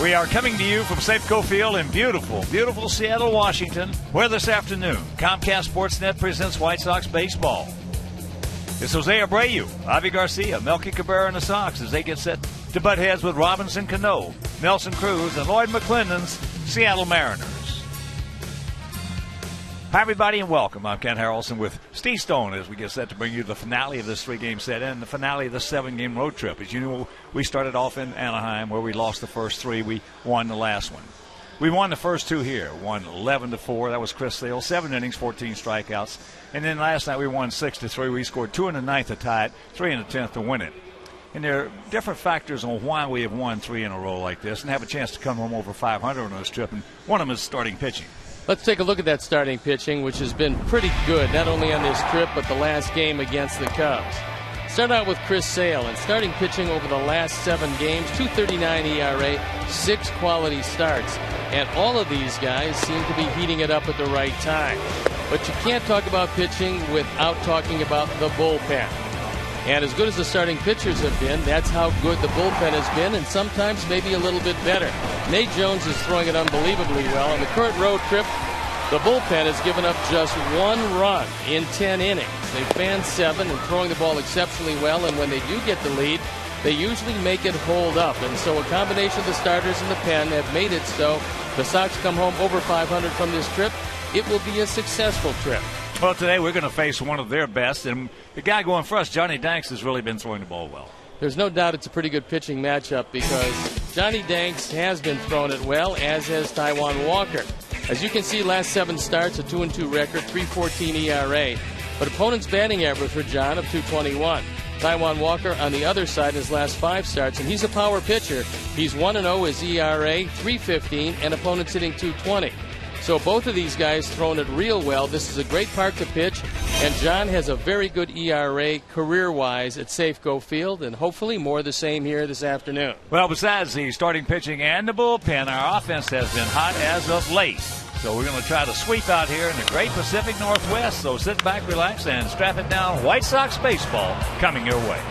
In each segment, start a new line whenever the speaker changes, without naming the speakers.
We are coming to you from Safeco Field in beautiful, beautiful Seattle, Washington, where this afternoon Comcast Sportsnet presents White Sox baseball. It's Jose Abreu, Avi Garcia, Melky Cabrera, and the Sox as they get set to butt heads with Robinson Cano, Nelson Cruz, and Lloyd McClendon's Seattle Mariners. Hi, everybody, and welcome. I'm Ken Harrelson with Steve Stone as we get set to bring you the finale of this three-game set and the finale of the seven-game road trip. As you know, we started off in Anaheim where we lost the first three. We won the last one. We won the first two here, won 11-4. That was Chris Sale, 7 innings, 14 strikeouts. And then last night we won 6-3. We scored 2 in the ninth to tie it, 3 in the 10th to win it. And there are different factors on why we have won 3 in a row like this and have a chance to come home over 500 on this trip. And one of them is starting pitching.
Let's take a look at that starting pitching, which has been pretty good, not only on this trip, but the last game against the Cubs. Start out with Chris Sale, and starting pitching over the last 7 games, 2.39 ERA, 6 quality starts. And all of these guys seem to be heating it up at the right time. But you can't talk about pitching without talking about the bullpen. And as good as the starting pitchers have been, that's how good the bullpen has been, and sometimes maybe a little bit better. Nate Jones is throwing it unbelievably well. On the current road trip, the bullpen has given up just 1 run in 10 innings. They've fanned 7 and throwing the ball exceptionally well, and when they do get the lead, they usually make it hold up. And so a combination of the starters and the pen have made it so the Sox come home over 500 from this trip. It will be a successful trip.
Well, today we're going to face one of their best, and the guy going first, Johnny Danks, has really been throwing the ball well.
There's no doubt it's a pretty good pitching matchup because Johnny Danks has been throwing it well, as has Taijuan Walker. As you can see, last 7 starts, a 2-2 record, 3.14 ERA. But opponent's batting average for John of 221. Taijuan Walker on the other side in his last 5 starts, and he's a power pitcher. He's 1-0 his ERA, 3.15, and opponent's hitting 220. So both of these guys throwing it real well. This is a great park to pitch, and John has a very good ERA career-wise at Safeco Field, and hopefully more of the same here this afternoon.
Well, besides the starting pitching and the bullpen, our offense has been hot as of late. So we're going to try to sweep out here in the great Pacific Northwest. So sit back, relax, and strap it down. White Sox baseball coming your way.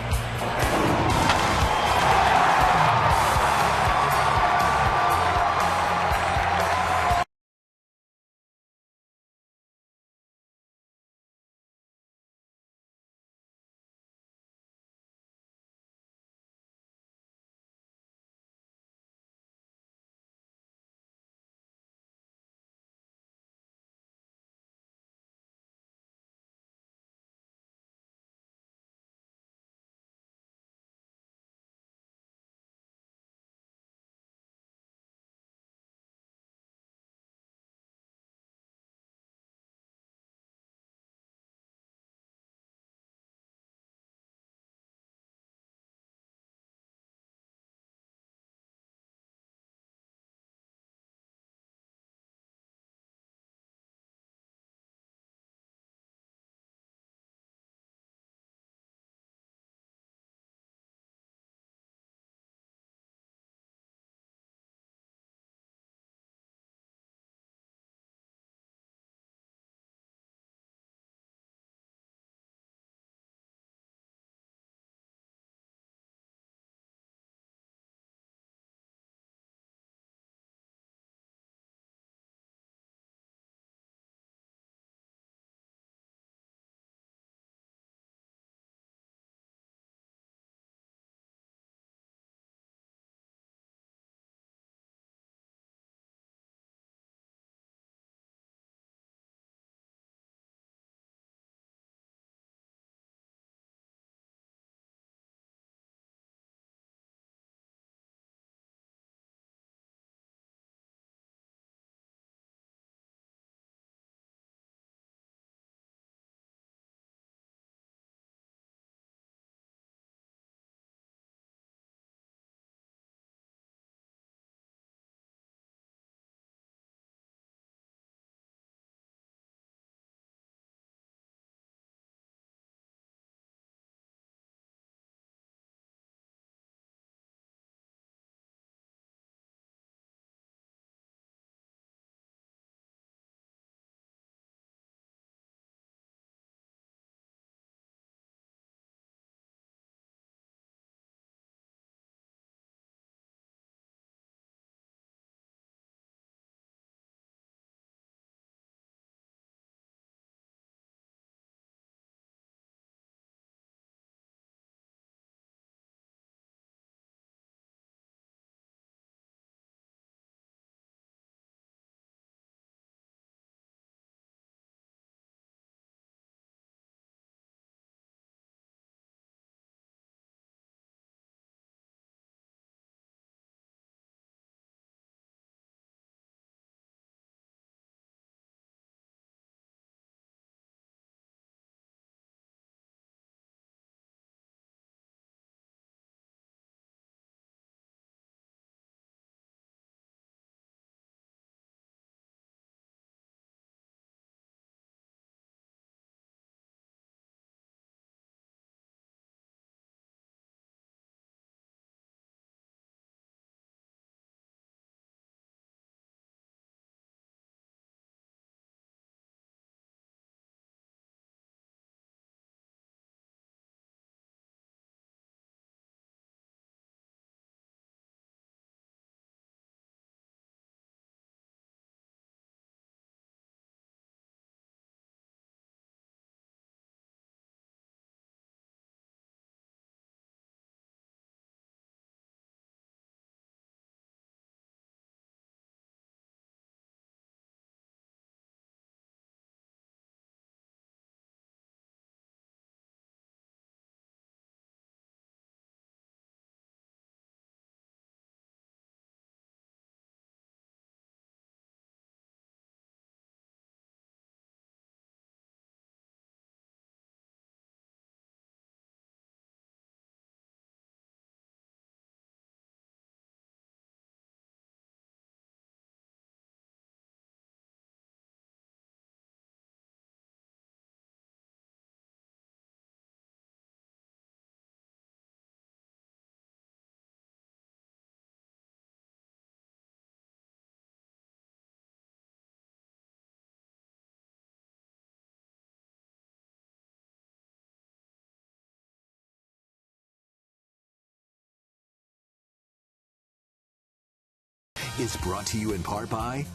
is brought to you in part by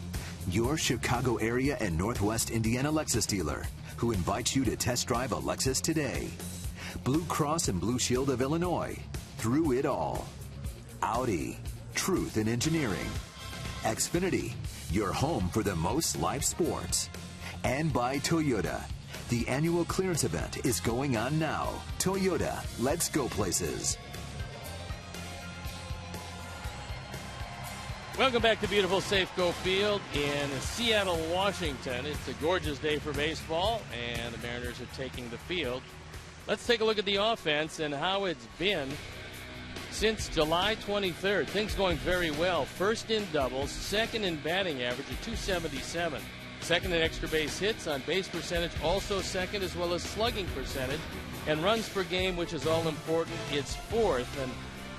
your Chicago area and Northwest Indiana Lexus dealer, who invites you to test drive a Lexus today. Blue Cross and Blue Shield of Illinois, through it all. Audi, truth in engineering. Xfinity, your home for the most live sports. And by Toyota. The annual clearance event is going on now. Toyota, let's go places.
Welcome back to beautiful Safeco Field in Seattle, Washington. It's a gorgeous day for baseball, and the Mariners are taking the field. Let's take a look at the offense and how it's been since July 23rd. Things going very well. First in doubles, second in batting average at .277. Second in extra base hits, on base percentage also second, as well as slugging percentage. And runs per game, which is all important, it's fourth, and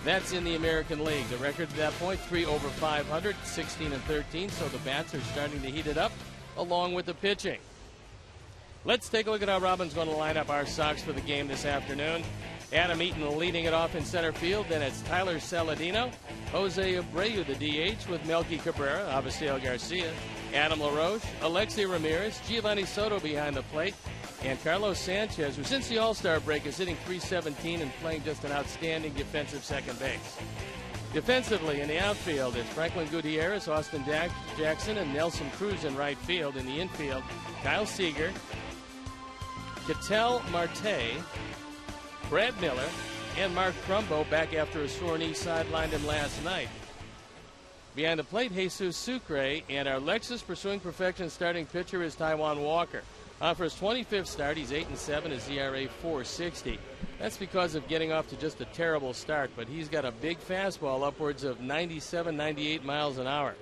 that's in the American League. The record at that point, 3 over 500, 16-13, so the bats are starting to heat it up, along with the pitching. Let's take a look at how Robin's going to line up our Sox for the game this afternoon. Adam Eaton leading it off in center field. Then it's Tyler Saladino, Jose Abreu, the DH, with Melky Cabrera, Abigail Garcia, Adam LaRoche, Alexi Ramirez, Giovanni Soto behind the plate, and Carlos Sanchez, who since the All-Star break is hitting .317 and playing just an outstanding defensive second base. Defensively in the outfield, it's Franklin Gutierrez, Austin Jackson, and Nelson Cruz in right field. In the infield, Kyle Seager, Ketel Marte, Brad Miller, and Mark Trumbo, back after a sore knee, sidelined him last night. Behind the plate, Jesus Sucre, and our Lexus pursuing perfection starting pitcher is Taijuan Walker. For his 25th start, he's 8-7, his ERA .460. That's because of getting off to just a terrible start, but he's got a big fastball upwards of 97, 98 miles an hour.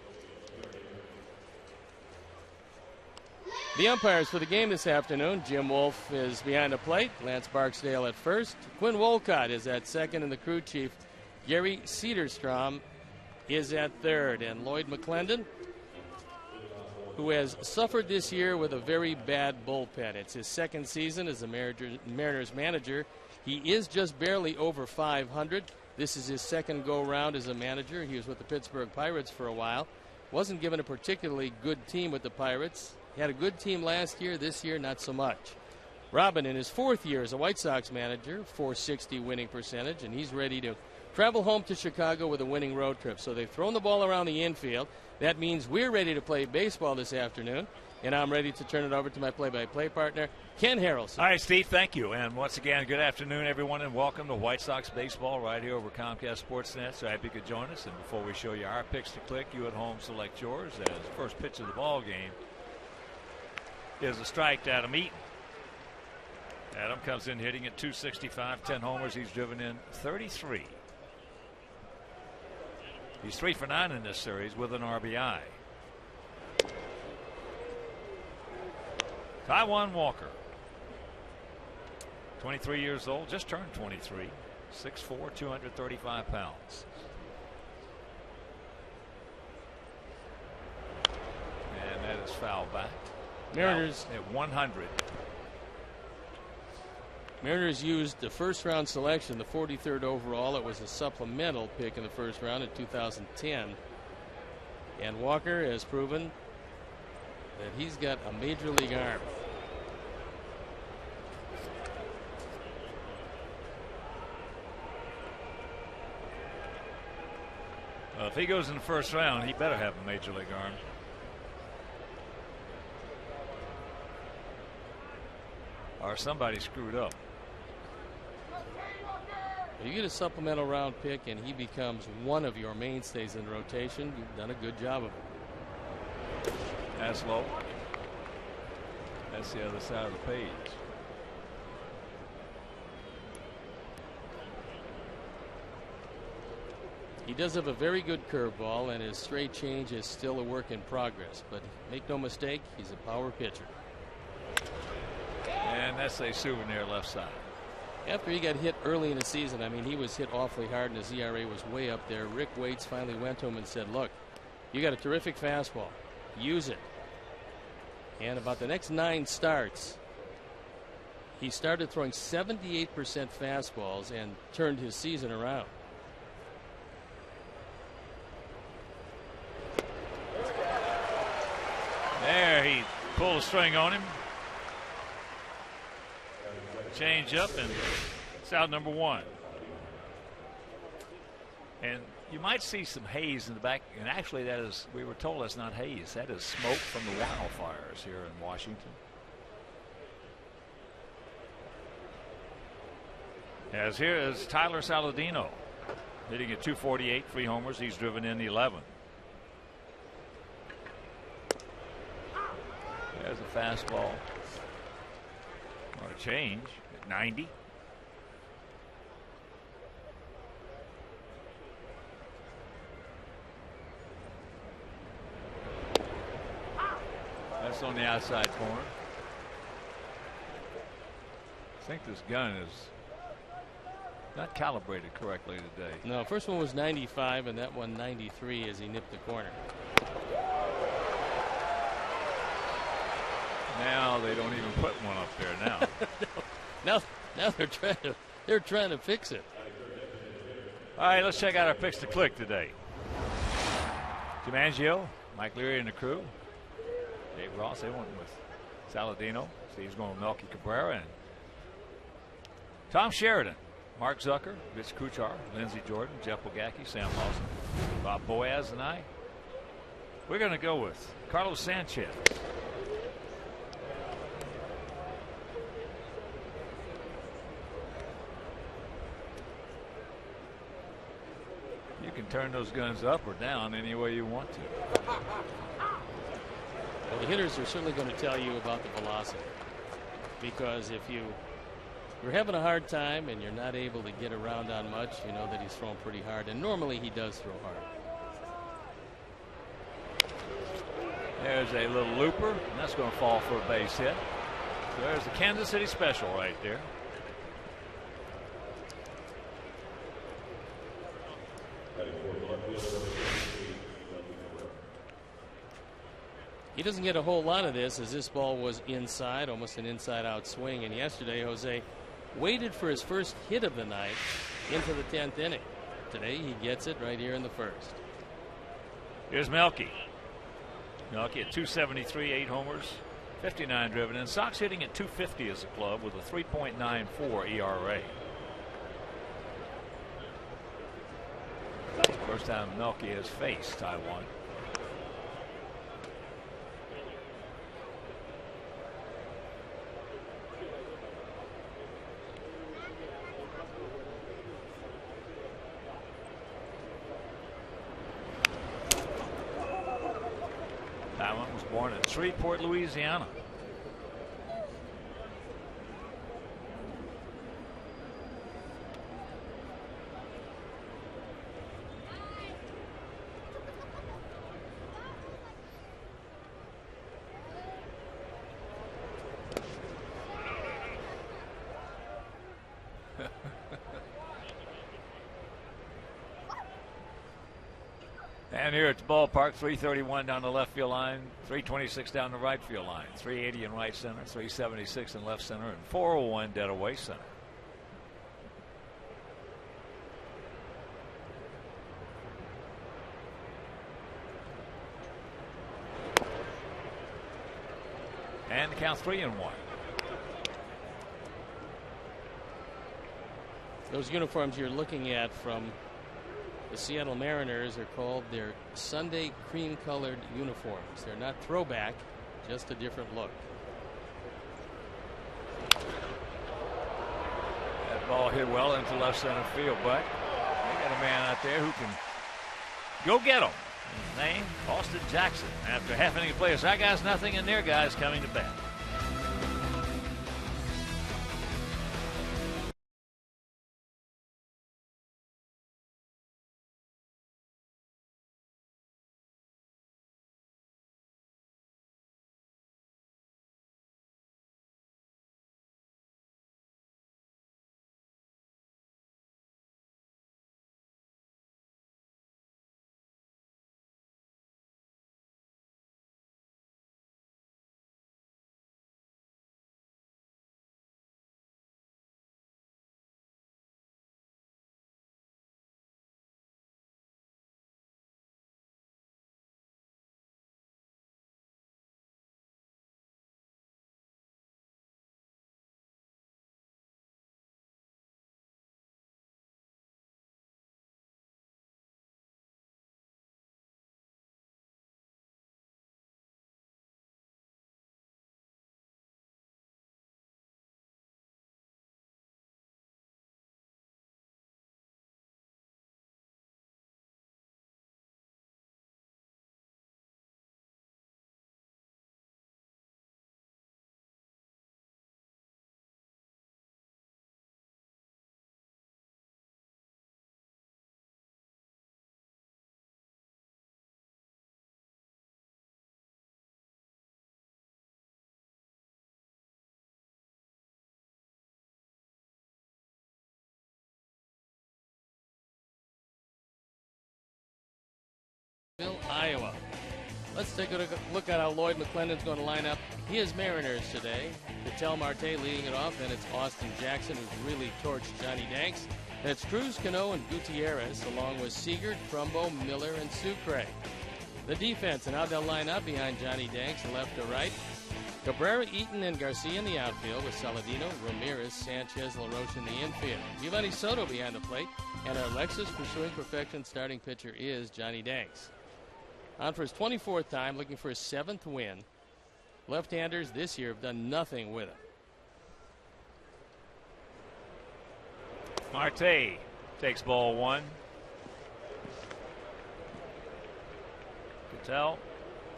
The umpires for the game this afternoon: Jim Wolf is behind the plate, Lance Barksdale at first, Quinn Wolcott is at second, and the crew chief, Gary Cederstrom, is at third. And Lloyd McClendon, who has suffered this year with a very bad bullpen. It's his second season as a Mariners manager. He is just barely over 500. This is his second go-round as a manager. He was with the Pittsburgh Pirates for a while. Wasn't given a particularly good team with the Pirates. He had a good team last year. This year, not so much. Robin, in his fourth year as a White Sox manager, .460 winning percentage, and he's ready to travel home to Chicago with a winning road trip. So they've thrown the ball around the infield. That means we're ready to play baseball this afternoon, and I'm ready to turn it over to my play-by-play partner, Ken Harrelson.
All right, Steve, thank you. And once again, good afternoon, everyone, and welcome to White Sox baseball right here over Comcast Sportsnet. So happy you could join us. And before we show you our picks to click, you at home select yours. As the first pitch of the ball game is a strike to Adam Eaton. Adam comes in hitting at .265, 10 homers. He's driven in 33. He's 3 for 9 in this series with an RBI. Taijuan Walker, 23 years old, just turned 23, 6'4", 235 pounds. And that is foul back.
Mariners
at 100.
Mariners used the first round selection, the 43rd overall. It was a supplemental pick in the first round in 2010. And Walker has proven that he's got a major league arm.
Well, if he goes in the first round, he better have a major league arm. Or somebody screwed up.
If you get a supplemental round pick and he becomes one of your mainstays in the rotation, you've done a good job of it.
That's low. That's the other side of the page.
He does have a very good curveball, and his straight change is still a work in progress. But make no mistake, he's a power pitcher.
And that's a souvenir left side.
After he got hit early in the season, I mean, he was hit awfully hard, and his ERA was way up there. Rick Waits finally went to him and said, look, you got a terrific fastball. Use it. And about the next 9 starts, he started throwing 78% fastballs and turned his season around.
pull the string on him. Change up, and it's out number 1. And you might see some haze in the back, and actually that is, we were told that's not haze. That is smoke from the wildfires here in Washington. As here is Tyler Saladino, hitting at .248, 3 homers. He's driven in 11. There's a fastball. Or a change at 90. That's on the outside corner. I think this gun is not calibrated correctly today.
No, first one was 95 and that one 93 as he nipped the corner.
Now they don't even put one up there now.
now they're trying to fix it.
All right, let's check out our picks to click today. Jim Angio, Mike Leary and the crew. Dave Ross, they went with Saladino. Steve's going with Melky Cabrera and Tom Sheridan, Mark Zucker, Vince Kuchar, Lindsey Jordan, Jeff Bogacki, Sam Lawson, Bob Boaz, and I. We're going to go with Carlos Sanchez. You can turn those guns up or down any way you want to.
Well, the hitters are certainly going to tell you about the velocity, because if you're having a hard time and you're not able to get around on much, you know that he's throwing pretty hard, and normally he does throw hard.
There's a little looper, and that's going to fall for a base hit. So there's the Kansas City special right there.
He doesn't get a whole lot of this, as this ball was inside, almost an inside-out swing. And yesterday, Jose waited for his first hit of the night into the 10th inning. Today, he gets it right here in the first.
Here's Melky. Melky at .273, 8 homers, 59 driven in. Sox hitting at .250 as a club with a 3.94 ERA. First time Melky has faced Taiwan. Taiwan was born in Shreveport, Louisiana. And here at the ballpark, 331 down the left field line, 326 down the right field line, 380 in right center, 376 in left center, and 401 dead away center. And the count 3-1.
Those uniforms you're looking at from the Seattle Mariners are called their Sunday cream-colored uniforms. They're not throwback, just a different look.
That ball hit well into left center field, but they got a man out there who can go get him. His name, Austin Jackson. After half inning of play, our guys nothing, and their guys coming to bat.
Iowa. Let's take a look at how Lloyd McClendon's going to line up his Mariners today. Ketel Marte leading it off, then it's Austin Jackson, who's really torched Johnny Danks. Then it's Cruz, Cano, and Gutierrez, along with Seager, Trumbo, Miller, and Sucre. The defense and how they'll line up behind Johnny Danks, left to right. Cabrera, Eaton, and Garcia in the outfield with Saladino, Ramirez, Sanchez, LaRoche in the infield. Giovanni Soto behind the plate, and our Lexus pursuing perfection starting pitcher is Johnny Danks. On for his 24th time, looking for his 7th win. Left-handers this year have done nothing with him.
Marte takes ball 1. Ketel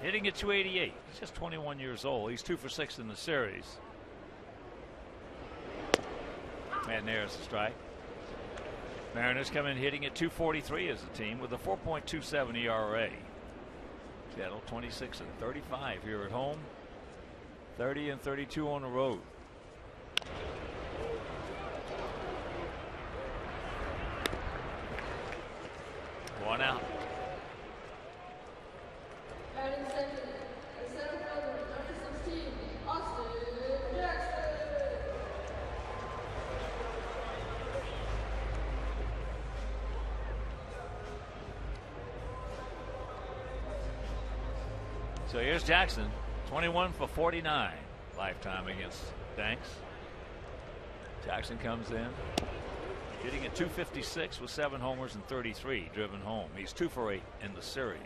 hitting at 288. He's just 21 years old. He's 2 for 6 in the series. And there's the strike. Mariners come in hitting at 243 as a team with a 4.27 ERA. Seattle 26 and 35 here at home. 30 and 32 on the road. One out. So here's Jackson, 21 for 49 lifetime against Danks. Jackson comes in hitting at 256 with 7 homers and 33 driven home. He's 2 for 8 in the series.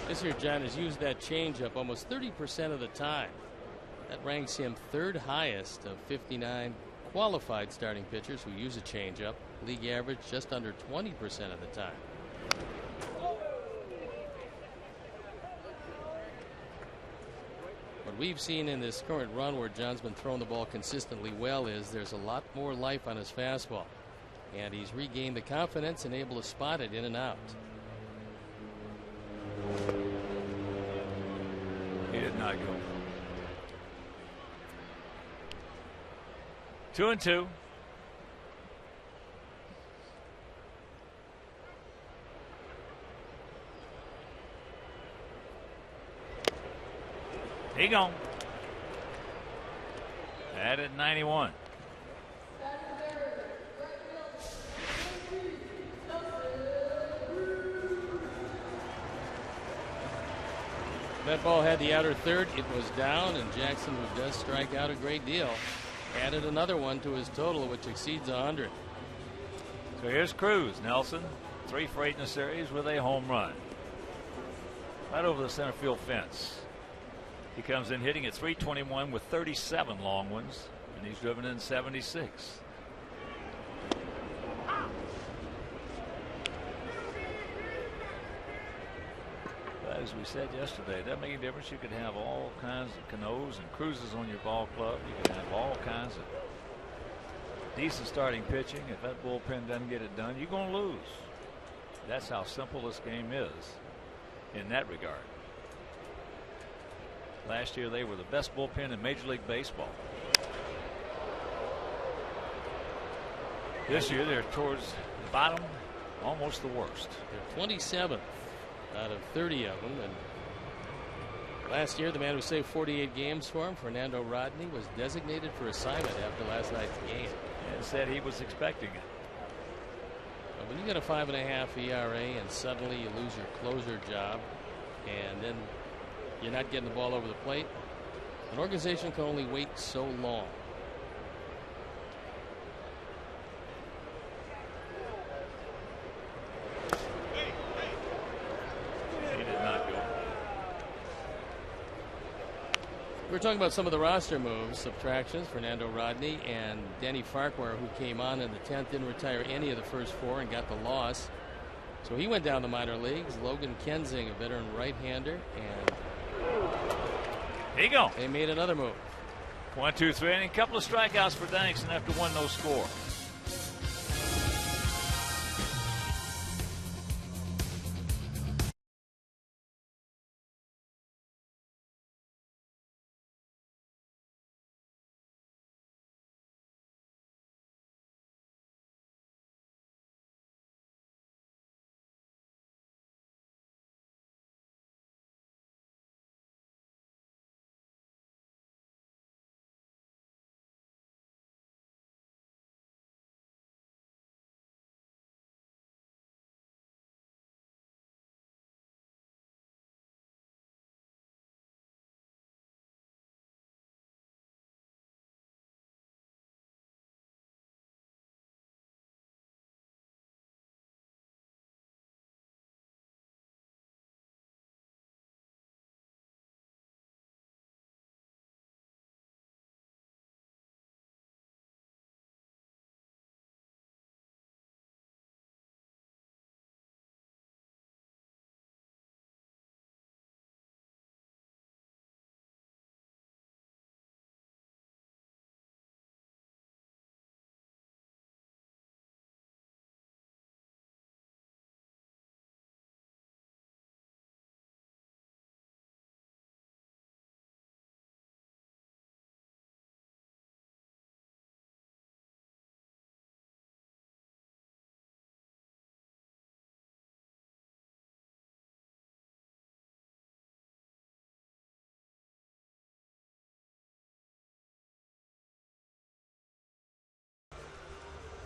This year, John has used that changeup almost 30% of the time. That ranks him 3rd highest of 59 qualified starting pitchers who use a changeup. League average just under 20% of the time. What we've seen in this current run where John's been throwing the ball consistently well is there's a lot more life on his fastball. And he's regained the confidence and able to spot it in and out.
He did not go. 2-2. He gone. At 91.
That ball had the outer third. It was down, and Jackson, who does strike out a great deal, added another one to his total, which exceeds 100.
So here's Cruz. Nelson, 3 for 8 in the series with a home run. Right over the center field fence. He comes in hitting at 321 with 37 long ones, and he's driven in 76. As we said yesterday, that makes a difference. You could have all kinds of Canos and Cruzes on your ball club. You could have all kinds of decent starting pitching. If that bullpen doesn't get it done, you're going to lose. That's how simple this game is in that regard. Last year they were the best bullpen in Major League Baseball. This year they're towards the bottom, almost the worst.
They're 27th out of 30 of them. And last year, the man who saved 48 games for him, Fernando Rodney, was designated for assignment after last night's game.
And said he was expecting it.
But when you get a 5.5 ERA and suddenly you lose your closer job, and then you're not getting the ball over the plate, an organization can only wait so long. We're talking about some of the roster moves, subtractions. Fernando Rodney and Danny Farquhar, who came on in the 10th, didn't retire any of the first 4 and got the loss. So he went down the minor leagues. Logan Kensing, a veteran right-hander, and
there you go.
They made another move.
1, 2, 3, and a couple of strikeouts for Danks, and after 1, no score.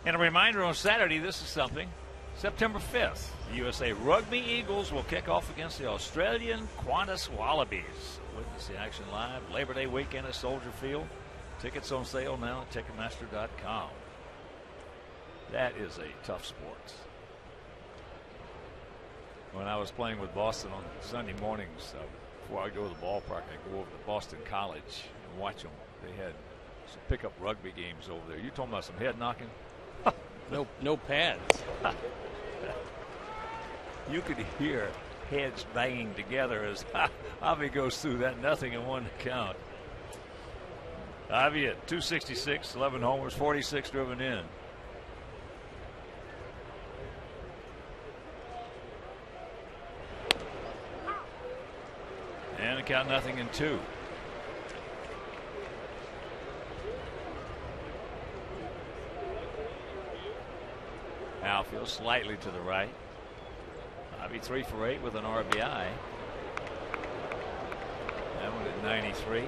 And a reminder on Saturday, this is something. September 5th, the USA Rugby Eagles will kick off against the Australian Qantas Wallabies. Witness the action live Labor Day weekend at Soldier Field. Tickets on sale now at Ticketmaster.com. That is a tough sport. When I was playing with Boston on Sunday mornings, before I go to the ballpark, I go over to Boston College and watch them. They had some pickup rugby games over there. You talking about some head knocking?
No pads.
You could hear heads banging together as Ivy goes through that nothing in one count. Ivy at 266, 11 homers, 46 driven in. And a count nothing in 2. Outfield slightly to the right. Ivy 3 for 8 with an RBI. That one at 93.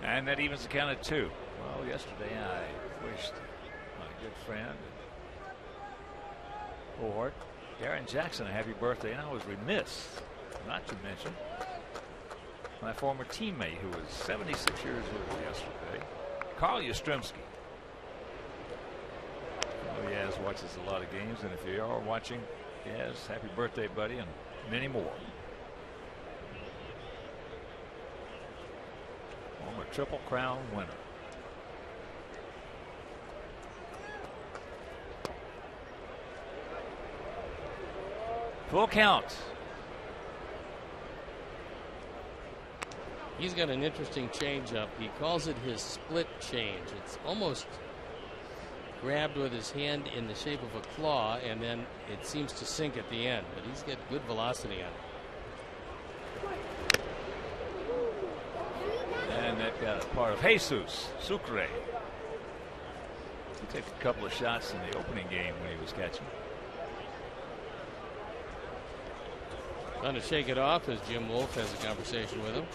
And that evens the count at 2. Well, yesterday I wished my good friend cohort Darren Jackson a happy birthday, and I was remiss not to mention my former teammate who was 76 years old yesterday, Carl Yastrzemski. Well, Yaz watches a lot of games, and if you are watching, Yaz, happy birthday, buddy, and many more. Former Triple Crown winner. Full count.
He's got an interesting changeup. He calls it his split change. It's almost grabbed with his hand in the shape of a claw, and then it seems to sink at the end. But he's got good velocity on it.
And that got a part of Jesus Sucre. He took a couple of shots in the opening game when he was catching.
Trying to shake it off as Jim Wolf has a conversation with him.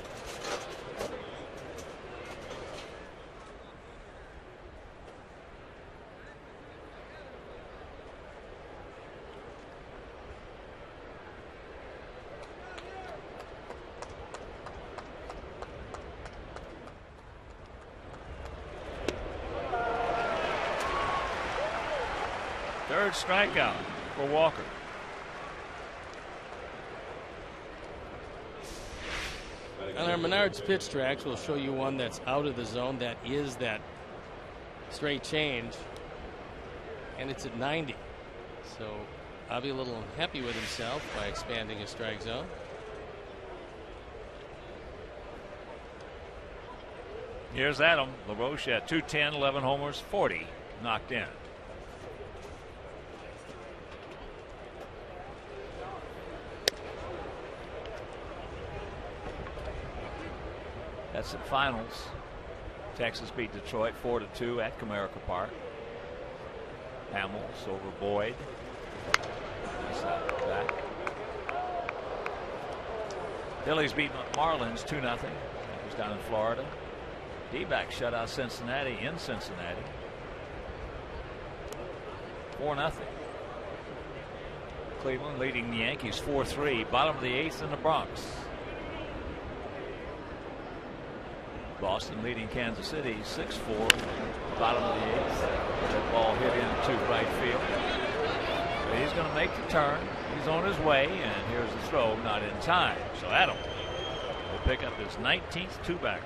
Third strikeout for Walker.
On our Menards pitch tracks, we'll show you one that's out of the zone. That is that straight change, and it's at 90. So I'll be a little unhappy with himself by expanding his strike zone.
Here's Adam LaRoche at 210, 11 homers, 40 knocked in. That's the finals. Texas beat Detroit 4-2 at Comerica Park. Hamels over Boyd. Back. Phillies beat Marlins 2-0. That was down in Florida. D-backs shut out Cincinnati in Cincinnati. 4-0. Cleveland leading the Yankees 4-3. Bottom of the 8th in the Bronx. Boston leading Kansas City 6-4. Bottom of the 8th. That ball hit into right field. So he's going to make the turn. He's on his way, and here's the throw, not in time. So Adam will pick up his 19th two-bagger.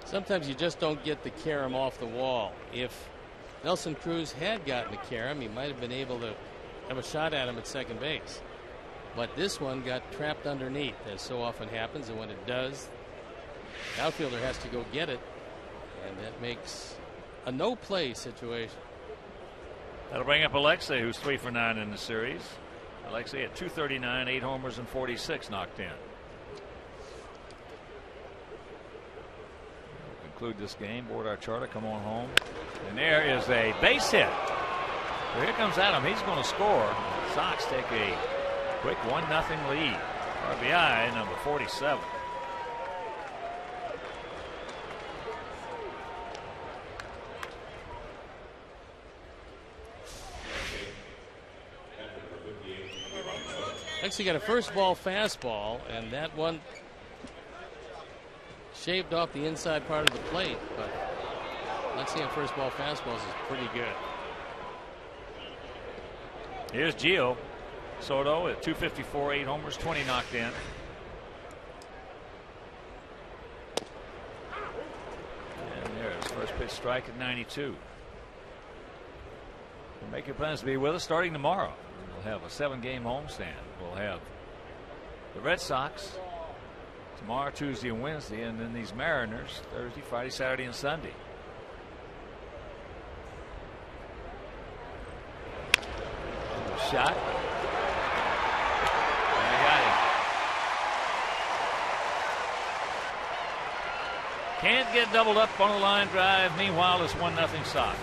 Sometimes you just don't get the carom off the wall. If Nelson Cruz had gotten the carom, he might have been able to have a shot at him at second base. But this one got trapped underneath, as so often happens, and when it does, the outfielder has to go get it, and that makes a no-play situation.
That'll bring up Alexei, who's 3 for 9 in the series. Alexei at 239, 8 homers and 46 knocked in. We'll conclude this game. Board our charter. Come on home. And there is a base hit. So here comes Adam. He's going to score. Sox take a quick 1-0 lead. RBI number 47.
Actually got a first ball fastball, and that one shaved off the inside part of the plate, but let's see, first ball fastballs is pretty good.
Here's Gio Soto at 254, 8 homers, 20 knocked in. And there's first pitch strike at 92. We'll make your plans to be with us starting tomorrow. We'll have a 7-game homestand. We'll have the Red Sox tomorrow, Tuesday, and Wednesday, and then these Mariners Thursday, Friday, Saturday, and Sunday. Shot. And they got him. Can't get doubled up on a line drive. Meanwhile, it's 1-0 Sox.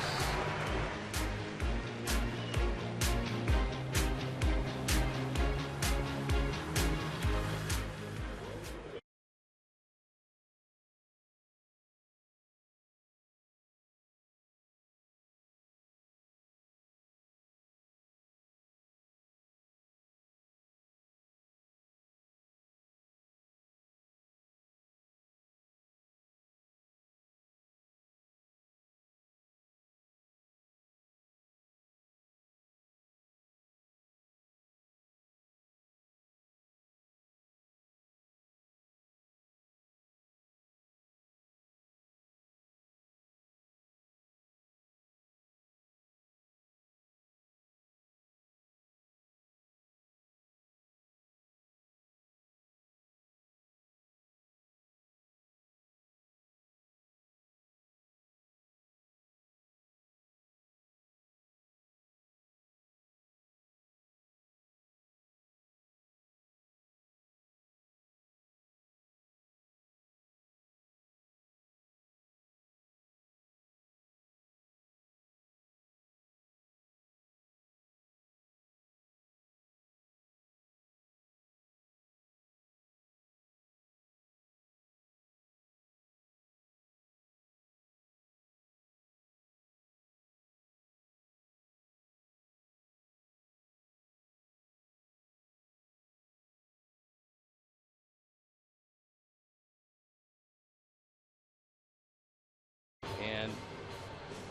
And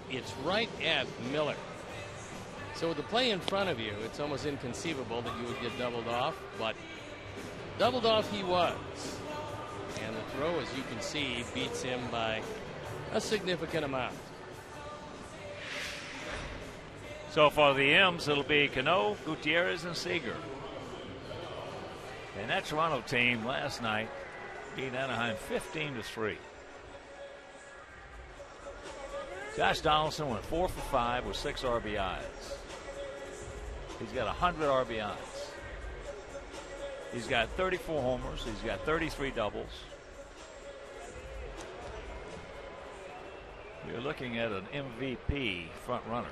it's right at Miller. So with the play in front of you, it's almost inconceivable that you would get doubled off, but doubled off he was. And the throw, as you can see, beats him by a significant amount.
So for the M's, it'll be Cano, Gutierrez, and Seager. And that Toronto team last night beat Anaheim 15-3. Josh Donaldson went 4 for 5 with 6 RBIs. He's got 100 RBIs. He's got 34 homers. He's got 33 doubles. You're looking at an MVP front runner.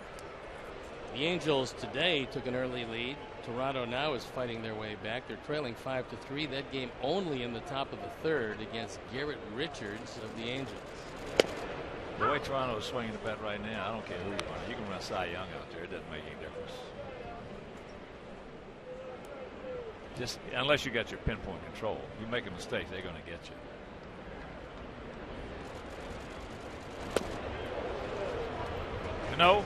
The Angels today took an early lead. Toronto now is fighting their way back. They're trailing 5-3. That game only in the top of the third against Garrett Richards of the Angels.
The way Toronto is swinging the bat right now, I don't care who you are. You can run Cy Young out there. It doesn't make any difference. Just unless you got your pinpoint control. You make a mistake, they're going to get you. Cano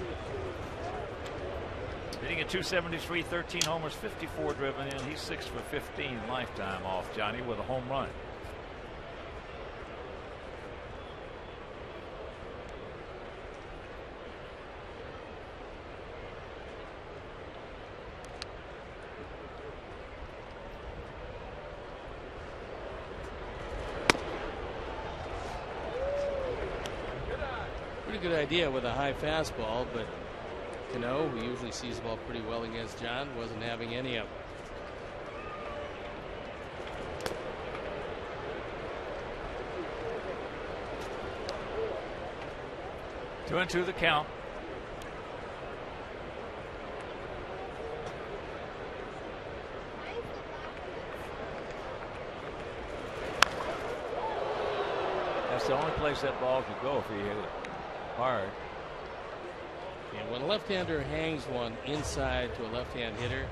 hitting at 273, 13 homers, 54 driven in. He's 6 for 15 lifetime off Johnny with a home run.
good idea with a high fastball, but Cano, who usually sees the ball pretty well against John, wasn't having any of it.
Two and two the count. That's the only place that ball could go if he hit it hard.
And when a left-hander hangs one inside to a left-hand hitter,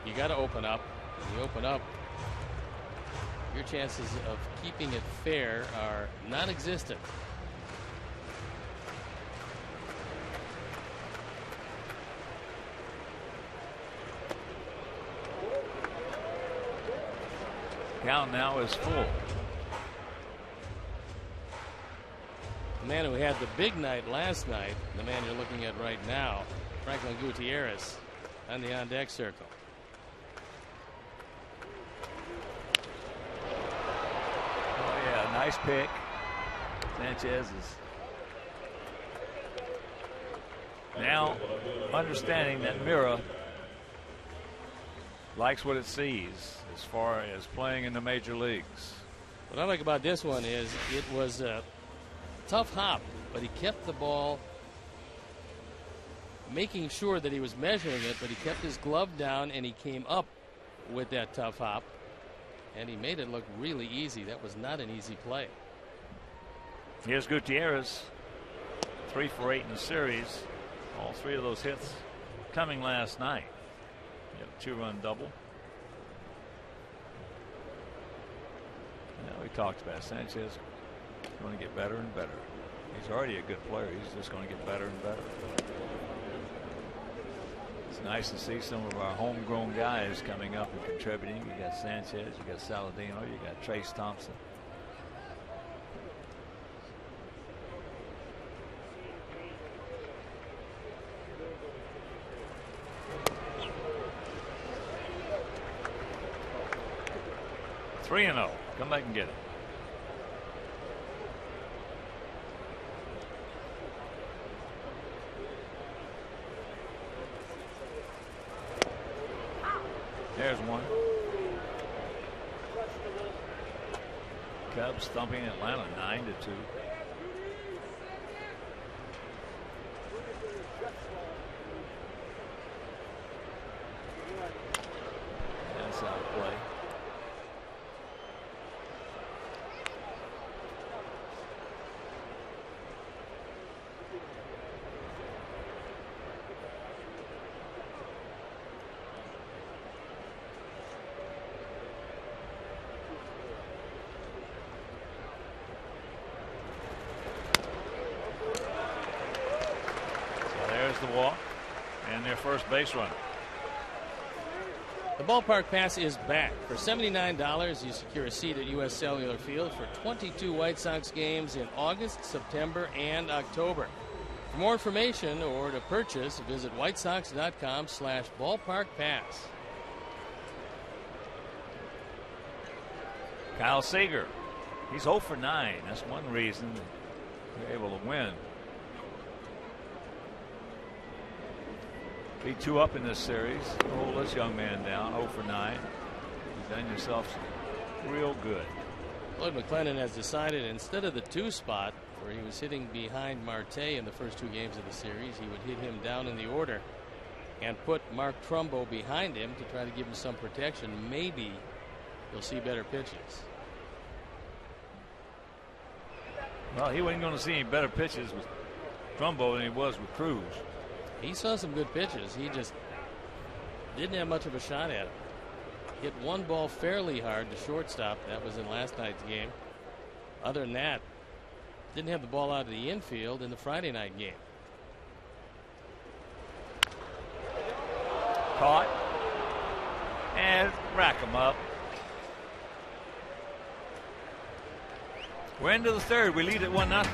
you got to open up. When you open up, your chances of keeping it fair are non-existent.
Count now is full.
The man who had the big night last night, the man you're looking at right now, Franklin Gutierrez, on the on-deck circle.
Oh yeah, nice pick. Sanchez is now understanding that Mira likes what it sees as far as playing in the major leagues.
What I like about this one is it was a tough hop, but he kept the ball, making sure that he was measuring it, but he kept his glove down and he came up with that tough hop, and he made it look really easy. That was not an easy play.
Here's Gutierrez, 3 for 8 in the series. All 3 of those hits coming last night. A 2-run double. Yeah, we talked about Sanchez going to get better and better. He's already a good player. He's just going to get better and better. It's nice to see some of our homegrown guys coming up and contributing. You got Sanchez, you got Saladino, you got Trace Thompson. Three and 0. Come back and get it. There's one. Cubs thumping Atlanta 9-2. That's out of play. The walk and their first base runner.
The ballpark pass is back. For $79, you secure a seat at U.S. Cellular Field for 22 White Sox games in August, September, and October. For more information or to purchase, visit whitesox.com/ballparkpass.
Kyle Seager, he's 0 for 9. That's one reason they're able to win. Be 2 up in this series. Hold this young man down. 0 for 9. You've done yourself real good.
Lloyd McClendon has decided instead of the 2 spot where he was hitting behind Marte in the first 2 games of the series, he would hit him down in the order and put Mark Trumbo behind him to try to give him some protection. Maybe you'll see better pitches.
Well, he wasn't going to see any better pitches with Trumbo than he was with Cruz.
He saw some good pitches. He just didn't have much of a shot at it. Hit one ball fairly hard to shortstop. That was in last night's game. Other than that, didn't have the ball out of the infield in the Friday night game.
Caught and rack him up. We're into the third. We lead at 1-0.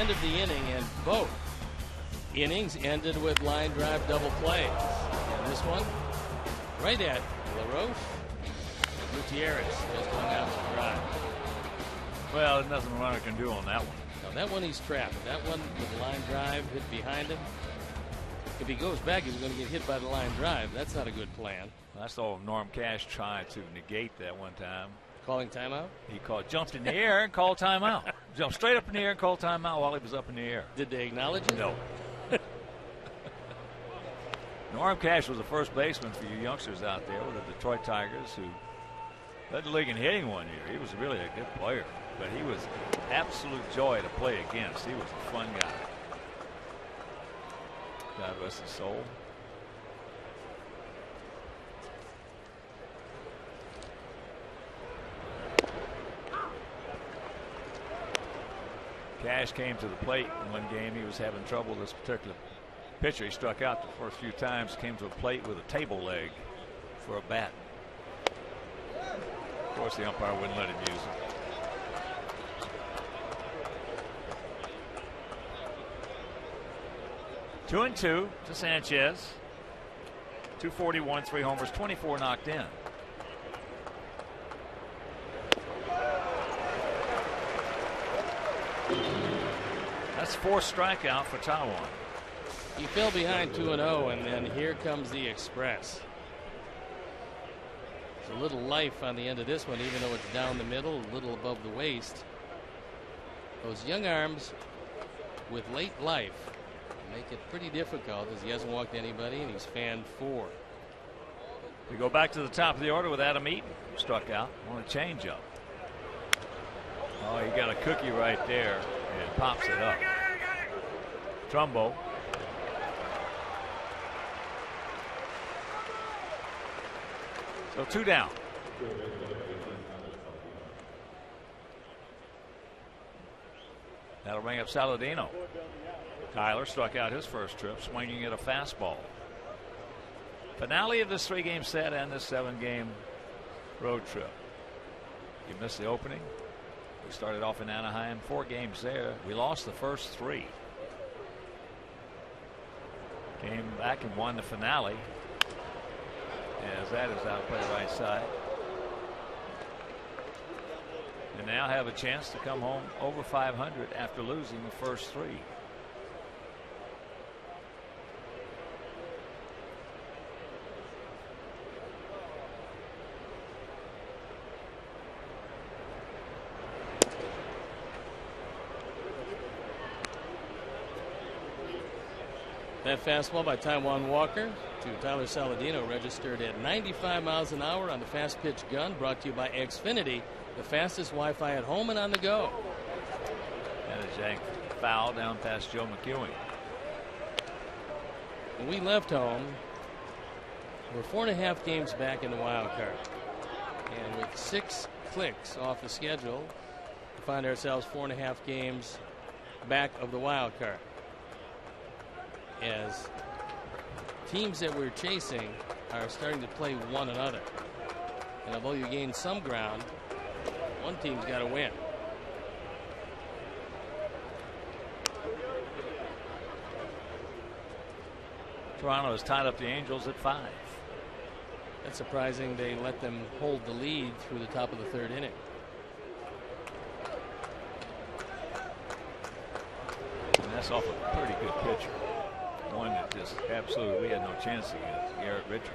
end of the inning, and both innings ended with line drive double plays. And this one, right at LaRoche, and Gutierrez just hung out to dry.
Well, there's nothing the runner can do on that one.
Now that one he's trapped. That one with the line drive hit behind him. If he goes back, he's going to get hit by the line drive. That's not a good plan.
I saw Norm Cash try to negate that one time.
Calling timeout?
He jumped in the air and called timeout. Jumped straight up in the air and called timeout while he was up in the air.
Did they acknowledge it?
No. Norm Cash was the first baseman for you youngsters out there with the Detroit Tigers, who led the league in hitting one year. He was really a good player, but he was absolute joy to play against. He was a fun guy. God rest his soul. Cash came to the plate in one game. He was having trouble. This particular pitcher, he struck out the first few times, came to a plate with a table leg for a bat. Of course, the umpire wouldn't let him use it. Two and two to Sanchez. 241, 3 homers, 24 knocked in. That's 4th strikeout for Taiwan.
He fell behind 2-0, and then here comes the Express. There's a little life on the end of this one, even though it's down the middle, a little above the waist. Those young arms with late life make it pretty difficult, as he hasn't walked anybody and he's fanned 4.
We go back to the top of the order with Adam Eaton, struck out on a changeup. Oh, he got a cookie right there and pops it up. Trumbo. So 2 down. That'll bring up Saladino. Tyler struck out his first trip, swinging at a fastball. Finale of this 3-game set and this 7-game road trip. You missed the opening. We started off in Anaheim, 4 games there. We lost the first 3. Came back and won the finale. As that is out by the right side. And now have a chance to come home over 500 after losing the first 3.
That fastball by Taijuan Walker to Tyler Saladino, registered at 95 miles an hour on the fast pitch gun, brought to you by Xfinity, the fastest Wi-Fi at home and on the go.
And a jank foul down past Joe McEwing.
When we left home, we're 4.5 games back in the wild card. And with 6 clicks off the schedule, we find ourselves 4.5 games back of the wild card. As teams that we're chasing are starting to play one another. And although you gain some ground, one team's got to win.
Toronto has tied up the Angels at 5.
That's surprising they let them hold the lead through the top of the 3rd inning.
And that's off a pretty good pitcher. One that just absolutely we had no chance against, Garrett Richards.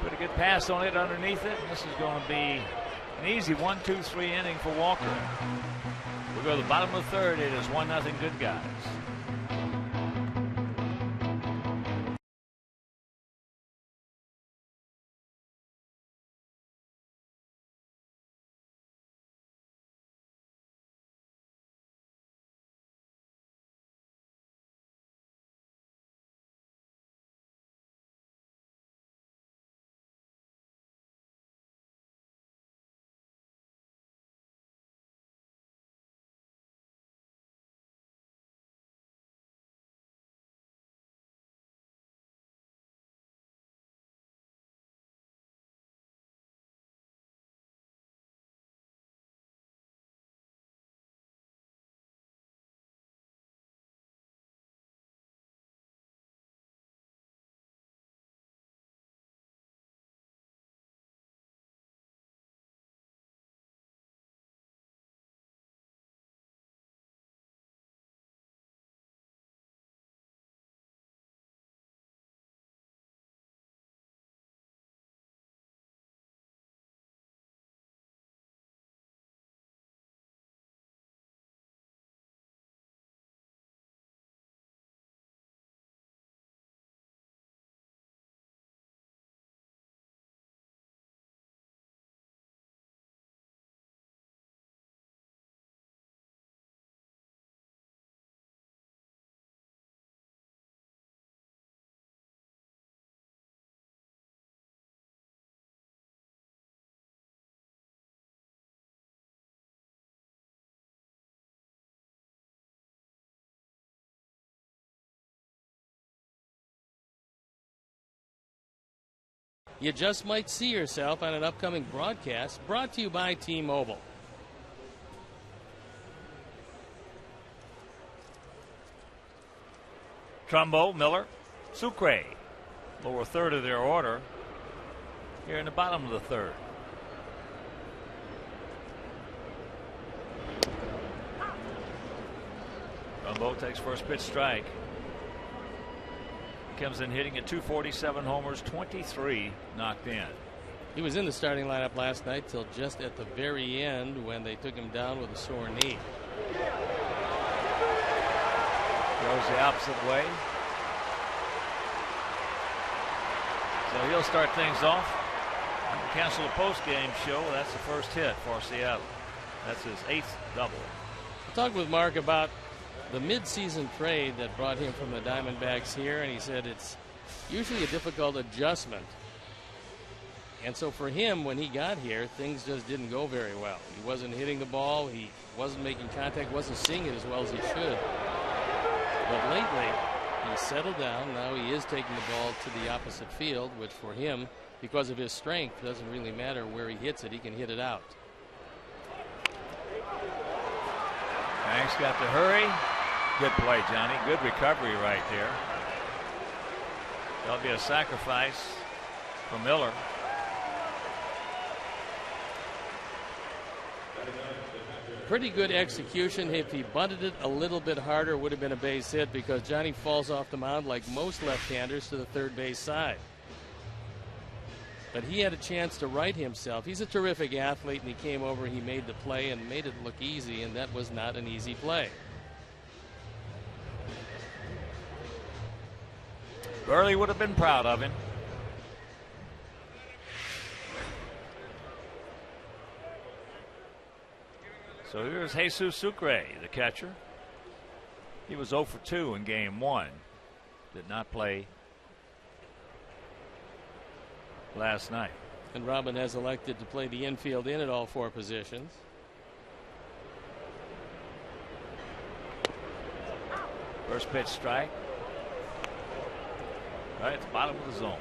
Put a good pass on it underneath it. This is going to be an easy 1-2-3 inning for Walker. We'll go to the bottom of the 3rd. It is 1-0 good guys.
you just might see yourself on an upcoming broadcast brought to you by T-Mobile.
Trumbo, Miller, Sucre, lower third of their order here in the bottom of the third. Trumbo takes first pitch strike. Comes in hitting at 247 homers, 23 knocked in.
He was in the starting lineup last night till just at the very end when they took him down with a sore knee.
Goes the opposite way. So he'll start things off. Cancel the post-game show. That's the first hit for Seattle. That's his 8th double.
I talked with Mark about the mid-season trade that brought him from the Diamondbacks here, and he said it's usually a difficult adjustment. And so for him, when he got here, things just didn't go very well. He wasn't hitting the ball. He wasn't making contact, wasn't seeing it as well as he should. But lately, he settled down. Now he is taking the ball to the opposite field, which for him, because of his strength, doesn't really matter where he hits it. He can hit it out.
Banks got to hurry. Good play, Johnny. Good recovery right there. There'll be a sacrifice for Miller.
Pretty good execution. If he bunted it a little bit harder, it would have been a base hit because Johnny falls off the mound like most left-handers to the third base side. But he had a chance to right himself. He's a terrific athlete, and he came over, he made the play and made it look easy, and that was not an easy play.
Burley would have been proud of him. So here's Jesus Sucre, the catcher. He was 0 for 2 in game 1. Did not play last night.
And Robin has elected to play the infield in at all 4 positions.
First pitch strike. Right at the bottom of the zone.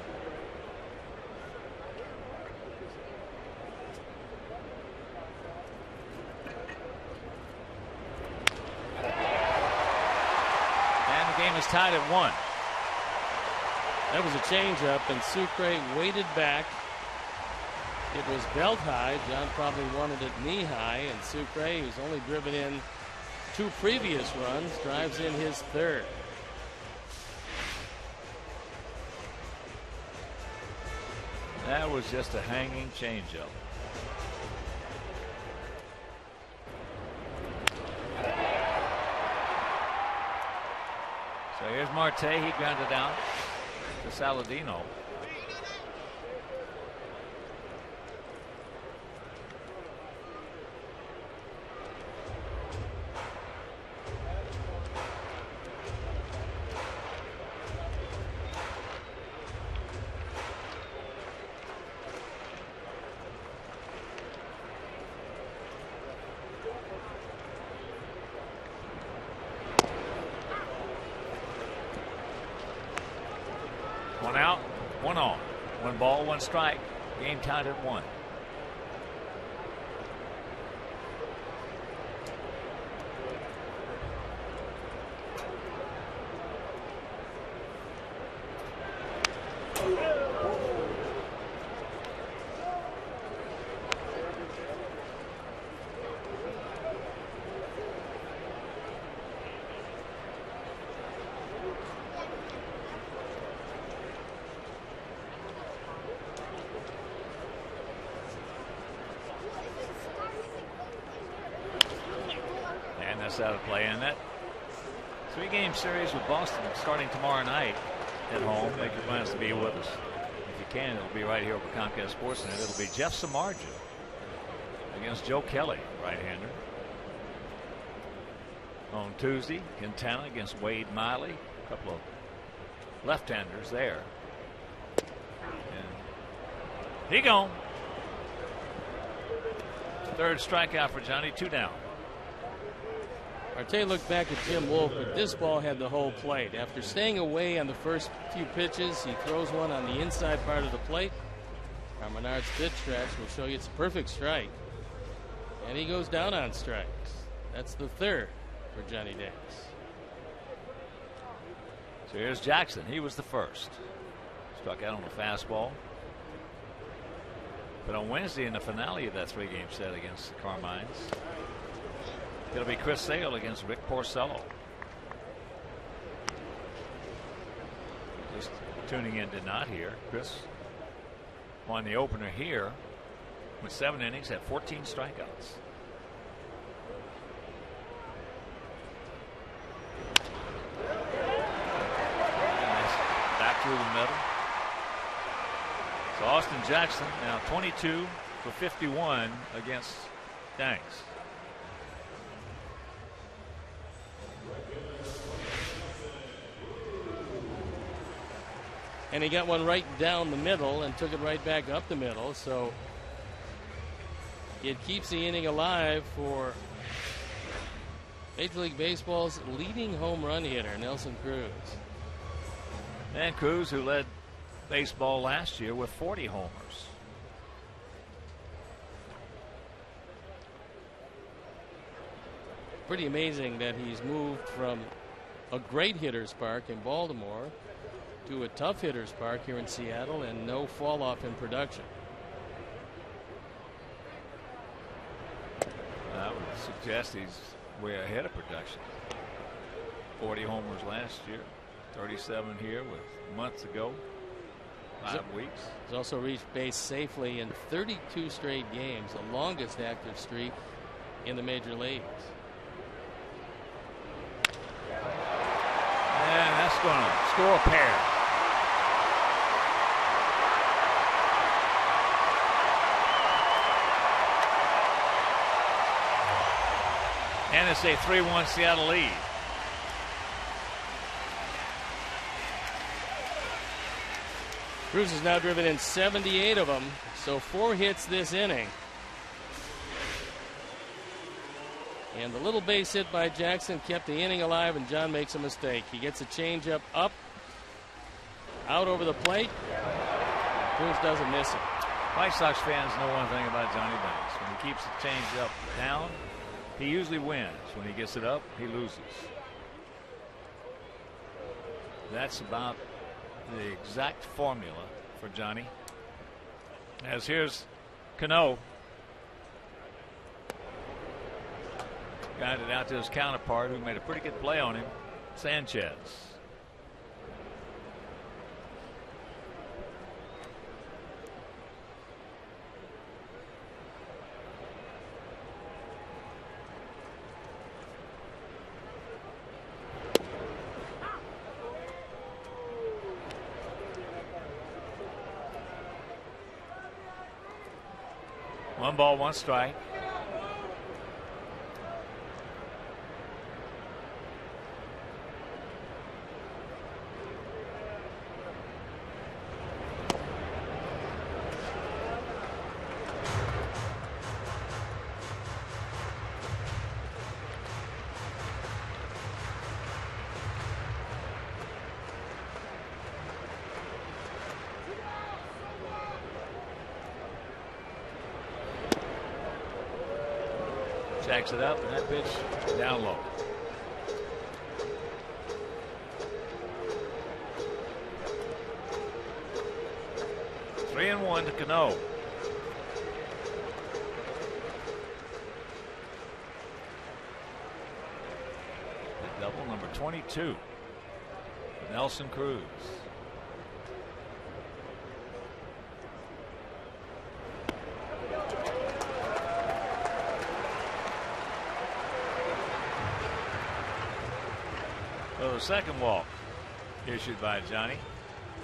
And the game is tied at 1.
That was a changeup, and Sucre waited back. It was belt high. John probably wanted it knee high, and Sucre, who's only driven in 2 previous runs, drives in his 3rd.
That was just a hanging changeup. So here's Marte. He grounded out to Saladino. One out, 1 on. 1 ball, 1 strike. Game tied at 1. Out of play, and that 3-game series with Boston starting tomorrow night at home. Make your plans to be with us if you can. It'll be right here over Comcast Sportsnet. It'll be Jeff Samardzija against Joe Kelly, right-hander. On Tuesday, Quintana against Wade Miley. A couple of left-handers there. And he gone. 3rd strikeout for Johnny. 2 down.
Marte looked back at Jim Wolf, but this ball had the whole plate. After staying away on the first few pitches, he throws one on the inside part of the plate. Menard's pitch stretch will show you it's a perfect strike. And he goes down on strikes. That's the third for Johnny Davis.
So here's Jackson. He was the first. Struck out on a fastball. But on Wednesday in the finale of that 3-game set against the Carmines, it'll be Chris Sale against Rick Porcello. Just tuning in did not hear. Chris won the opener here with 7 innings, had 14 strikeouts. Back through the middle. So Austin Jackson now 22 for 51 against Danks.
And he got one right down the middle and took it right back up the middle. So it keeps the inning alive for Major League Baseball's leading home run hitter, Nelson Cruz.
And Cruz, who led baseball last year with 40 homers.
Pretty amazing that he's moved from a great hitter's park in Baltimore to a tough hitter's park here in Seattle, and no fall off in production.
I would suggest he's way ahead of production. 40 homers last year, 37 here with months ago, 5 weeks.
He's also reached base safely in 32 straight games, the longest active streak in the major leagues.
And that's going to score a pair. And it's a 3-1 Seattle lead.
Cruz has now driven in 78 of them, so 4 hits this inning. And the little base hit by Jackson kept the inning alive, and John makes a mistake. He gets a changeup up, out over the plate. Cruz doesn't miss it.
White Sox fans know one thing about Johnny Benz. When he keeps the changeup down, he usually wins. When he gets it up, he loses. That's about the exact formula for Johnny. As here's Cano. Got it out to his counterpart, who made a pretty good play on him, Sanchez. One ball, one strike. Jacks it up, and that pitch down low. Three and one to Cano. The double, number 22. Nelson Cruz. So the second walk issued by Johnny.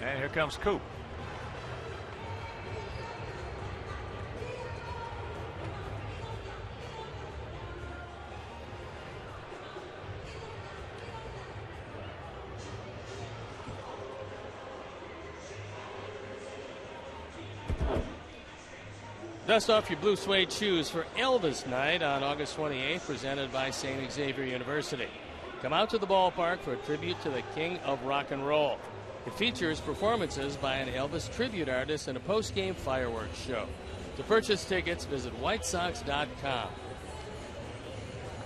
And here comes Coop.
Dust off your blue suede shoes for Elvis Night on August 28th, presented by St. Xavier University. Come out to the ballpark for a tribute to the king of rock and roll. It features performances by an Elvis tribute artist and a post-game fireworks show. To purchase tickets, visit whitesox.com.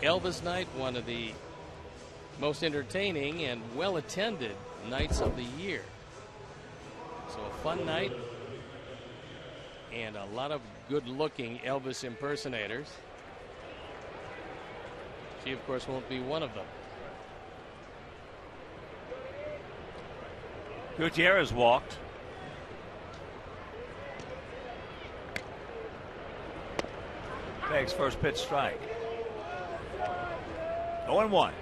Elvis Night, one of the most entertaining and well-attended nights of the year. So a fun night and a lot of good-looking Elvis impersonators. She, of course, won't be one of them.
Gutierrez walked. Beggs first pitch strike. 0-1.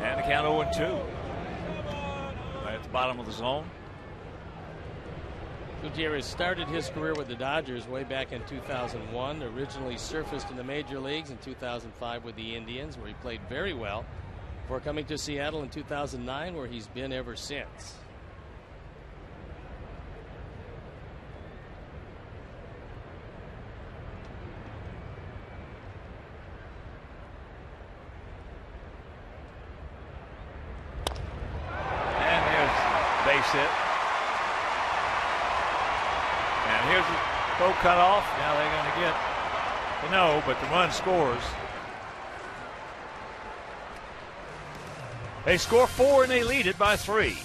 And the count 0-2. Right at the bottom of the zone.
Gutierrez started his career with the Dodgers way back in 2001. Originally surfaced in the major leagues in 2005 with the Indians, where he played very well, before coming to Seattle in 2009, where he's been ever since.
And here's base hit. And here's the throw cut off. Now they're going to get the no, but the run scores. They score 4 and they lead it by 3.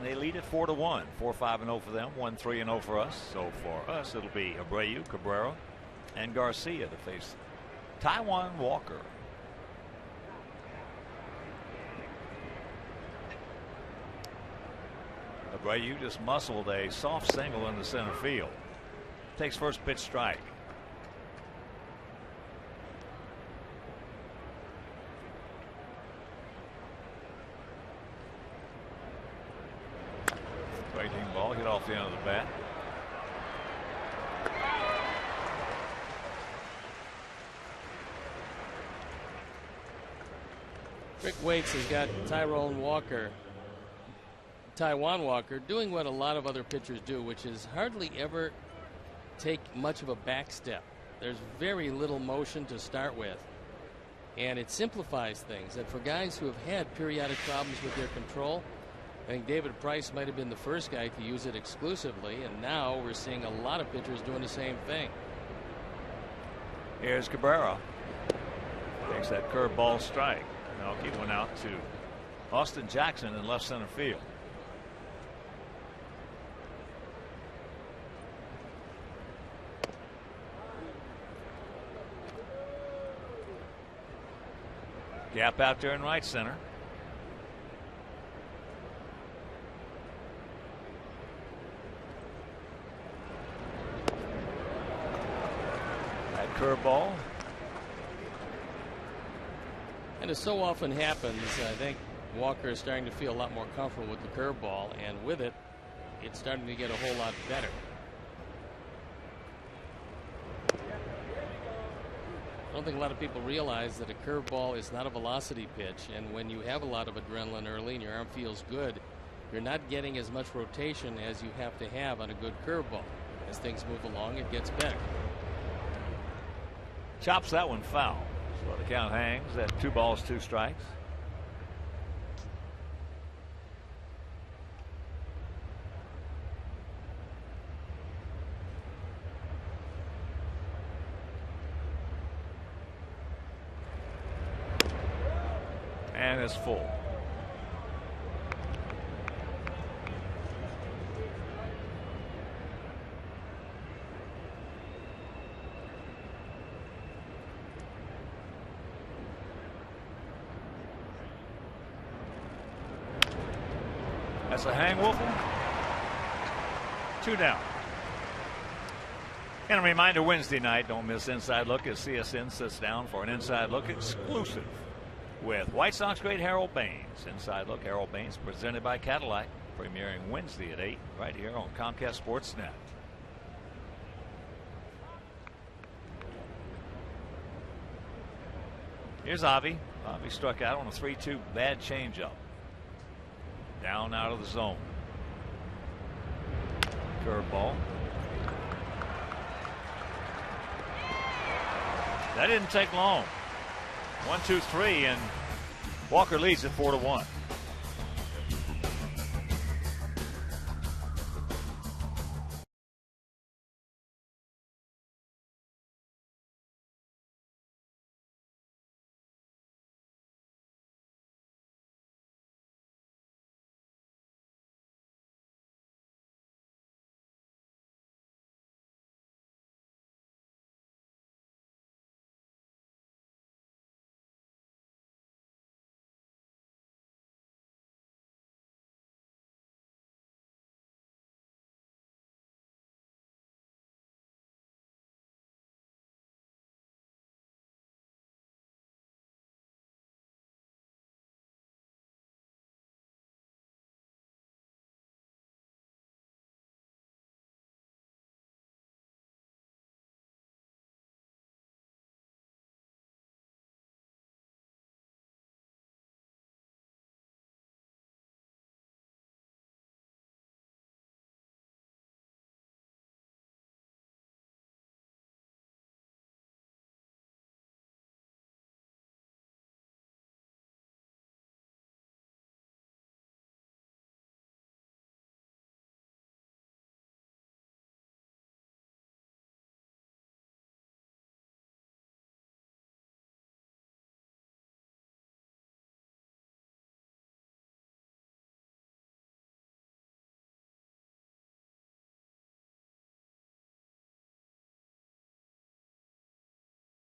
They lead it 4-1. 4-5-0 for them. 1-3-0 for us. So for us, it'll be Abreu, Cabrera, and Garcia to face Taijuan Walker. Abreu just muscled a soft single in the center field. Takes first pitch strike. Breaking ball hit off the end of the bat.
Rick Waits has got Taijuan Walker doing what a lot of other pitchers do, which is hardly ever take much of a back step. There's very little motion to start with, and it simplifies things. And for guys who have had periodic problems with their control, I think David Price might have been the first guy to use it exclusively, and now we're seeing a lot of pitchers doing the same thing.
Here's Cabrera. Takes that curveball strike. Milwaukee went out to Austin Jackson in left center field. Gap out there in right center. That curveball.
And it so often happens, I think Walker is starting to feel a lot more comfortable with the curveball, and with it, it's starting to get a whole lot better. I don't think a lot of people realize that a curveball is not a velocity pitch, and when you have a lot of adrenaline early and your arm feels good, you're not getting as much rotation as you have to have on a good curveball. As things move along, it gets better.
Chops that one foul. So the count hangs at 2 balls, 2 strikes. And it's full. That's a hang, Wolfle. 2 down. And a reminder, Wednesday night, don't miss Inside Look as CSN sits down for an Inside Look exclusive with White Sox great Harold Baines. Inside Look, Harold Baines, presented by Cadillac, premiering Wednesday at 8 right here on Comcast Sportsnet. Here's Avi. Avi struck out on a 3-2 bad changeup. Down out of the zone. Curveball. That didn't take long. 1, 2, 3, and Walker leads at 4-1.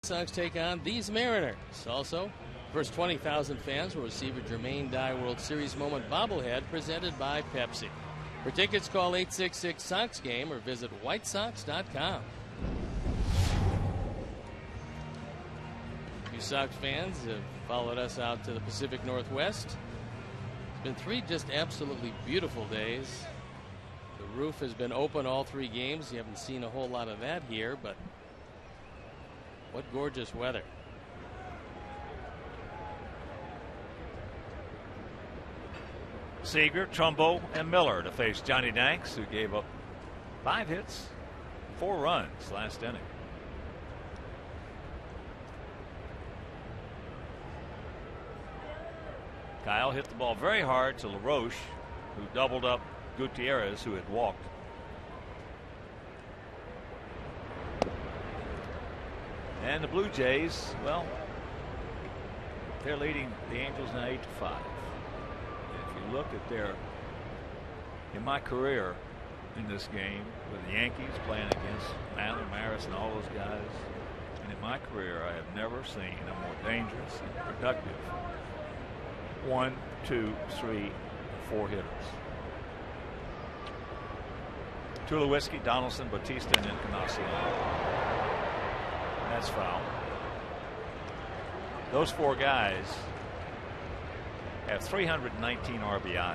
Sox take on these Mariners. Also, first 20,000 fans will receive a Jermaine Dye World Series moment bobblehead presented by Pepsi. For tickets, call 866-SOX-GAME or visit whitesox.com. You Sox fans have followed us out to the Pacific Northwest. It's been 3 just absolutely beautiful days. The roof has been open all 3 games. You haven't seen a whole lot of that here, but what gorgeous weather.
Seager, Trumbo, and Miller to face Johnny Danks, who gave up 5 hits, 4 runs last inning. Kyle hit the ball very hard to LaRoche, who doubled up Gutierrez, who had walked. And the Blue Jays, well, they're leading the Angels now 8-5. you look at in my career in this game with the Yankees playing against Manley, Maris, and all those guys, and in my career I have never seen a more dangerous and productive 1, 2, 3, 4 hitters. Tulowitzki, Donaldson, Bautista, and Encarnacion. That's foul. Those 4 guys have 319 RBIs.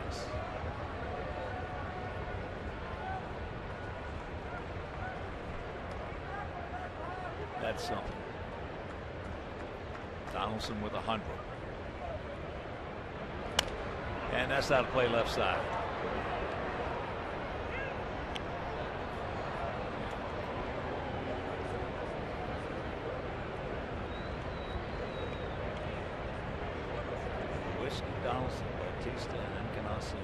That's something. Donaldson with 100. And that's out of play left side. Whiskey, Donaldson, Bautista, and Encarnacion.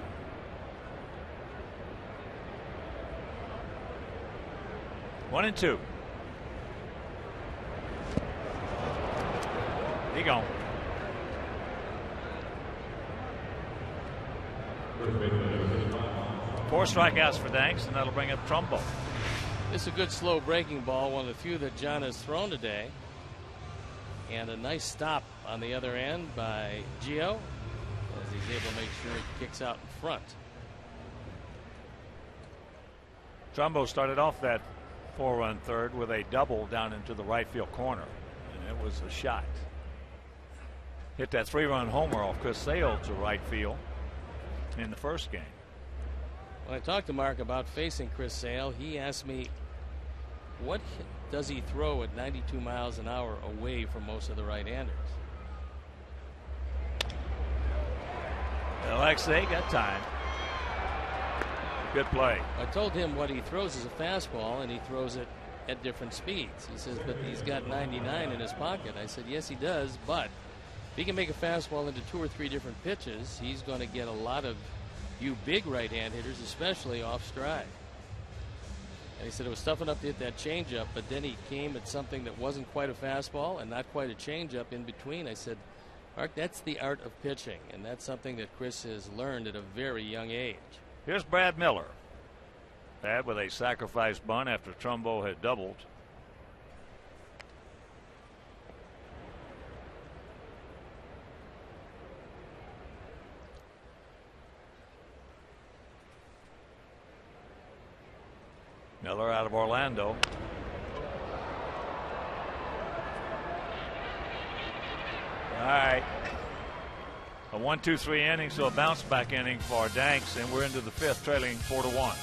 One and two. He gone. 4 strikeouts for Danks, and that'll bring up Trumbo.
This is a good slow breaking ball, one of the few that John has thrown today. And a nice stop on the other end by Gio as he's able to make sure he kicks out in front.
Trumbo started off that 4-run third with a double down into the right field corner, and it was a shot. Hit that 3-run homer off Chris Sale to right field in the first game.
When I talked to Mark about facing Chris Sale, he asked me, what does he throw at 92 miles an hour away from most of the right-handers?
Alexei got time. Good play.
I told him what he throws is a fastball, and he throws it at different speeds. He says, but he's got 99 in his pocket. I said, yes, he does, but if he can make a fastball into 2 or 3 different pitches, he's going to get a lot of you big right-hand hitters, especially off stride. And he said it was tough enough to hit that changeup, but then he came at something that wasn't quite a fastball and not quite a changeup in between. I said, Mark, that's the art of pitching, and that's something that Chris has learned at a very young age.
Here's Brad Miller. Brad with a sacrifice bunt after Trumbo had doubled. Miller out of Orlando. All right. A 1-2-3 inning, so a bounce back inning for Danks, and we're into the 5th, trailing 4-1.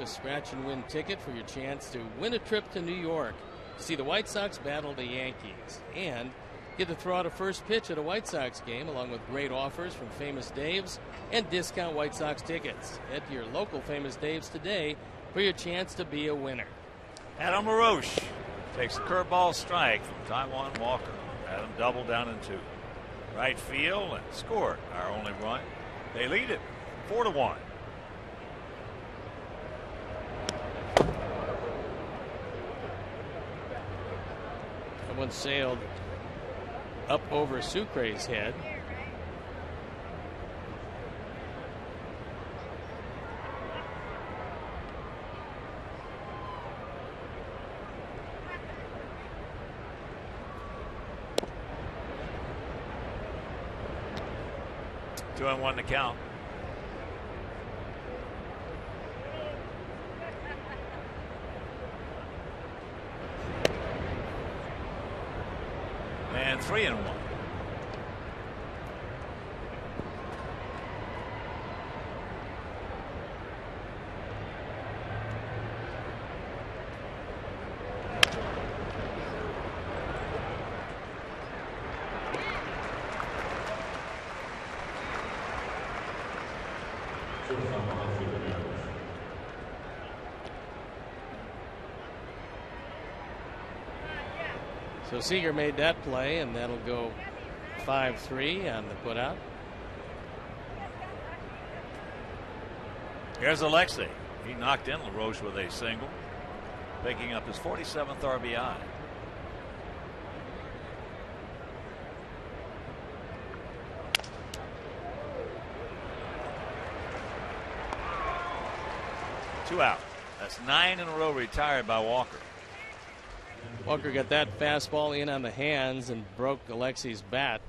a scratch and win ticket for your chance to win a trip to New York to see the White Sox battle the Yankees. And get to throw out a first pitch at a White Sox game, along with great offers from Famous Dave's and discount White Sox tickets. Head to your local Famous Dave's today for your chance to be a winner.
Adam LaRoche takes a curveball strike from Taijuan Walker. Adam doubled down in 2. Right field and scored our only run. They lead it 4-1.
That one sailed up over Sucre's head.
Two and one to count. And 3-1.
So Seager made that play, and that'll go 5-3 on the putout.
Here's Alexei. He knocked in LaRoche with a single, picking up his 47th RBI. Two out. That's 9 in a row retired by Walker.
Walker got that fastball in on the hands and broke Alexei's bat.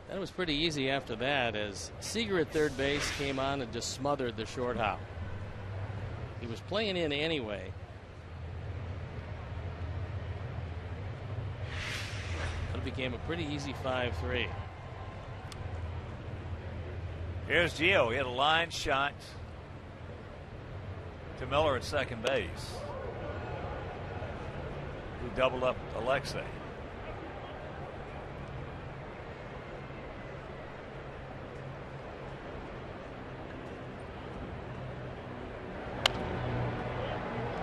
That was pretty easy after that, as Seager at third base came on and just smothered the short hop. He was playing in anyway. It became a pretty easy 5-3.
Here's Gio. He had a line shot to Miller at second base, who doubled up Alexei.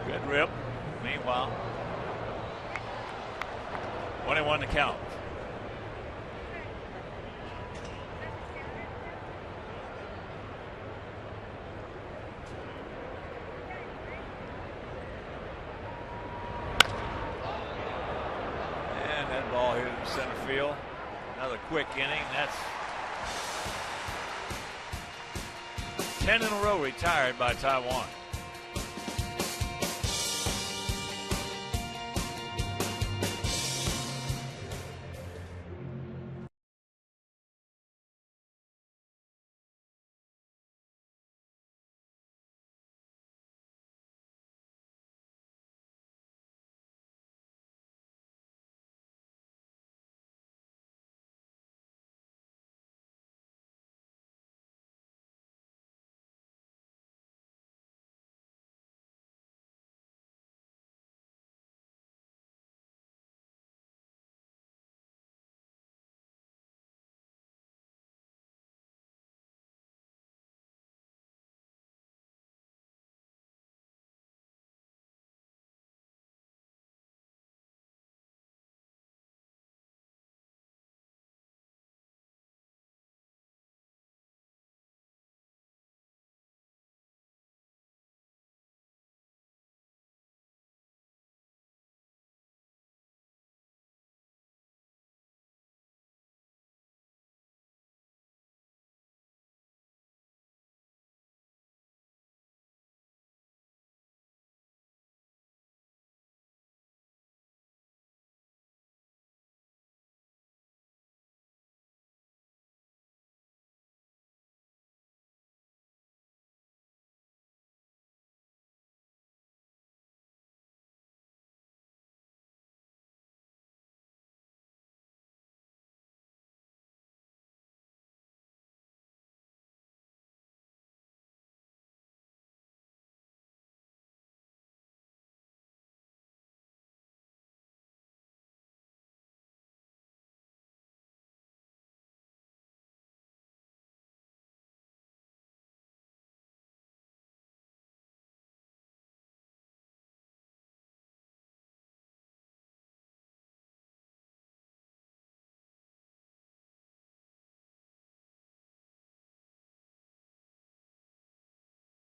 Good rip. Meanwhile, 21 to count. And that ball hit in center field. Another quick inning. That's 10 in a row retired by Taijuan.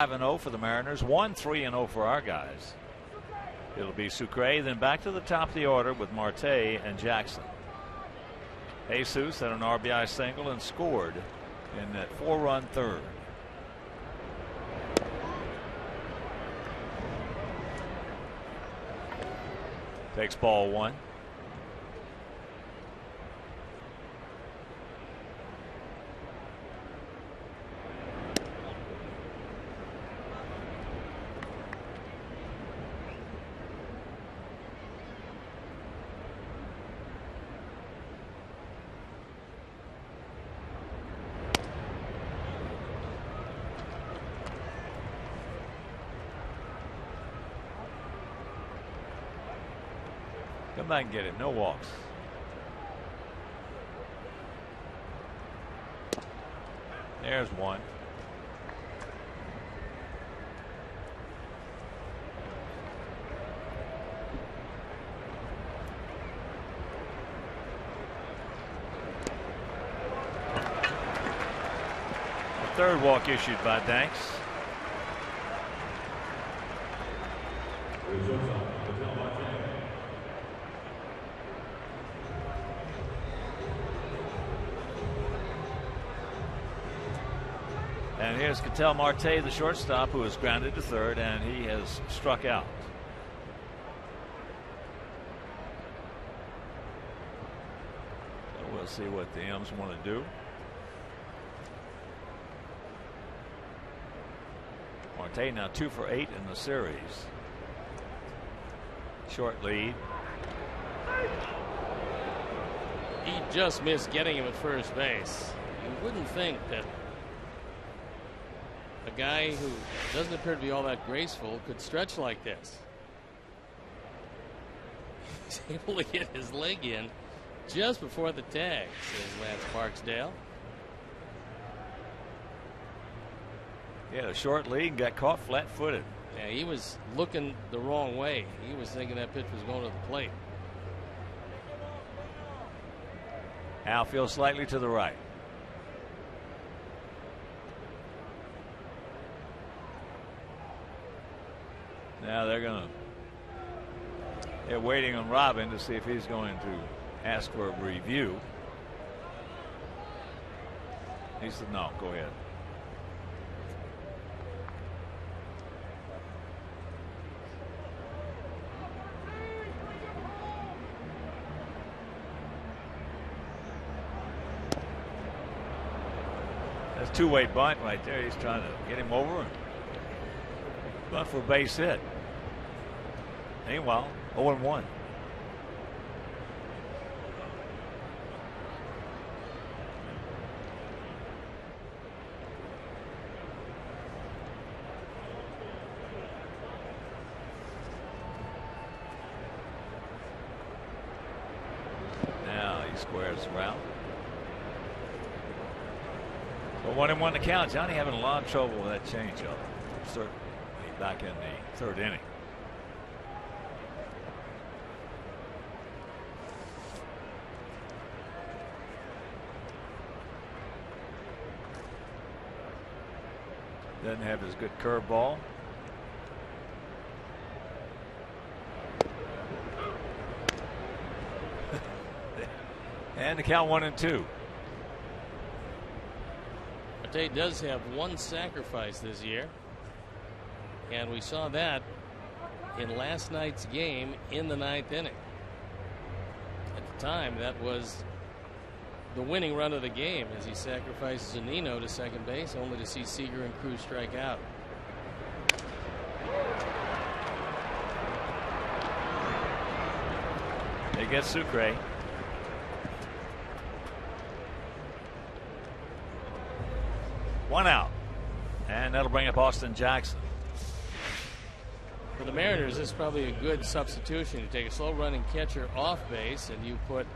5-0 for the Mariners, 1-3-0 for our guys. It'll be Sucre, then back to the top of the order with Marte and Jackson. Jesus had an RBI single and scored in that 4-run third. Takes ball one. Come back and get it. No walks. There's one. The third walk issued by Danks. And here's Ketel Marte, the shortstop, who is grounded to third, and he has struck out. So we'll see what the M's want to do. Marte now 2 for 8 in the series. Short lead.
He just missed getting him at first base. You wouldn't think that a guy who doesn't appear to be all that graceful could stretch like this. He's able to get his leg in just before the tag, says Lance Barksdale.
Yeah, a short lead, got caught flat-footed.
Yeah, he was looking the wrong way. He was thinking that pitch was going to the plate.
Outfield slightly to the right. Now they're waiting on Robin to see if he's going to ask for a review. He said, no, go ahead. That's two-way bunt right there. He's trying to get him over and bunt for a base hit. Meanwhile, 0-1. Now he squares around. But 1-1 to count. Johnny having a lot of trouble with that changeup. Certainly back in the third inning. Doesn't have his good curveball. And the count 1-2.
Marte does have one sacrifice this year, and we saw that in last night's game in the ninth inning. At the time, that was the winning run of the game as he sacrifices Zunino to second base, only to see Seager and Cruz strike out.
They get Sucre. One out, and that'll bring up Austin Jackson.
For the Mariners, this is probably a good substitution. You take a slow running catcher off base and you put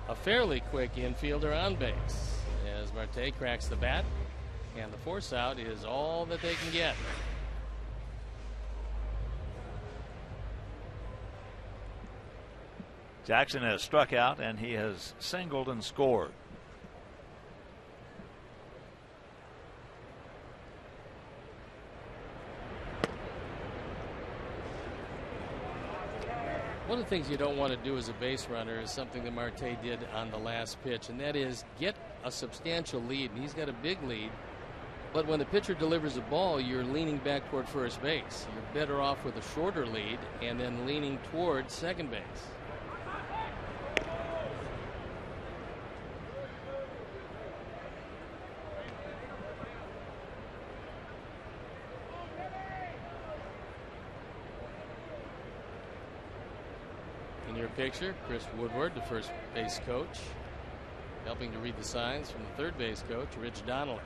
a fairly quick infielder on base as Marte cracks the bat, and the force out is all that they can get.
Jackson has struck out and he has singled and scored.
One of the things you don't want to do as a base runner is something that Marte did on the last pitch, and that is get a substantial lead. And he's got a big lead, but when the pitcher delivers a ball, you're leaning back toward first base. You're better off with a shorter lead and then leaning toward second base. In your picture, Chris Woodward, the first base coach, helping to read the signs from the third base coach, Rich Donnelly.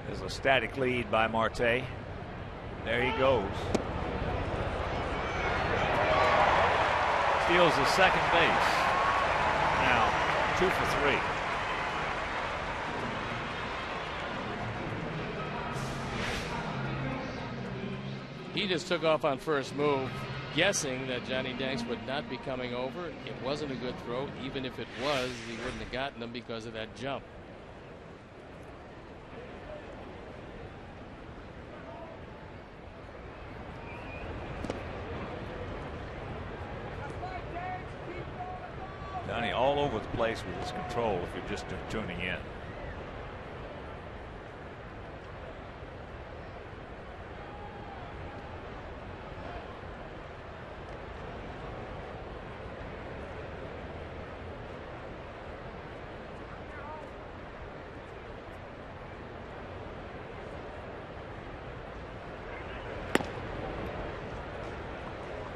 There's a static lead by Marte. There he goes. Steals the second base. Now 2 for 3.
He just took off on first move, guessing that Johnny Danks would not be coming over. It wasn't a good throw. Even if it was, he wouldn't have gotten them because of that jump.
Johnny all over the place with his control if you're just tuning in.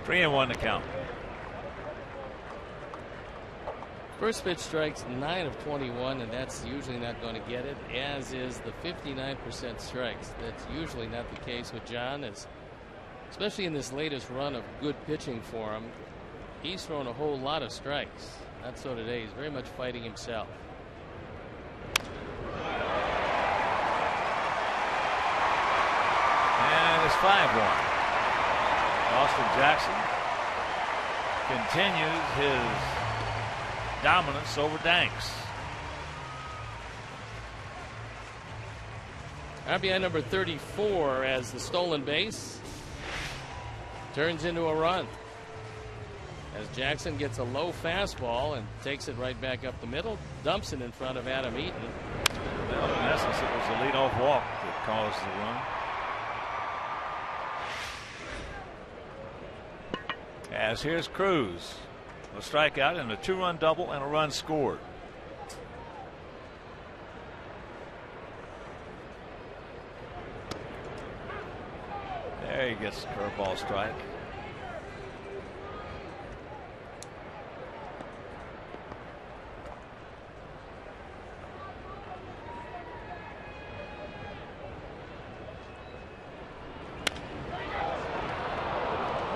Three and one to count.
First pitch strikes 9 of 21, and that's usually not going to get it, as is the 59% strikes. That's usually not the case with John, especially in this latest run of good pitching for him. He's thrown a whole lot of strikes. Not so today. He's very much fighting himself.
And it's 5-1. Austin Jackson continues his dominance over Danks.
RBI number 34 as the stolen base turns into a run as Jackson gets a low fastball and takes it right back up the middle, dumps it in front of Adam Eaton.
Well, in essence, it was a leadoff walk that caused the run. As here's Cruz. A strikeout and a 2-run double and a run scored. There he gets the curveball strike.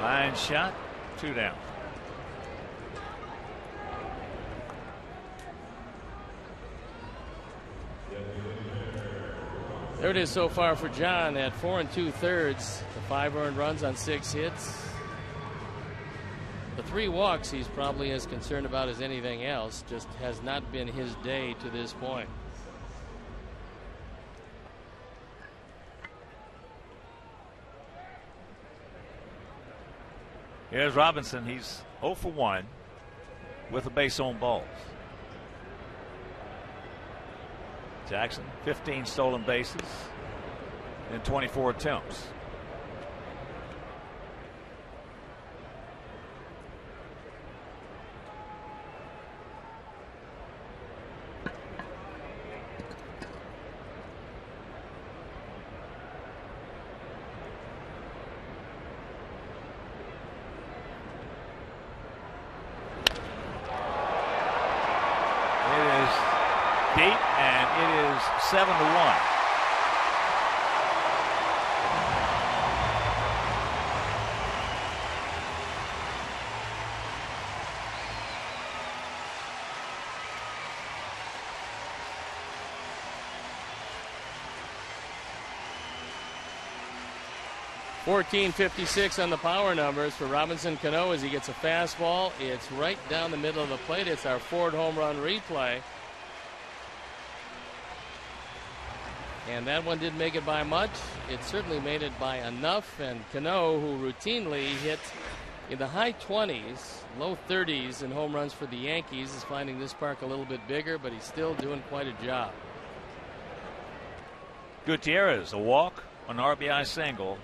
Line shot, 2 down.
There it is so far for John at 4 2/3. The 5 earned runs on 6 hits. The 3 walks he's probably as concerned about as anything else. Just has not been his day to this point.
Here's Robinson. He's 0 for 1 with a base on balls. Jackson, 15 stolen bases in 24 attempts. Deep, and it is 7-1.
14:56 on the power numbers for Robinson Cano as he gets a fastball. It's right down the middle of the plate. It's our Ford home run replay. And that one didn't make it by much. It certainly made it by enough. And Cano, who routinely hit in the high 20s, low 30s in home runs for the Yankees, is finding this park a little bit bigger, but he's still doing quite a job.
Gutierrez, a walk, an RBI single,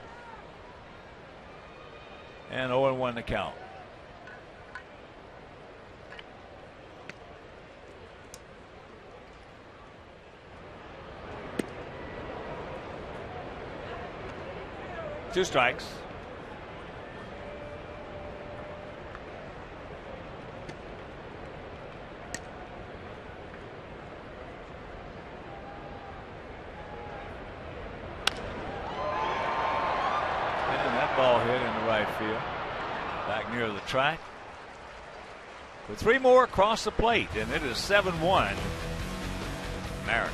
and 0-1 to count. Two strikes. And that ball hit in the right field, back near the track. With three more across the plate, and it is 7-1 Mariners.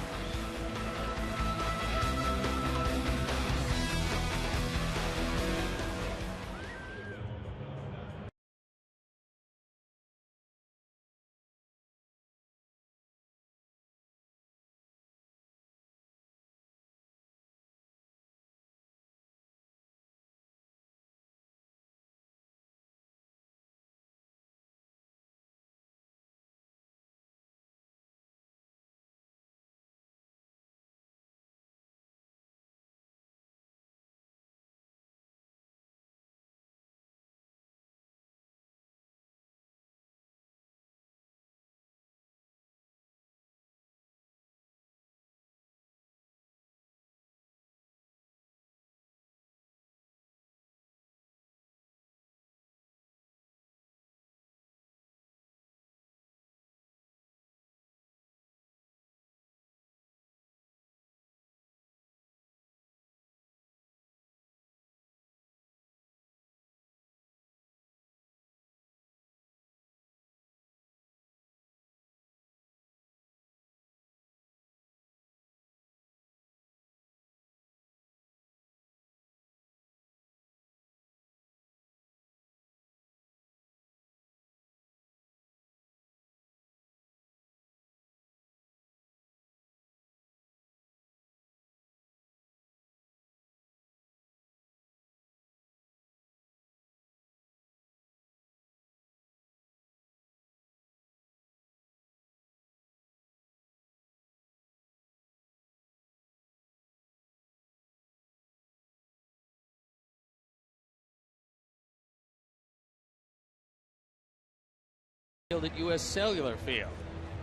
At U.S. Cellular Field.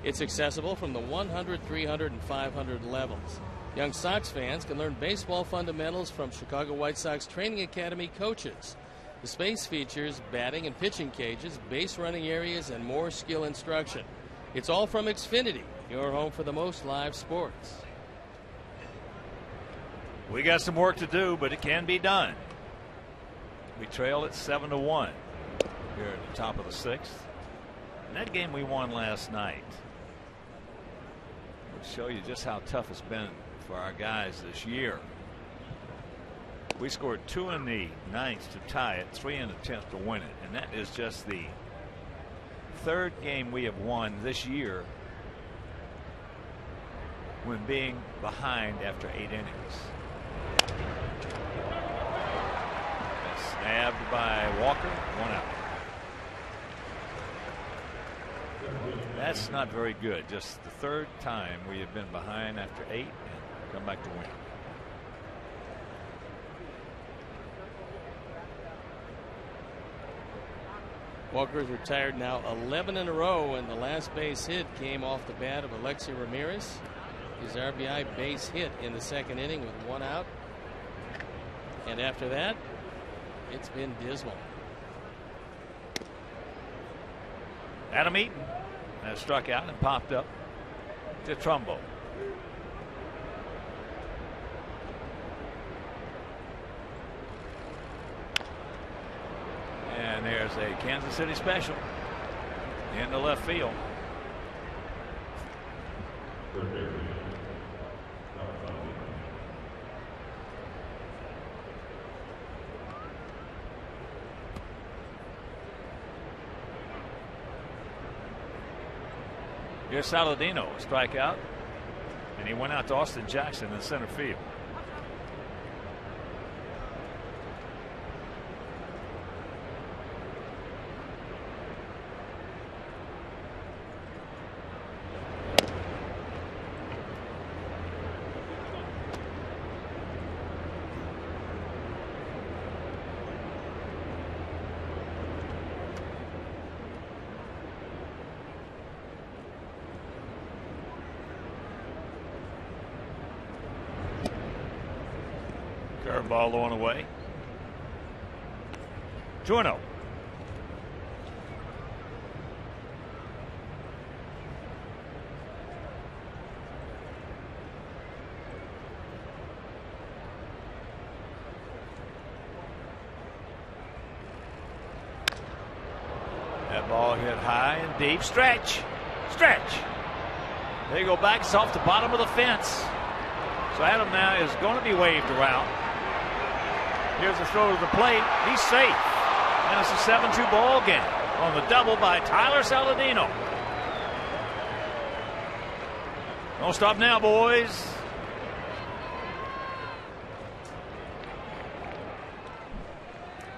It's accessible from the 100, 300, and 500 levels. Young Sox fans can learn baseball fundamentals from Chicago White Sox Training Academy coaches. The space features batting and pitching cages, base running areas, and more skill instruction. It's all from Xfinity, your home for the most live sports.
We got some work to do, but it can be done. We trail at 7-1 here at the top of the sixth. And that game we won last night will show you just how tough it's been for our guys this year. We scored 2 in the ninth to tie it, 3 in the 10th to win it, and that is just the third game we have won this year when being behind after 8 innings. Snabbed by Walker, 1 out. That's not very good. Just the third time we have been behind after 8 and come back to win.
Walker's retired now 11 in a row, and the last base hit came off the bat of Alexi Ramirez. His RBI base hit in the second inning with 1 out. And after that, it's been dismal.
Adam Eaton has struck out and popped up to Trumbo. And there's a Kansas City special into left field. Here's Saladino, a strikeout. And he went out to Austin Jackson in center field. Curveball on the way. 2-0. That ball hit high and deep. Stretch. There you go back. It's off the bottom of the fence. So Adam now is going to be waved around. Here's the throw to the plate. He's safe. And it's a 7-2 ball game on the double by Tyler Saladino. Don't stop now, boys.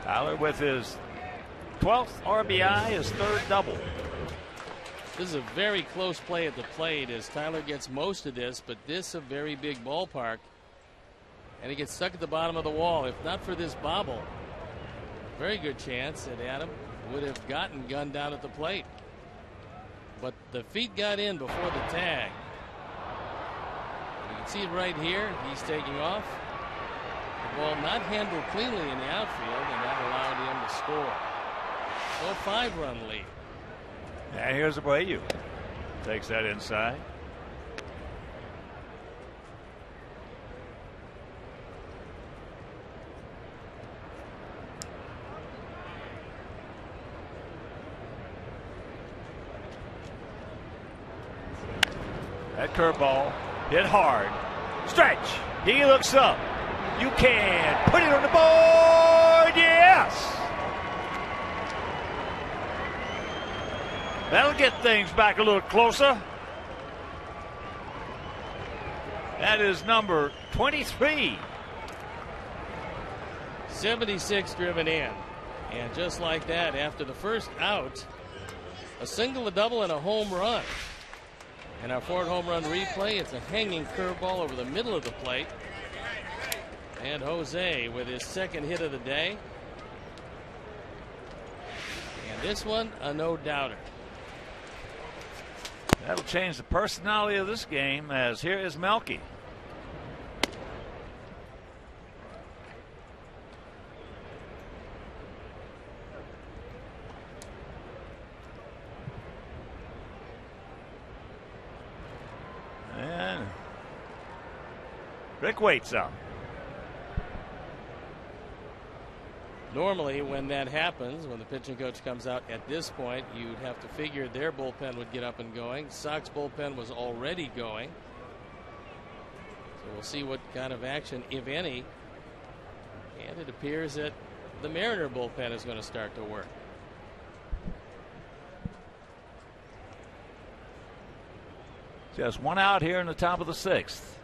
Tyler with his 12th RBI, his third double.
This is a very close play at the plate as Tyler gets most of this, but this is a very big ballpark. And he gets stuck at the bottom of the wall. If not for this bobble, very good chance that Adam would have gotten gunned down at the plate. But the feet got in before the tag. You can see it right here. He's taking off. The ball not handled cleanly in the outfield, and that allowed him to score. So a 5-run lead.
And here's Abreu. Takes that inside. That curveball hit hard. Stretch. He looks up. You can put it on the board. Yes. That'll get things back a little closer. That is number 23.
76 driven in. And just like that, after the first out, a single, a double, and a home run. And our fourth home run replay, it's a hanging curveball over the middle of the plate. And Jose with his second hit of the day. And this one, a no-doubter.
That'll change the personality of this game, as here is Melky. And Rick waits up.
Normally, when that happens, when the pitching coach comes out at this point, you'd have to figure their bullpen would get up and going. Sox bullpen was already going. So we'll see what kind of action, if any. And it appears that the Mariner bullpen is going to start to work.
Just one out here in the top of the sixth.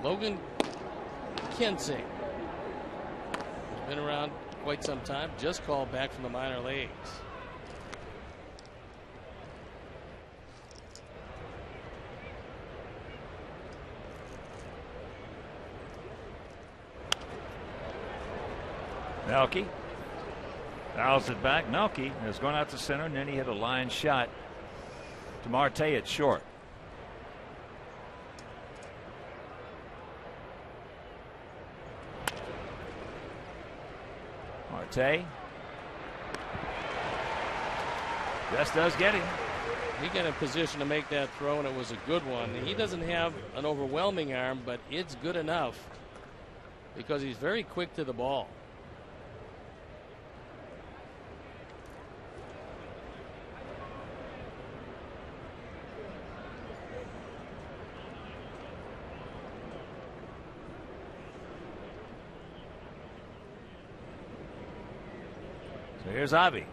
Logan Kensing has been around quite some time, just called back from the minor leagues.
Melky fouls it back. Melky has gone out to center, and then he hit a line shot to Marte at short. Marte just does get him.
He got in position to make that throw, and it was a good one. He doesn't have an overwhelming arm, but it's good enough because he's very quick to the ball.
So here's Ivy.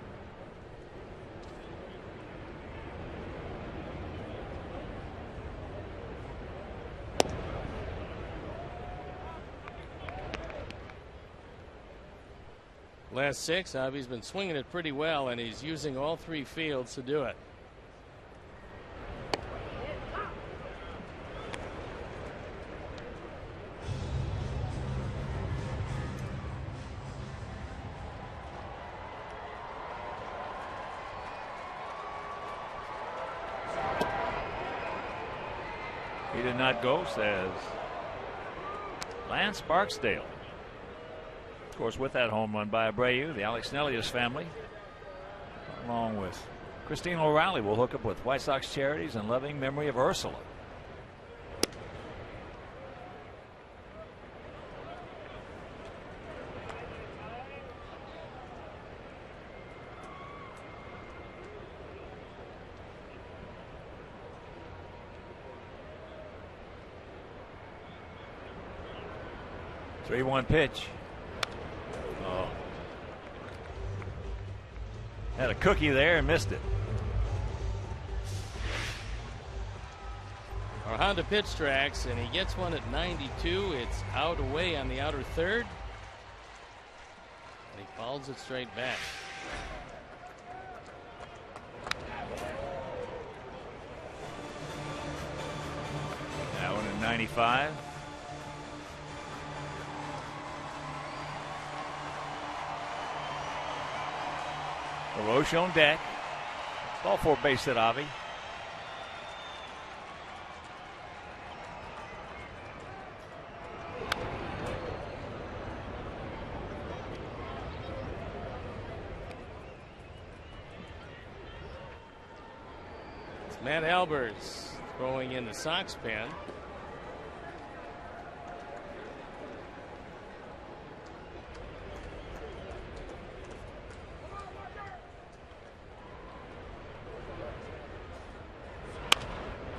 Last 6, Ivy's been swinging it pretty well, and he's using all 3 fields to do it.
He did not go, says Lance Barksdale. Of course, with that home run by Abreu, the Alex Nelius family, along with Christine O'Reilly, will hook up with White Sox Charities in loving memory of Ursula. Three-one pitch. Oh. Had a cookie there and missed it.
Our Honda pitch tracks, and he gets one at 92. It's out away on the outer third. And he fouls it straight back.
That one at 95. LaRoche on deck. Ball 4 base hit, Avi.
It's Matt Albers throwing in the Sox pen.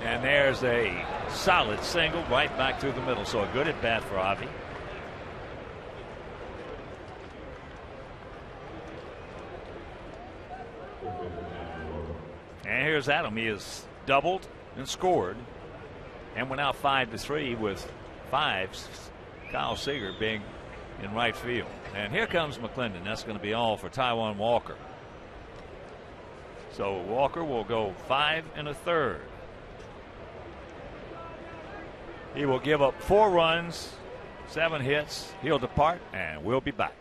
And there's a solid single right back through the middle. So a good at bat for Avi. And here's Adam. He has doubled and scored and went out 5-3 with 5. Kyle Seager being in right field. And here comes McClendon. That's going to be all for Taijuan Walker. So Walker will go 5 1/3. He will give up 4 runs, 7 hits. He'll depart, and we'll be back.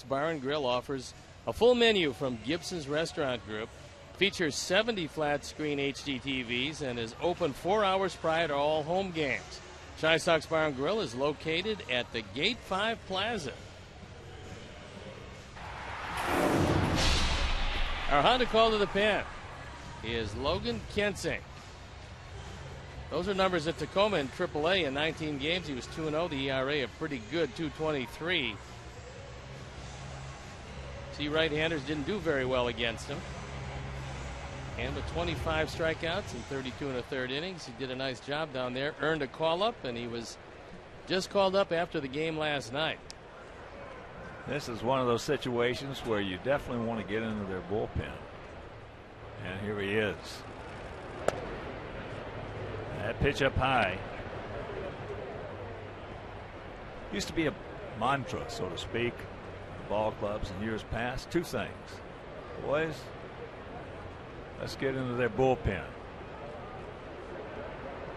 Bar and Grill offers a full menu from Gibson's Restaurant Group, features 70 flat screen HD TVs, and is open 4 hours prior to all home games. Chi Sox Bar and Grill is located at the Gate 5 Plaza. Our Honda call to the pen. is Logan Kensing. Those are numbers at Tacoma in AAA. In 19 games, he was 2-0. The ERA a pretty good 2.23. See, right-handers didn't do very well against him. And with 25 strikeouts in 32 1/3 innings, he did a nice job down there. Earned a call-up, and he was just called up after the game last night.
This is one of those situations where you definitely want to get into their bullpen. And here he is. That pitch up high. Used to be a mantra, so to speak, ball clubs in years past. Two things. Boys, let's get into their bullpen.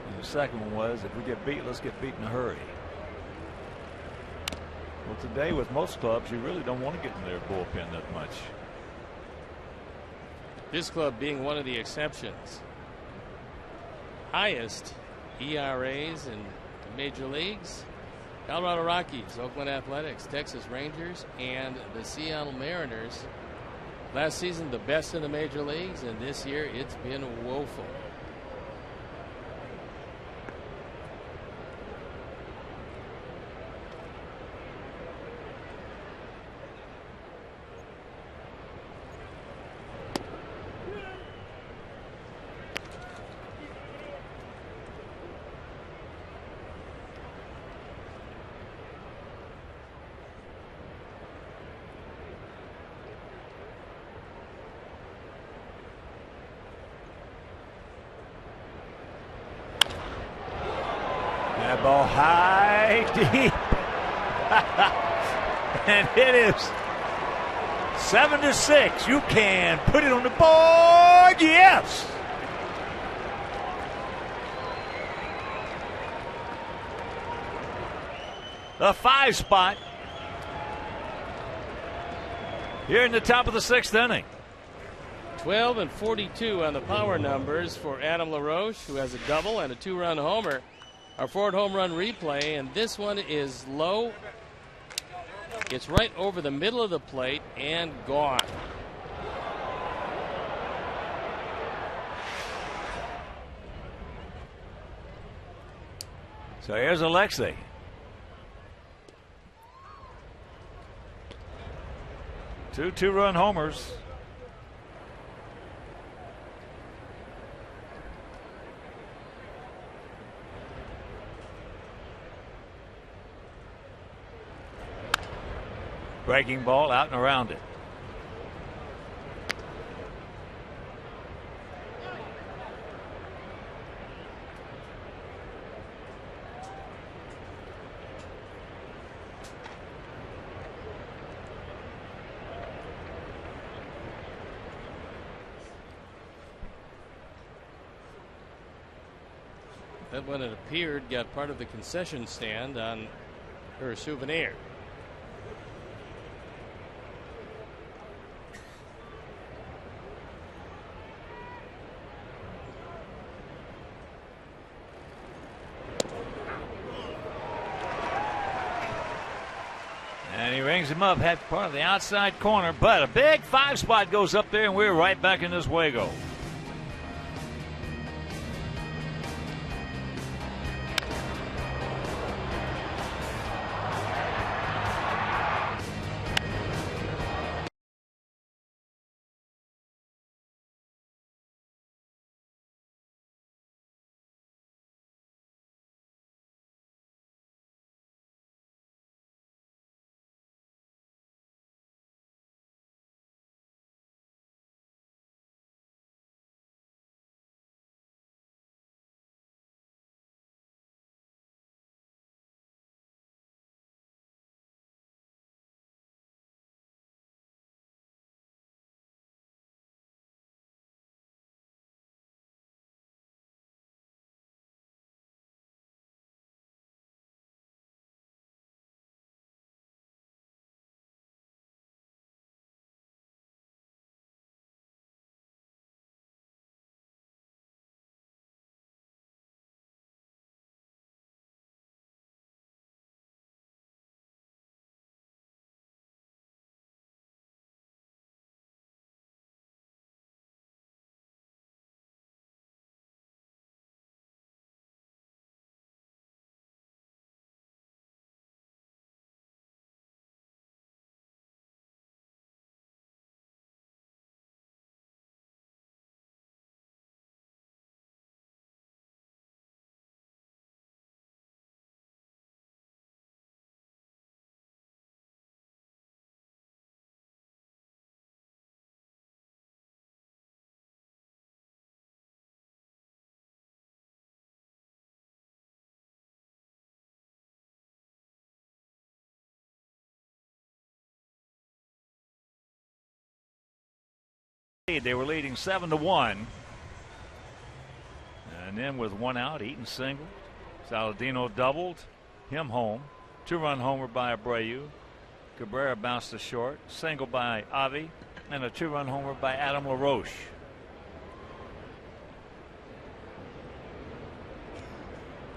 And the second one was, if we get beat, let's get beat in a hurry. Well, today with most clubs, you really don't want to get in their bullpen that much.
This club being one of the exceptions. Highest ERAs in the major leagues: Colorado Rockies, Oakland Athletics, Texas Rangers, and the Seattle Mariners. Last season, the best in the major leagues, and this year it's been woeful.
That ball high, deep. And it is 7-6. You can put it on the board. Yes. The 5 spot here in the top of the 6th inning.
12 and 42 on the power numbers for Adam LaRoche, who has a double and a 2-run homer. Our Ford home run replay, and this one is low. It's right over the middle of the plate and gone.
So here's Alexei. Two 2-run homers. Breaking ball out and around it.
That one, it appeared, got part of the concession stand on her souvenir.
And he rings him up, had part of the outside corner, but a big 5 spot goes up there, and we're right back in this Wago. They were leading 7-1. And then with one out, Eaton singled. Saladino doubled him home. 2-run homer by Abreu. Cabrera bounced to short. Single by Avi. And a 2-run homer by Adam LaRoche.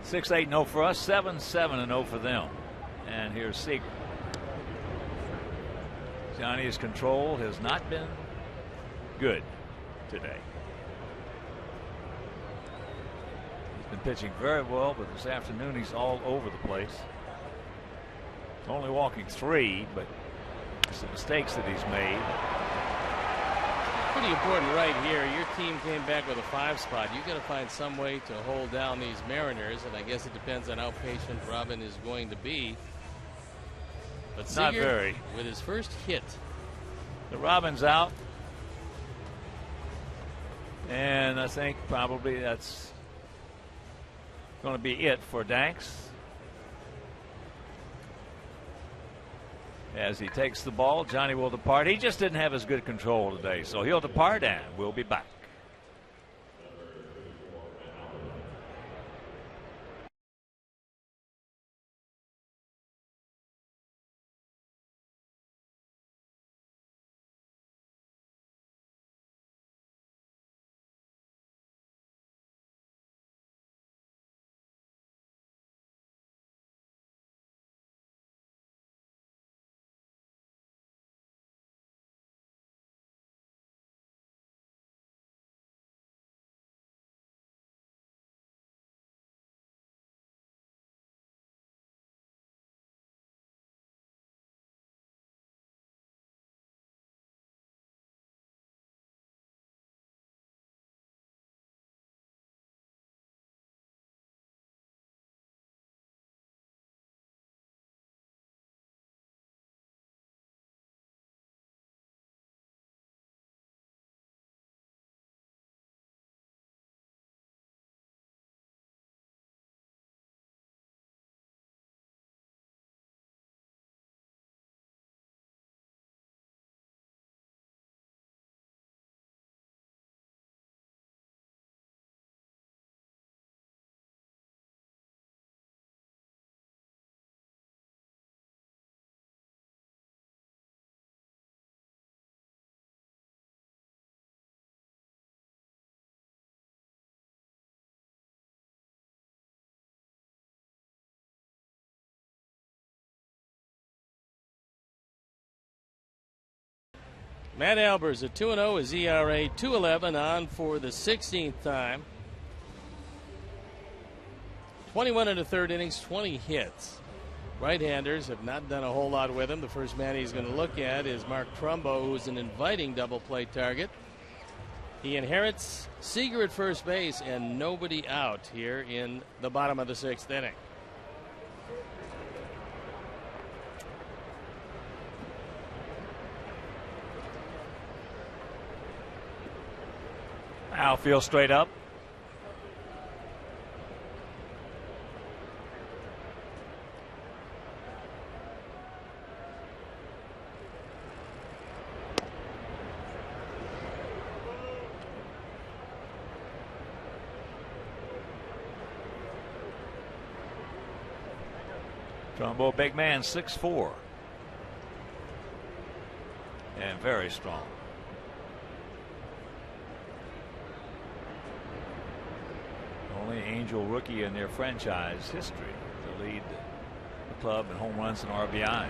6-8-0 for us. 7-7-0 for them. And here's Seager. Johnny's control has not been good today. He's been pitching very well, but this afternoon he's all over the place. Only walking 3, but some mistakes that he's made.
Pretty important right here. Your team came back with a 5 spot. You've got to find some way to hold down these Mariners, and I guess it depends on how patient Robin is going to be. But Seager,
not very.
With his first hit.
The Robin's out. And I think probably that's going to be it for Danks. As he takes the ball, Johnny will depart. He just didn't have as good control today, so he'll depart, and we'll be back.
Matt Albers at 2-0, his ERA 2.11, on for the 16th time. 21 1/3 innings, 20 hits. Right-handers have not done a whole lot with him. The first man he's going to look at is Mark Trumbo, who's an inviting double play target. He inherits Seager at first base and nobody out here in the bottom of the 6th inning.
Outfield straight up. Trumbo, big man, 6'4", and very strong. Only Angel rookie in their franchise history to lead the club in home runs and RBIs.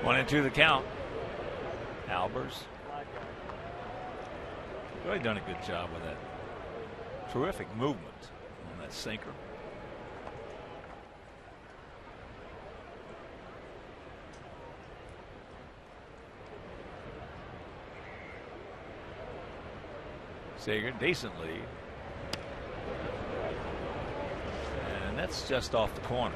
1-2 the count. Albers. Really done a good job with that. Terrific movement on that sinker. Sager, decent lead. And that's just off the corner.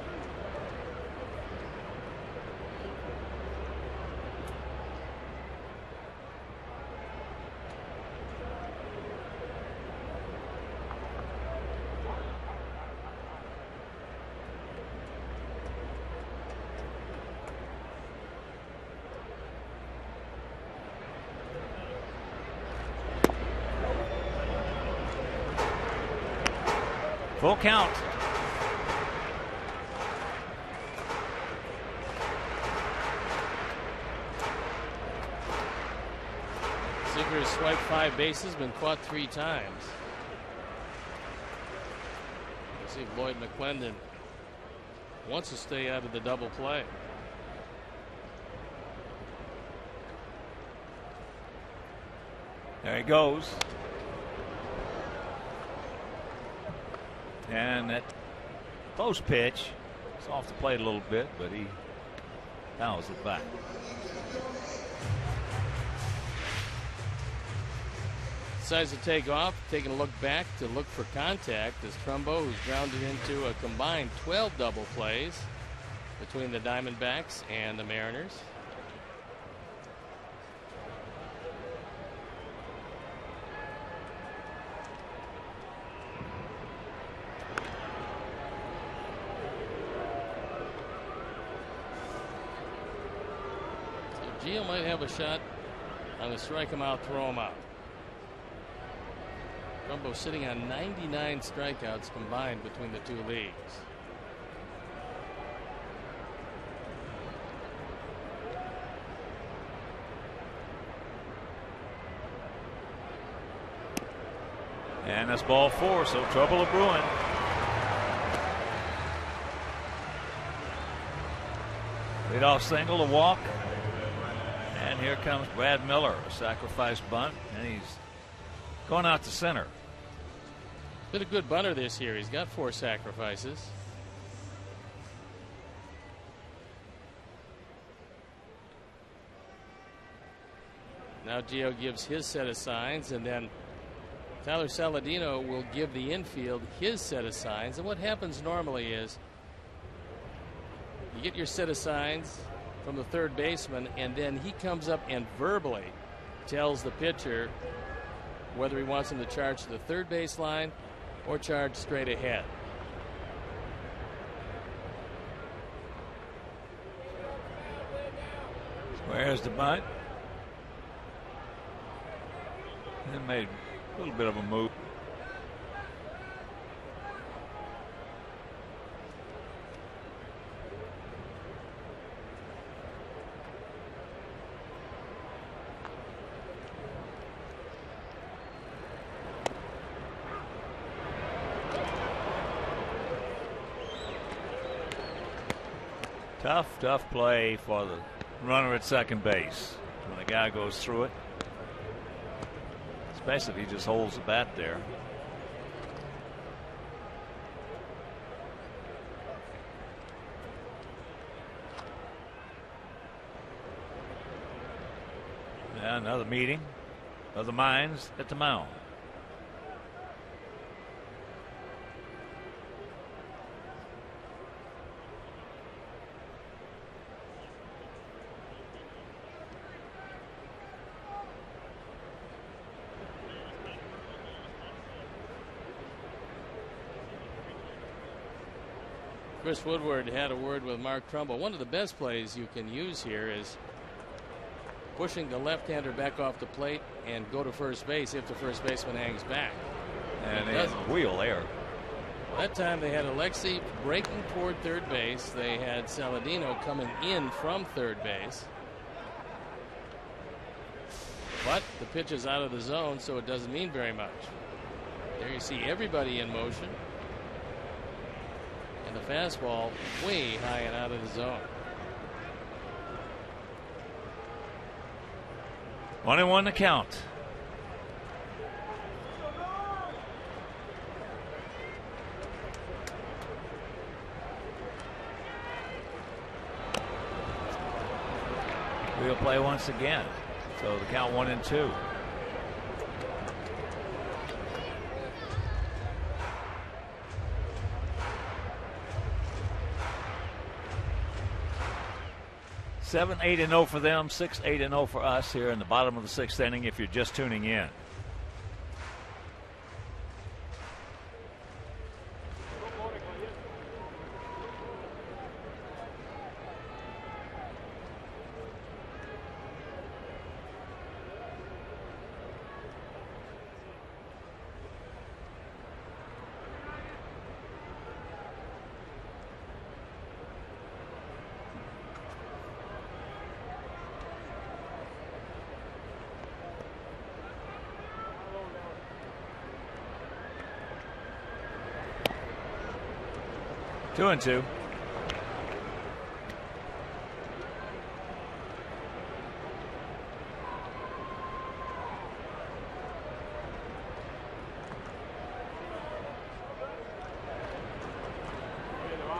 Full count.
Seager has swiped 5 bases, been caught 3 times. Let's see if Lloyd McClendon wants to stay out of the double play.
There he goes. And that close pitch is off the plate a little bit, but he fouls it back.
Decides to take off, taking a look back to look for contact as Trumbo, who's grounded into a combined 12 double plays between the Diamondbacks and the Mariners. Gio might have a shot on the strike him out, throw him out. Trumbo sitting on 99 strikeouts combined between the 2 leagues.
And that's ball 4, so trouble of brewing. Leadoff single, a walk. And here comes Brad Miller, a sacrifice bunt, and he's going out to center.
Been a good bunter this year. He's got 4 sacrifices. Now Gio gives his set of signs, and then Tyler Saladino will give the infield his set of signs. And what happens normally is you get your set of signs from the third baseman, and then he comes up and verbally tells the pitcher whether he wants him to charge to the third base line or charge straight ahead.
Squares the bunt. And made a little bit of a move. Tough play for the runner at second base when the guy goes through it. Especially if he just holds the bat there. And another meeting of the minds at the mound.
Chris Woodward had a word with Mark Trumbo. One of the best plays you can use here is pushing the left-hander back off the plate and go to first base if the first baseman hangs back.
And a wheel there.
That time they had Alexi breaking toward third base. They had Saladino coming in from third base. But the pitch is out of the zone, so it doesn't mean very much. There you see everybody in motion. And the fastball way high and out of the zone.
1-1 to count. We'll play once again. So the count 1-2. Seven, 8-0 for them, 6, 8-0 for us here in the bottom of the 6th inning if you're just tuning in. Two and two.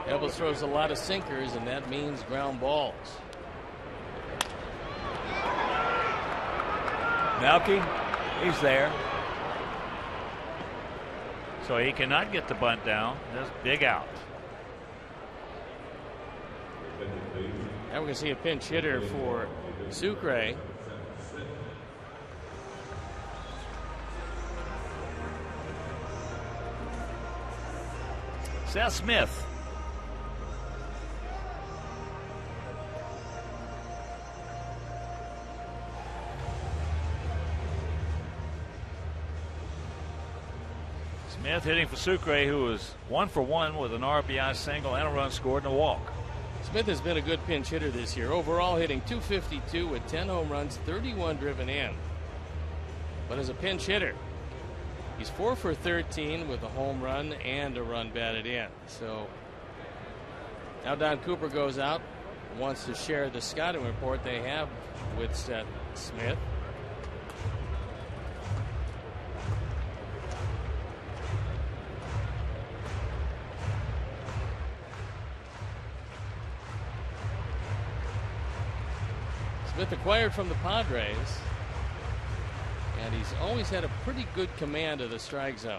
Evans throws a lot of sinkers, and that means ground balls.
Melky, he's there. So he cannot get the bunt down. That's big out.
Now we're going to see a pinch hitter for Sucre.
Seth Smith. Smith hitting for Sucre, who was 1 for 1 with an RBI single and a run scored and a walk.
Smith has been a good pinch hitter this year. Overall hitting .252 with 10 home runs, 31 driven in. But as a pinch hitter, he's 4 for 13 with a home run and a run batted in. So now Don Cooper goes out, wants to share the scouting report they have with Seth Smith. Smith acquired from the Padres, and he's always had a pretty good command of the strike zone.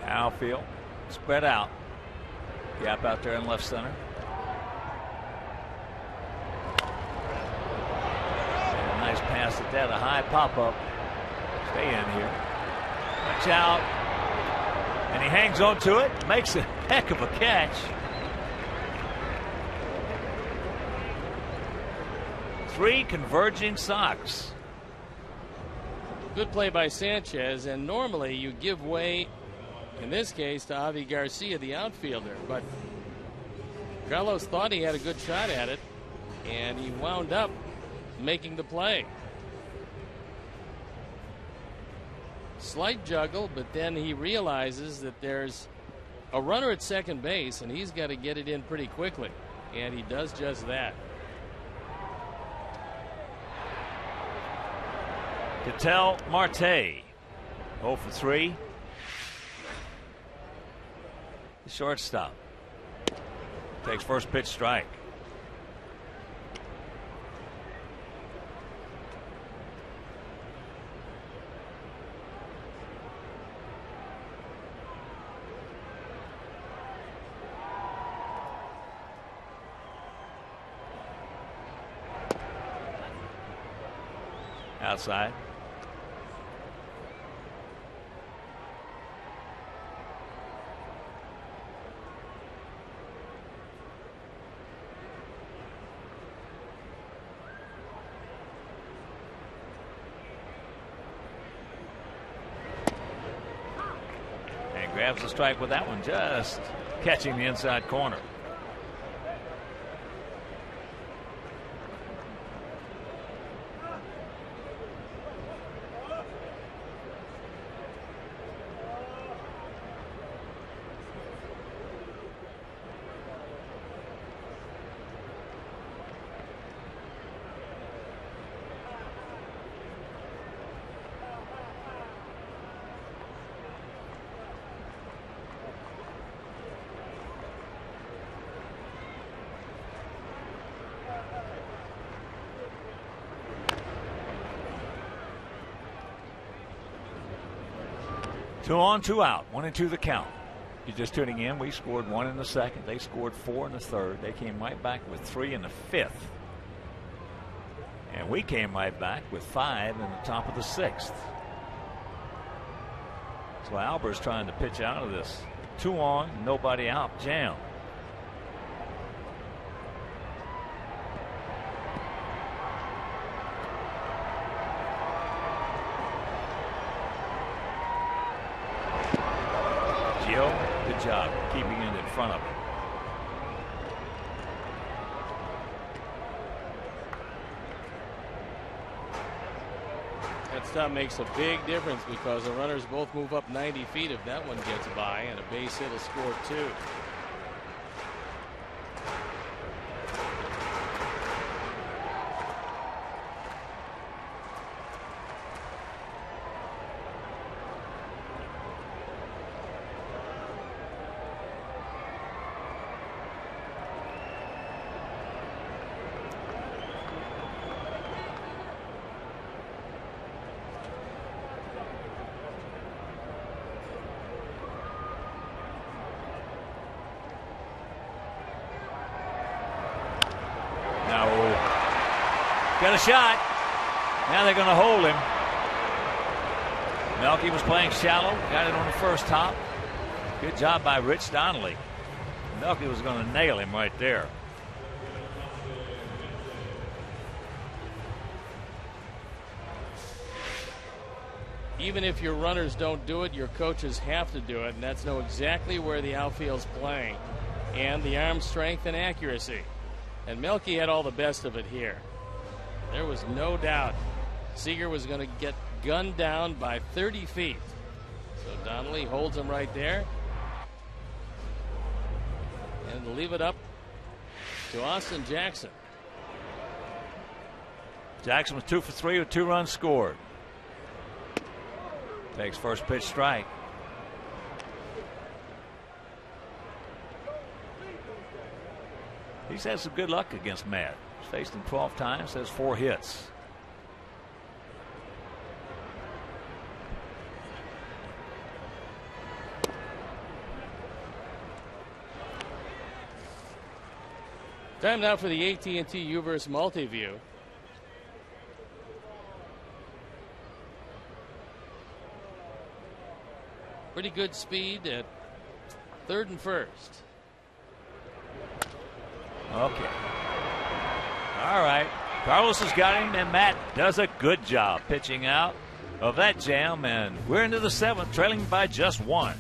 Outfield, spread out. Gap out there in left center. And a nice pass at that, a high pop up. Stay in here. Watch out. And he hangs on to it, makes a heck of a catch. 3 converging socks.
Good play by Sanchez, and normally you give way in this case to Avi Garcia, the outfielder, but Carlos thought he had a good shot at it, and he wound up making the play. Slight juggle, but then he realizes that there's a runner at second base, and he's got to get it in pretty quickly, and he does just that.
Ketel Marte, 0 for 3. The shortstop takes first pitch strike. Outside. grabs the strike with that one, just catching the inside corner. Two on, two out. 1-2 the count. You're just tuning in. We scored 1 in the second. They scored 4 in the third. They came right back with 3 in the fifth. And we came right back with 5 in the top of the sixth. So Albert's trying to pitch out of this 2 on, nobody out jam. Good job keeping it in front of him.
That stop makes a big difference because the runners both move up 90 feet if that one gets by, and a base hit will score 2.
Got a shot. Now they're going to hold him. Melky was playing shallow. Got it on the first hop. Good job by Rich Donnelly. Melky was going to nail him right there.
Even if your runners don't do it, your coaches have to do it, and that's know exactly where the outfield's playing and the arm strength and accuracy. And Melky had all the best of it here. There was no doubt Seager was going to get gunned down by 30 feet. So Donnelly holds him right there. And leave it up to Austin Jackson.
Jackson was 2 for 3 with 2 runs scored. Takes first pitch strike. He's had some good luck against Matt. He's faced him 12 times, has 4 hits.
Time now for the AT&T Uverse Multiview. Pretty good speed at third and first.
Okay. All right. Carlos has got him, and Matt does a good job pitching out of that jam, and we're into the 7th, trailing by just 1.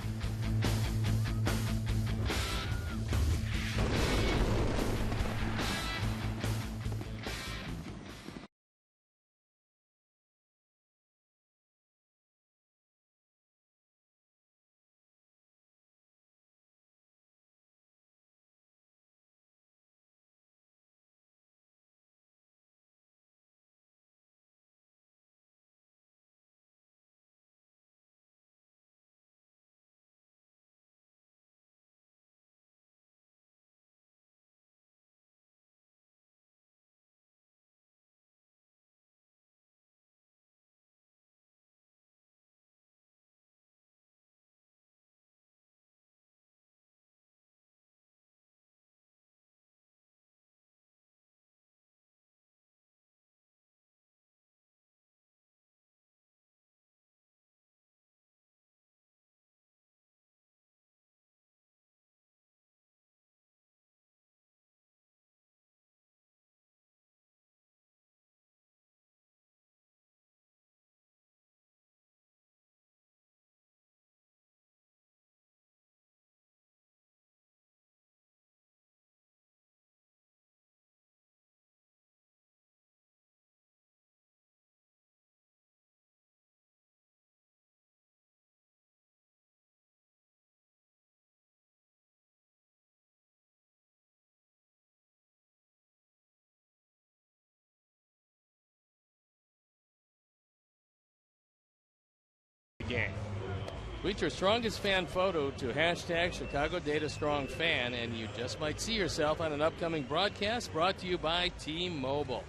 Tweet your strongest fan photo to hashtag Chicago Data Strong Fan, and you just might see yourself on an upcoming broadcast brought to you by T-Mobile.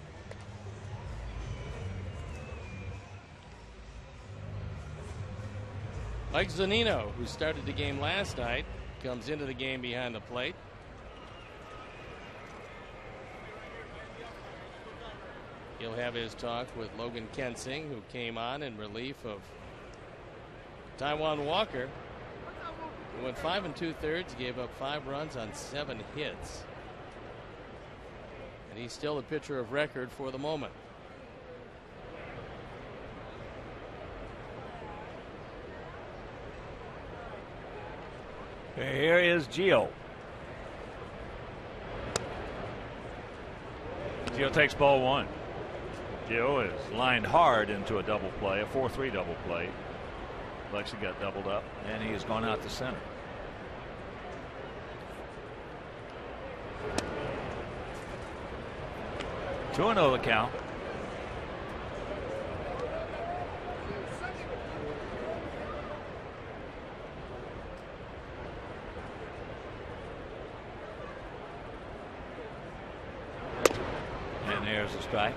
Mike Zunino, who started the game last night, comes into the game behind the plate. He'll have his talk with Logan Kensing, who came on in relief of Taijuan Walker, who went 5 2/3, gave up 5 runs on 7 hits. And he's still the pitcher of record for the moment.
Here is Gio. Gio takes ball 1. Gio is lined hard into a double play, a 4-3 double play. Lexi got doubled up, and he has gone out to center. Two 2-0 the count. And there's a strike.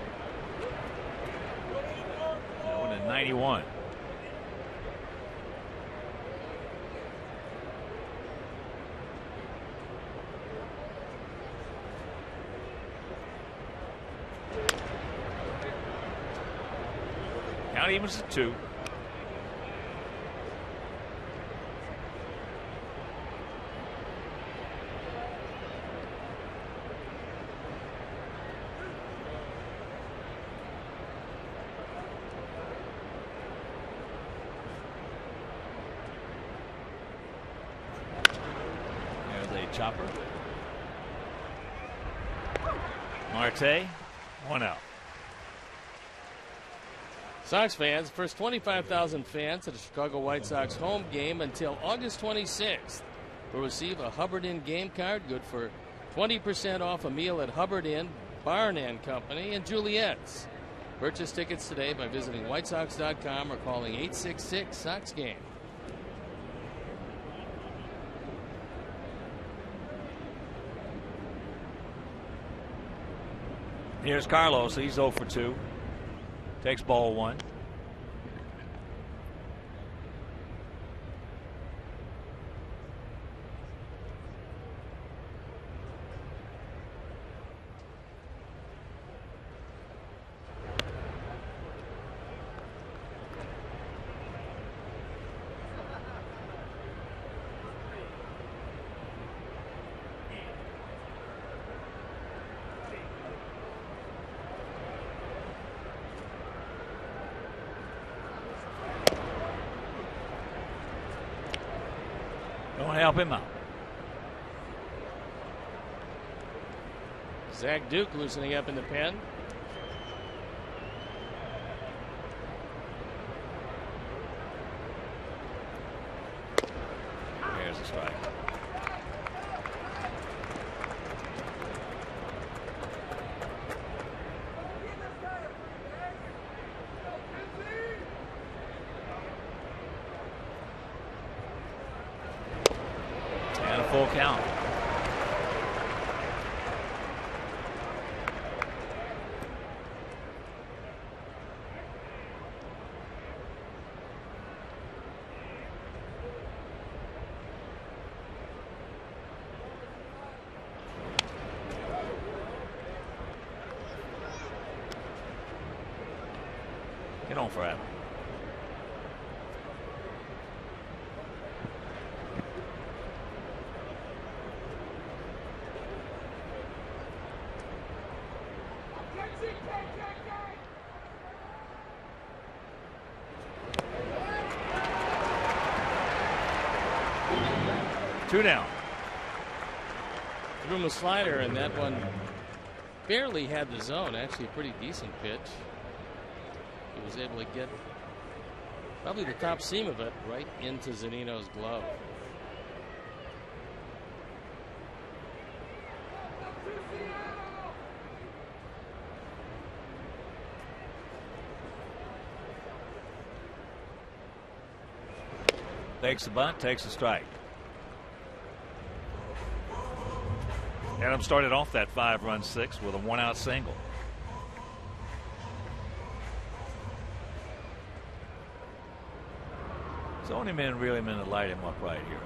91. Count evens at 2. Chopper. Marte, 1 out.
Sox fans, first 25,000 fans at a Chicago White Sox home game until August 26th will receive a Hubbard Inn game card good for 20% off a meal at Hubbard Inn, Barn & Company, and Juliet's. Purchase tickets today by visiting whitesox.com or calling 866-SOX-GAME.
Here's Carlos. He's 0 for 2. Takes ball 1. Don't help him out.
Zach Duke loosening up in the pen.
There's a strike. Full count. Get on for it. Two down.
Threw him a slider, and that one barely had the zone. Actually, a pretty decent pitch. He was able to get probably the top seam of it right into Zunino's glove.
Takes the bunt, takes the strike. Adam started off that 5-run sixth with a 1-out single. It's only men really meant to light him up right here.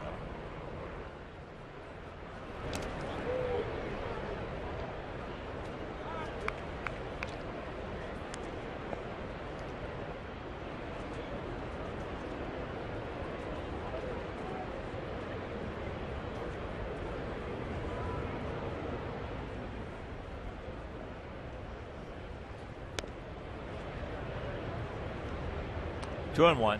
2-1.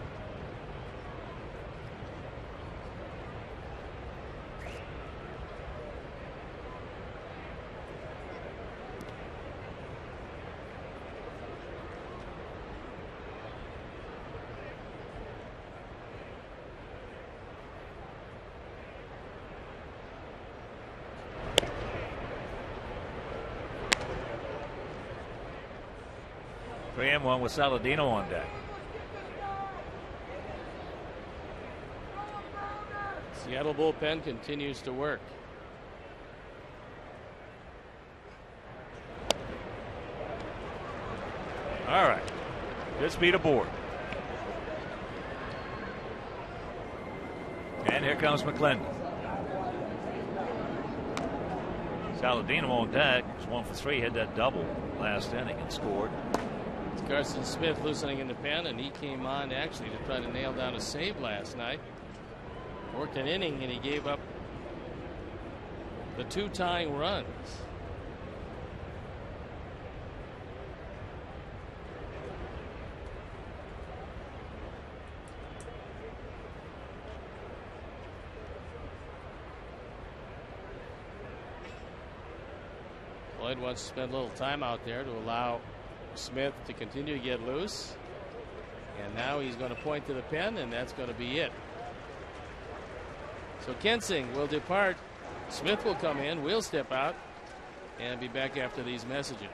Three and one with Saladino on deck.
Seattle bullpen continues to work.
All right. Good speed aboard. And here comes McClendon. Saladino on deck. Was 1 for 3. Had that double last inning and scored.
It's Carson Smith loosening in the pen, and he came on actually to try to nail down a save last night. Worked an inning and he gave up the 2 tying runs. Floyd wants to spend a little time out there to allow Smith to continue to get loose. And now he's going to point to the pen, and that's going to be it. So Kensing will depart. Smith will come in. We'll step out and be back after these messages.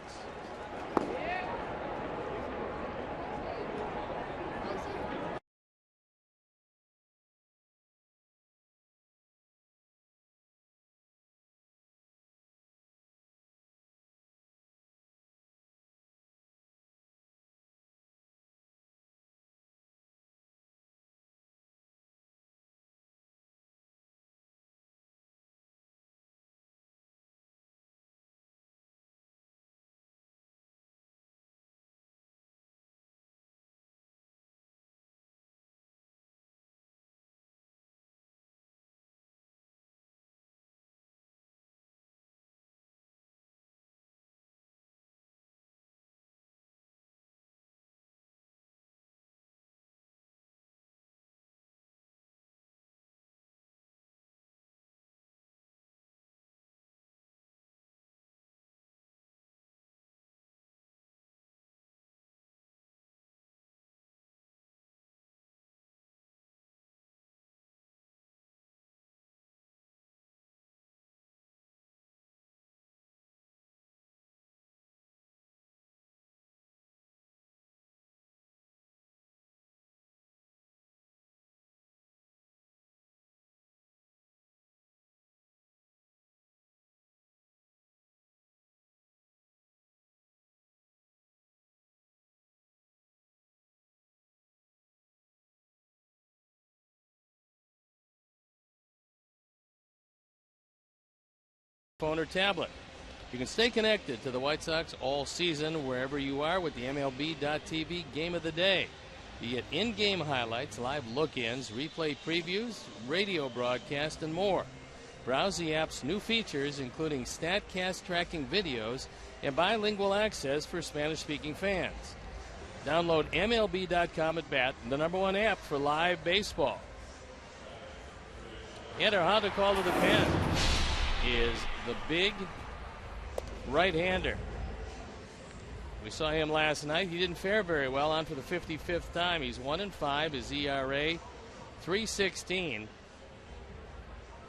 Phone or tablet. You can stay connected to the White Sox all season wherever you are with the MLB.TV Game of the Day. You get in-game highlights, live look-ins, replay previews, radio broadcast, and more. Browse the app's new features, including StatCast tracking videos and bilingual access for Spanish-speaking fans. Download MLB.com at Bat, the #1 app for live baseball. And our Honda call to the pen is the big right-hander. We saw him last night. He didn't fare very well, on for the 55th time. He's 1-5. His ERA 3.16.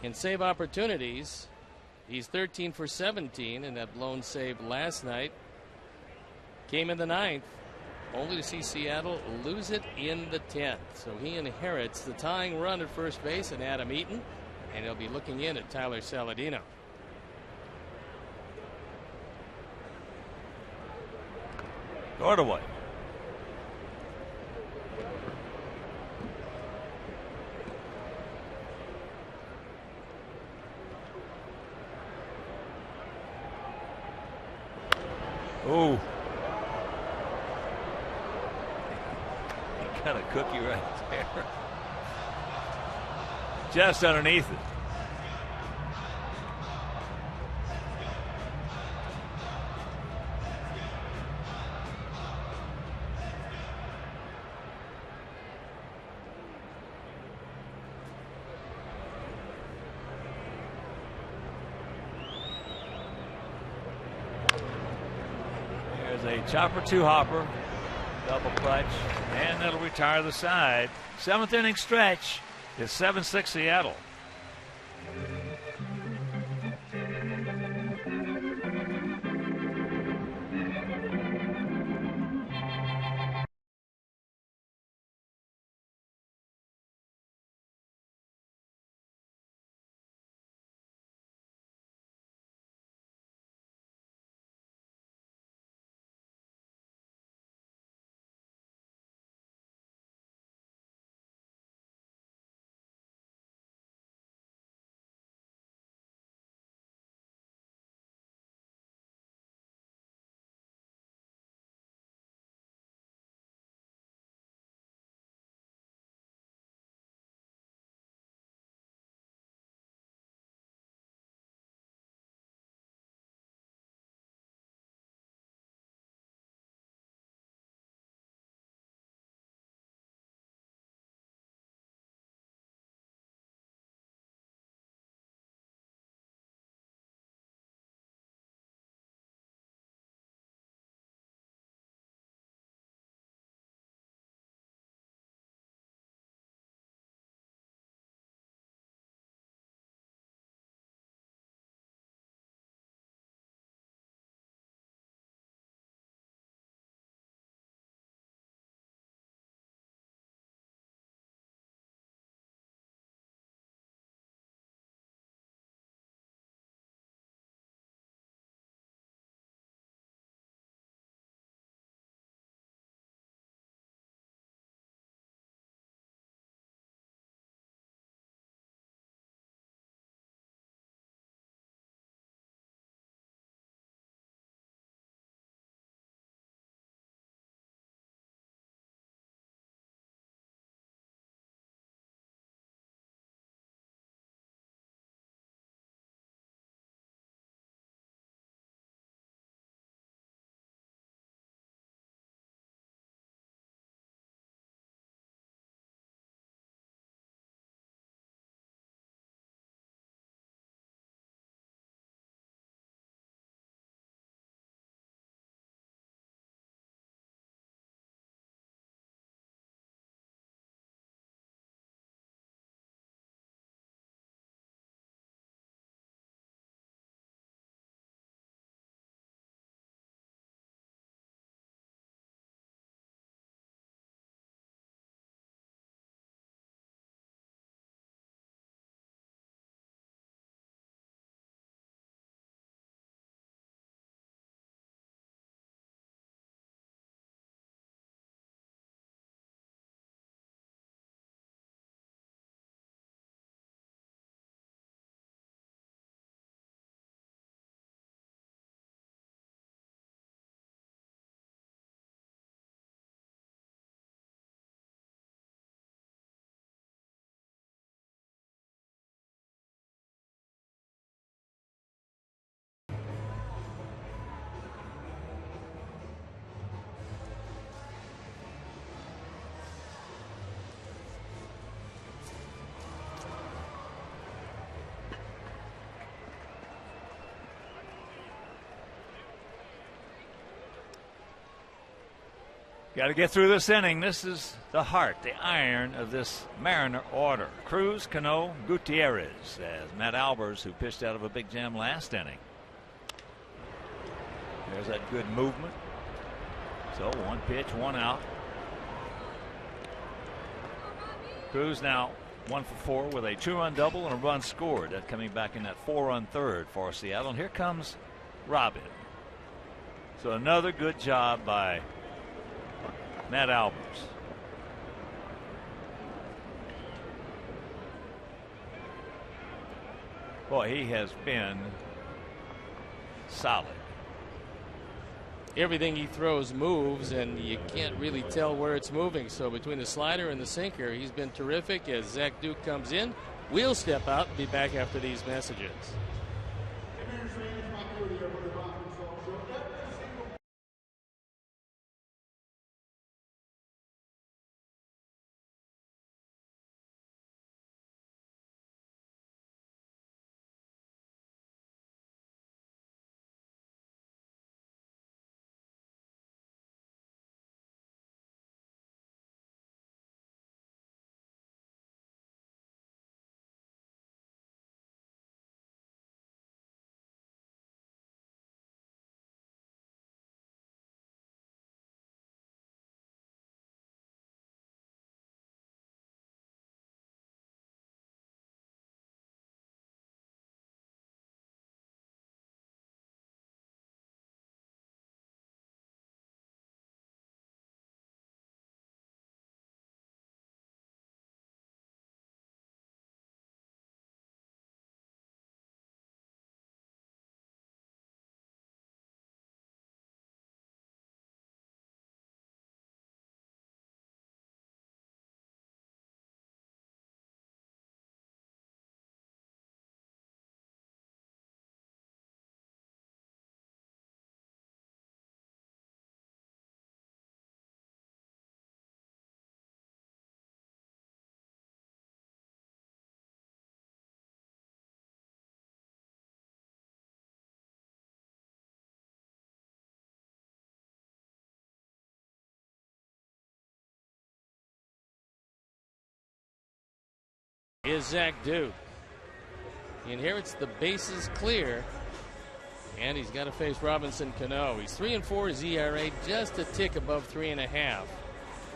In save opportunities, he's 13 for 17, and that blown save last night came in the 9th. only to see Seattle lose it in the 10th. So he inherits the tying run at first base and Adam Eaton, and he'll be looking in at Tyler Saladino.
Ordaway. Oh. He got a cookie right there. Just underneath it. A chopper two hopper, double clutch, and that'll retire the side. 7th inning stretch is 7-6 Seattle. Got to get through this inning. This is the heart, the iron of this Mariner order. Cruz, Cano, Gutierrez, as Matt Albers, who pitched out of a big jam last inning. There's that good movement. So 1 pitch, 1 out. Cruz now 1 for 4 with a 2-run double and a run scored. That coming back in that 4-run third for Seattle. And here comes Robin. So another good job by Matt Albers. Boy, he has been solid.
Everything he throws moves, and you can't really tell where it's moving. So between the slider and the sinker, he's been terrific. As Zach Duke comes in, we'll step out and be back after these messages. Is Zach Duke. He inherits the bases clear, and he's got to face Robinson Cano. He's 3-4. His ERA just a tick above 3.5.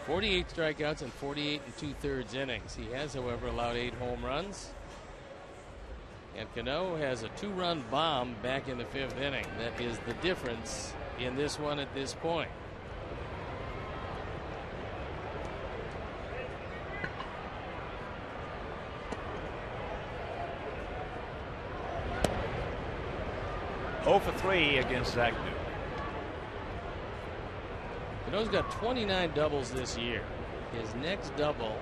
48 strikeouts and 48 2/3 innings. He has, however, allowed 8 home runs. And Cano has a 2-run bomb back in the 5th inning. That is the difference in this one at this point.
Oh for 3 against Zach Duke.
Cano's got 29 doubles this year. His next double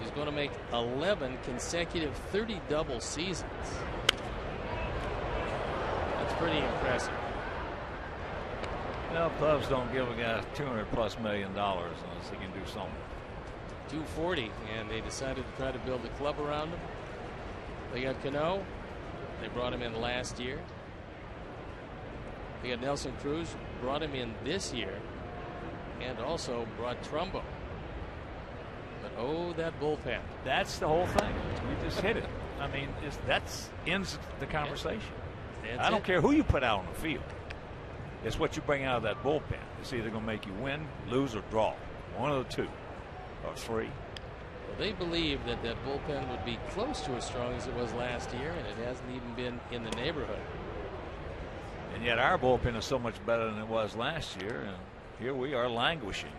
is going to make 11 consecutive 30-double seasons. That's pretty impressive.
Well, clubs don't give a guy $200+ million unless he can do something.
240, and they decided to try to build a club around him. They got Cano. They brought him in last year. They got Nelson Cruz, brought him in this year, and also brought Trumbo. But oh, that bullpen.
That's the whole thing. You just hit it. I mean, that's ends the conversation. I don't care who you put out on the field. It's what you bring out of that bullpen. It's either going to make you win, lose, or draw. One of the two, or 3.
Well, they believe that that bullpen would be close to as strong as it was last year, and it hasn't even been in the neighborhood.
And yet our bullpen is so much better than it was last year, and here we are languishing.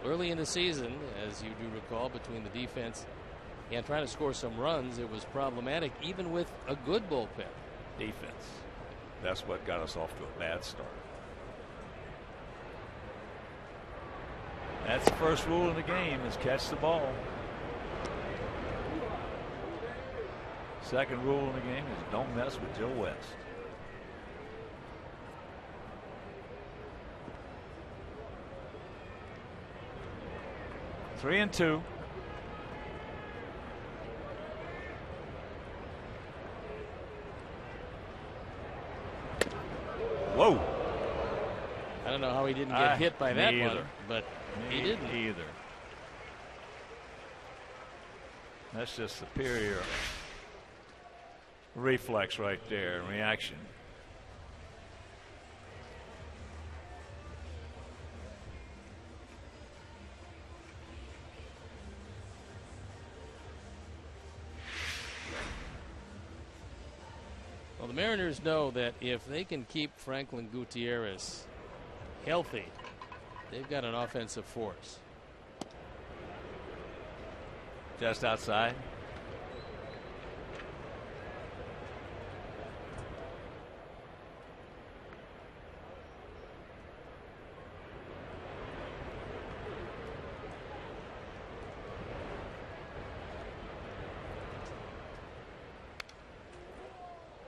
Well, early in the season, as you do recall, between the defense and trying to score some runs, it was problematic even with a good bullpen.
Defense. That's what got us off to a bad start. That's the first rule in the game, is catch the ball. Second rule in the game is don't mess with Joe West. Three and 2. Whoa.
I don't know how he didn't get hit by that one, but he didn't.
Either. That's just superior reflex right there, reaction.
Mariners know that if they can keep Franklin Gutierrez healthy, they've got an offensive force.
Just outside.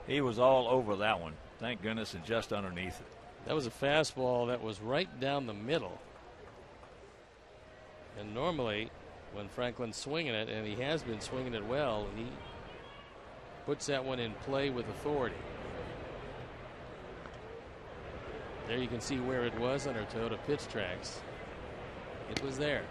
He was all over that one. Thank goodness, and just underneath it.
That was a fastball that was right down the middle. And normally, when Franklin's swinging it, and he has been swinging it well, he puts that one in play with authority. There you can see where it was on our Toyota pitch tracks. It was there.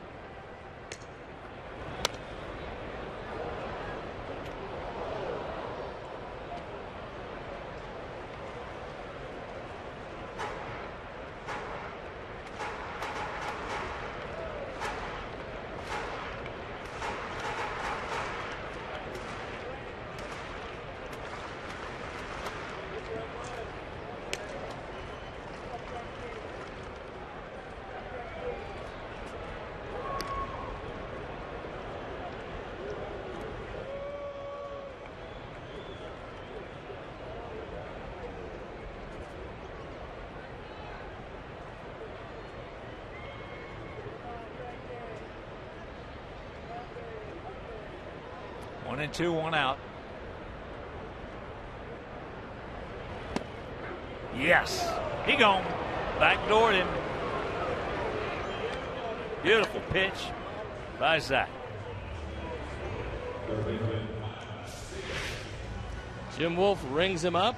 One and two, one out. Yes, he gone. Backdoored him. Beautiful pitch by Zach. Jim Wolf rings him up.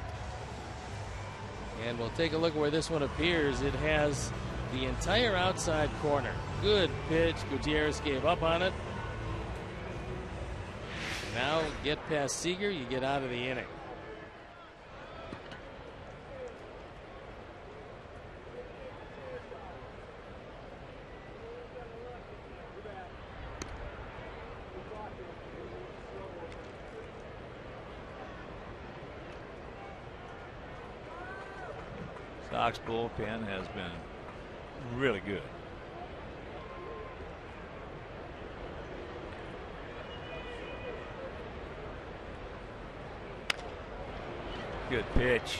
And we'll take a look at where this one appears. It has the entire outside corner. Good pitch. Gutierrez gave up on it. Now get past Seager, you get out of the inning.
Sox bullpen has been really good. Good pitch.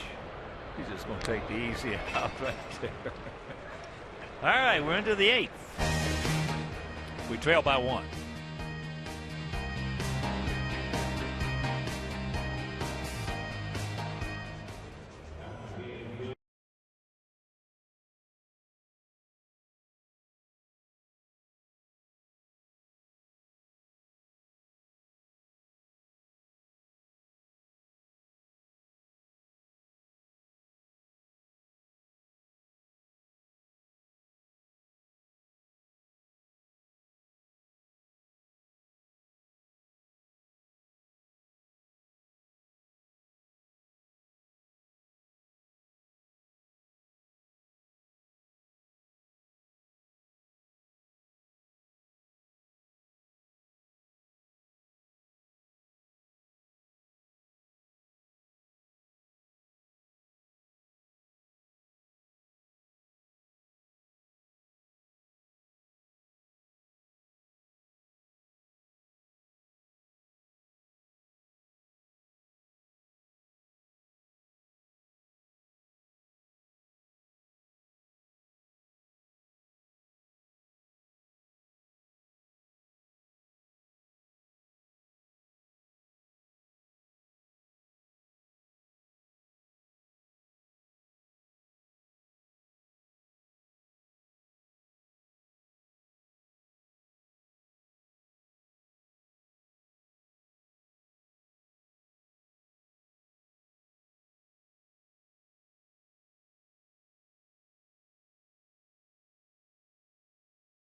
He's just going to take the easy out right there. All right, we're into the eighth. We trail by one.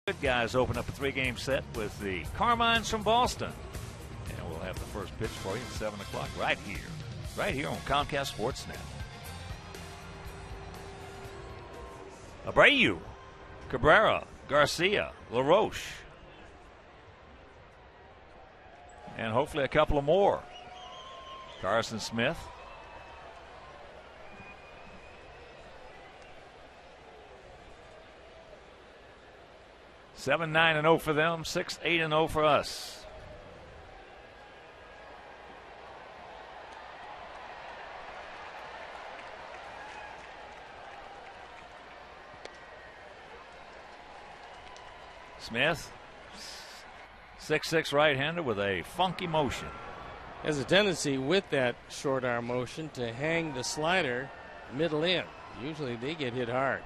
Good guys open up a three-game set with the Carmines from Boston. And we'll have the first pitch for you at 7 o'clock right here on Comcast Sportsnet. Abreu, Cabrera, Garcia, LaRoche. And hopefully a couple of more. Carson Smith, 7-9-0 for them, 6-8-0 for us. Smith, 6'6" right-hander with a funky motion.
Has a tendency with that short arm motion to hang the slider middle in. Usually they get hit hard.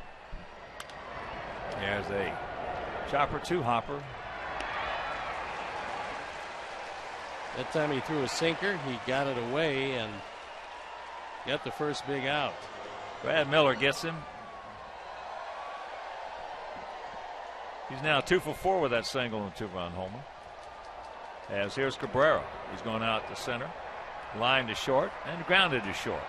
There's a chopper to hopper.
That time he threw a sinker. He got it away and got the first big out.
Brad Miller gets him. He's now 2 for 4 with that single and 2-run homer. As here's Cabrera. He's going out to center. Line to short and grounded to short.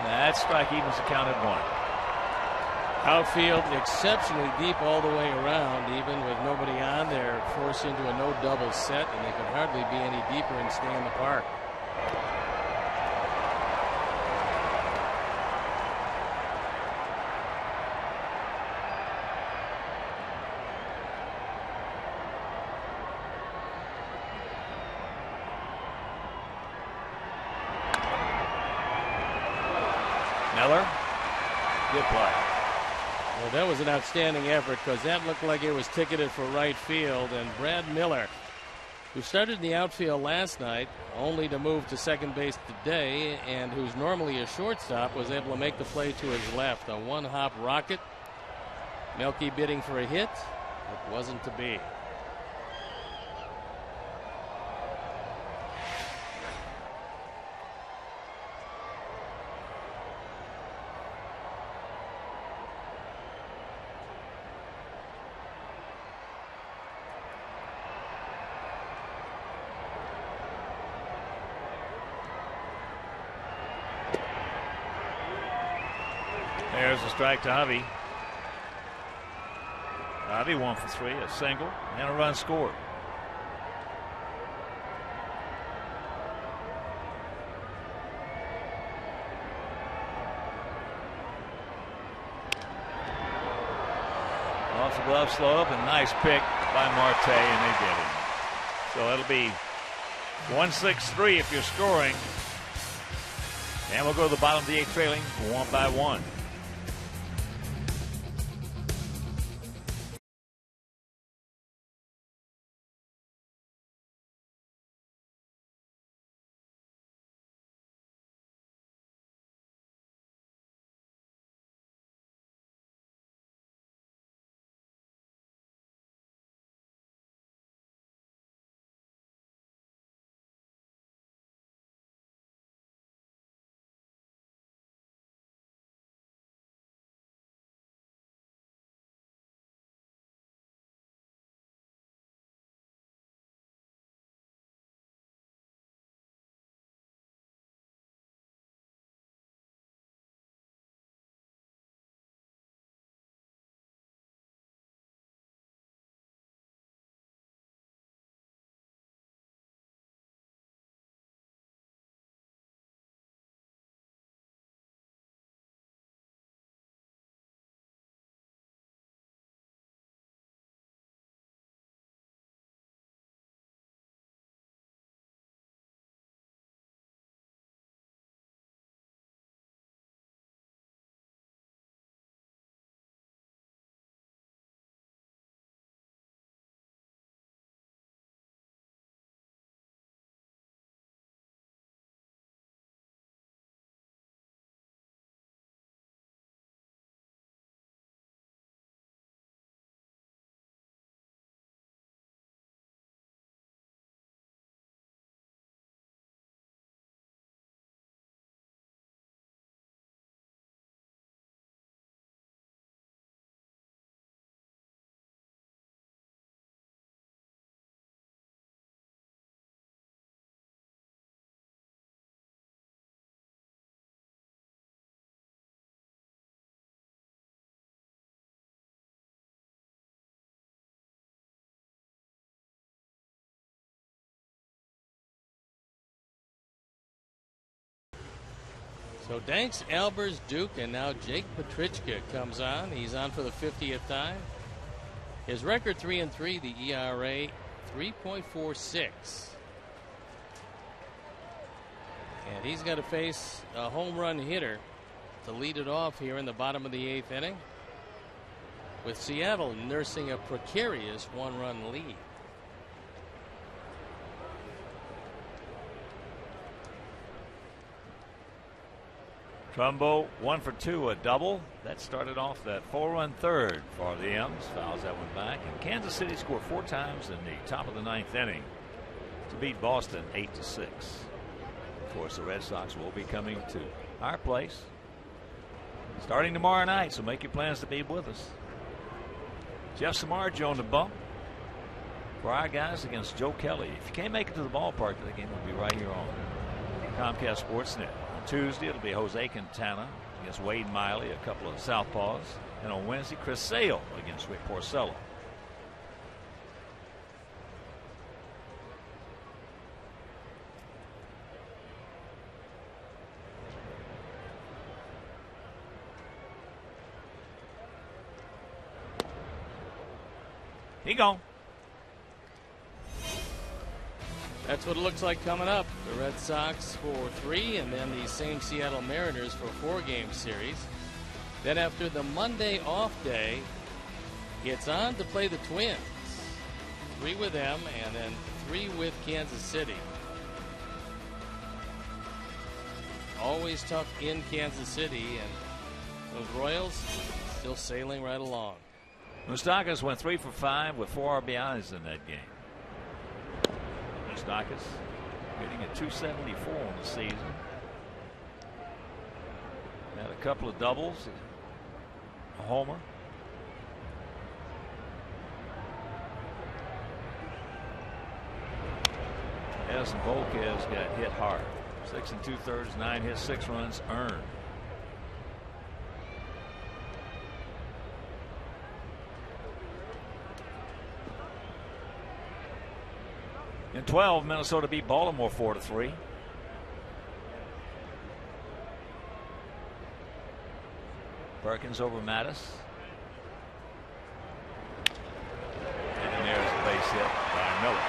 That strike evens the count at 1.
Outfield exceptionally deep all the way around, even with nobody on there, forced into a no double set, and they could hardly be any deeper and stay in the park.
Miller, good play.
Well, that was an outstanding effort because that looked like it was ticketed for right field. And Brad Miller, who started in the outfield last night, only to move to second base today, and who's normally a shortstop, was able to make the play to his left. A one-hop rocket. Melky bidding for a hit. It wasn't to be.
There's a strike to Javi. Javi 1 for 3, a single, and a run scored. Off the glove slope, and nice pick by Marte, and they get it. So it'll be 1-6-3 if you're scoring. And we'll go to the bottom of the 8th, trailing 1-1.
So Danks, Albers, Duke, and now Jake Petrichka comes on. He's on for the 50th time. His record 3-3, the ERA 3.46. And he's got to face a home run hitter to lead it off here in the bottom of the 8th inning, with Seattle nursing a precarious 1-run lead.
Trumbo 1 for 2, a double. That started off that 4-run third for the M's. Fouls that one back. And Kansas City scored 4 times in the top of the 9th inning to beat Boston 8-6. Of course, the Red Sox will be coming to our place starting tomorrow night, so make your plans to be with us. Jeff Samardzija on the bump for our guys against Joe Kelly. If you can't make it to the ballpark, the game will be right here on Comcast Sportsnet. Tuesday, it'll be Jose Quintana against Wade Miley, a couple of southpaws. And on Wednesday, Chris Sale against Rick Porcello. He gone.
That's what it looks like coming up. The Red Sox for 3, and then the same Seattle Mariners for a 4-game series. Then after the Monday off day, it's on to play the Twins. 3 with them, and then 3 with Kansas City. Always tough in Kansas City, and those Royals still sailing right along.
Moustakas went 3 for 5 with 4 RBIs in that game. Moustakas hitting at 274 on the season. Had a couple of doubles, a homer. Edson Volquez got hit hard. 6 2/3, 9 hits, 6 runs earned. In 12, Minnesota beat Baltimore 4-3. Perkins over Mattis. And there's a base hit by Miller.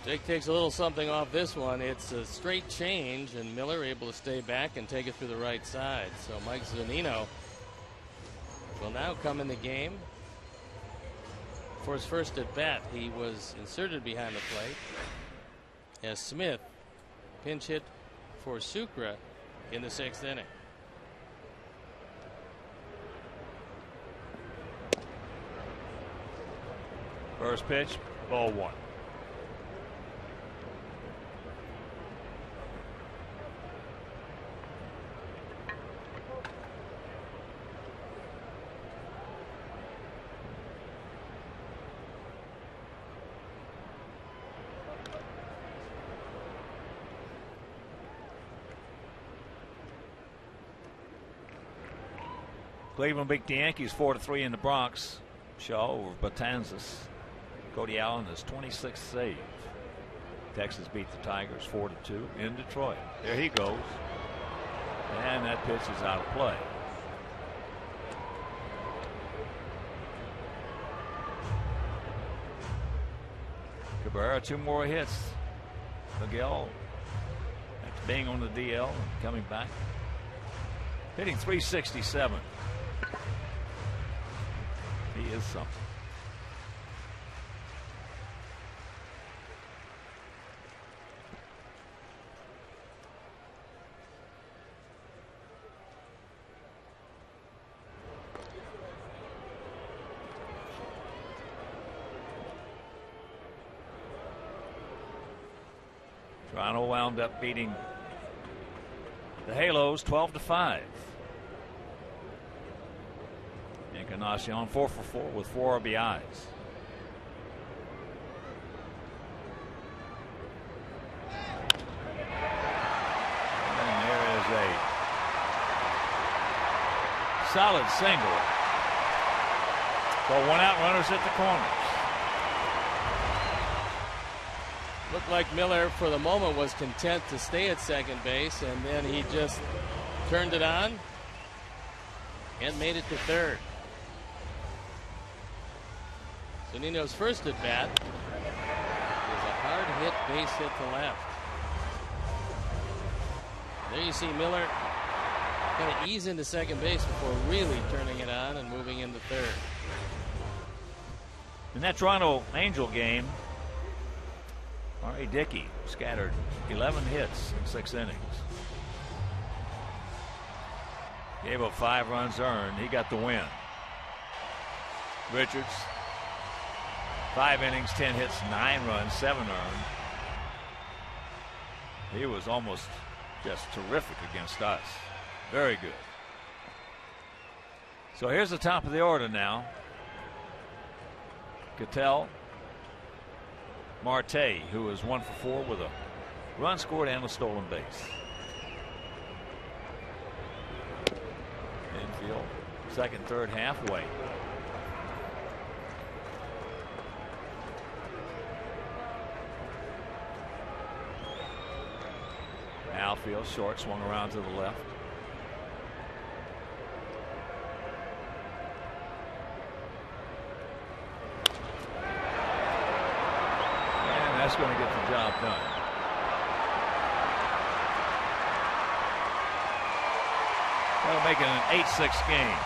Jake takes a little something off this one. It's a straight change, and Miller able to stay back and take it through the right side. So Mike Zunino will now come in the game. For his first at bat, he was inserted behind the plate as Smith pinch hit for Sucre in the 6th inning.
First pitch, ball 1. Cleveland beat the Yankees 4-3 in the Bronx. Shaw over Betances. Cody Allen his 26th save. Texas beat the Tigers 4-2 in Detroit. There he goes. And that pitch is out of play. Cabrera 2 more hits. Miguel after being on the DL and coming back. Hitting .367. He is something. Toronto wound up beating the Halos 12-5. Encarnacion 4 for 4 with 4 RBIs. And there is a Solid single. So 1 out, runners at the corners.
Looked like Miller for the moment was content to stay at second base, and then he just turned it on and made it to third. Zunino's first at bat is a hard hit base hit to left. There you see Miller kind of ease into second base before really turning it on and moving into third.
In that Toronto Angel game, R.A. Dickey scattered 11 hits in 6 innings. Gave up 5 runs earned. He got the win. Richards, 5 innings, 10 hits, 9 runs, 7 earned. He was almost just terrific against us. Very good. So here's the top of the order now. Cattell, Marte, who is 1 for 4 with a run scored and a stolen base. Infield, second, third, halfway. Outfield, short, swung around to the left. That's going to get the job done. That'll make it an 8-6 game.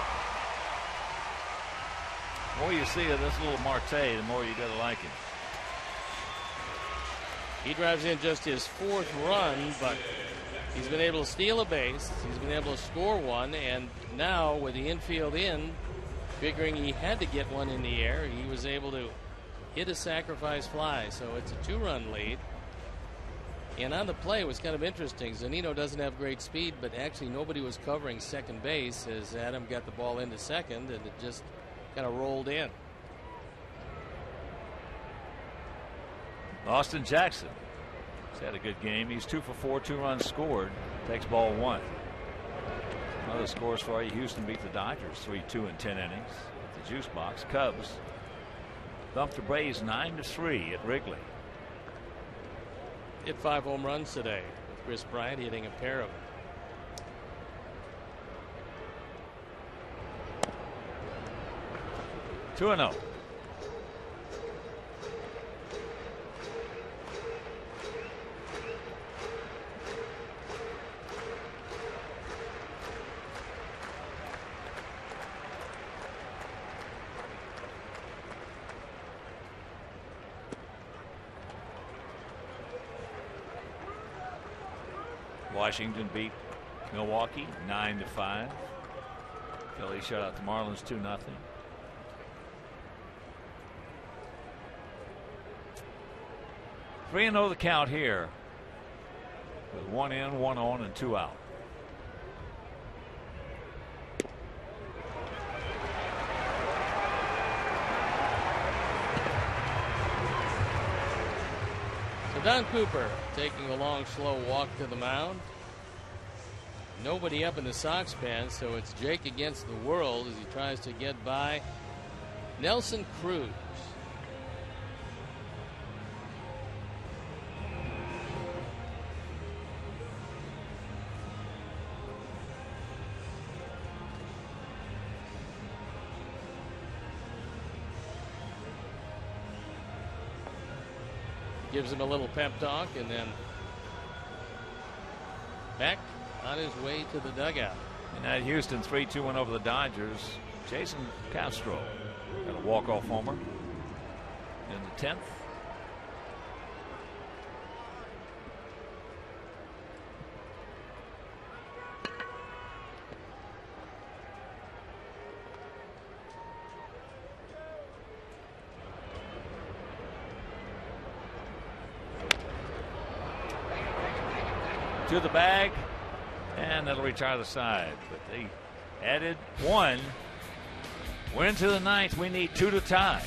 The more you see of this little Marte, the more you got to like him.
He drives in just his 4th run, but he's been able to steal a base. He's been able to score one, and now with the infield in, figuring he had to get one in the air, he was able to hit a sacrifice fly, so it's a 2-run lead. And on the play, it was kind of interesting. Zunino doesn't have great speed, but actually nobody was covering second base as Adam got the ball into second, and it just kind of rolled in.
Austin Jackson has had a good game. He's 2 for 4, 2 runs scored. Takes ball 1. Other scores for you. Houston beat the Dodgers 3-2 in 10 innings at the Juice Box. Cubs thumped the Braves 9-3 at Wrigley.
Hit 5 home runs today, with Chris Bryant hitting a pair of them.
Two 2-0. Washington beat Milwaukee 9-5. Phillies shut out the Marlins 2-0. Three 3-0 the count here, with 1 in, 1 on, and 2 out.
So Don Cooper taking a long, slow walk to the mound. Nobody up in the Sox pen, so it's Jake against the world as he tries to get by Nelson Cruz. Gives him a little pep talk and then back on his way to the dugout.
And at Houston, 3-2 win over the Dodgers. Jason Castro got a walk-off homer in the 10th. To the bag, and that'll retire the side. But they added 1. We're into the 9th. We need 2 to tie.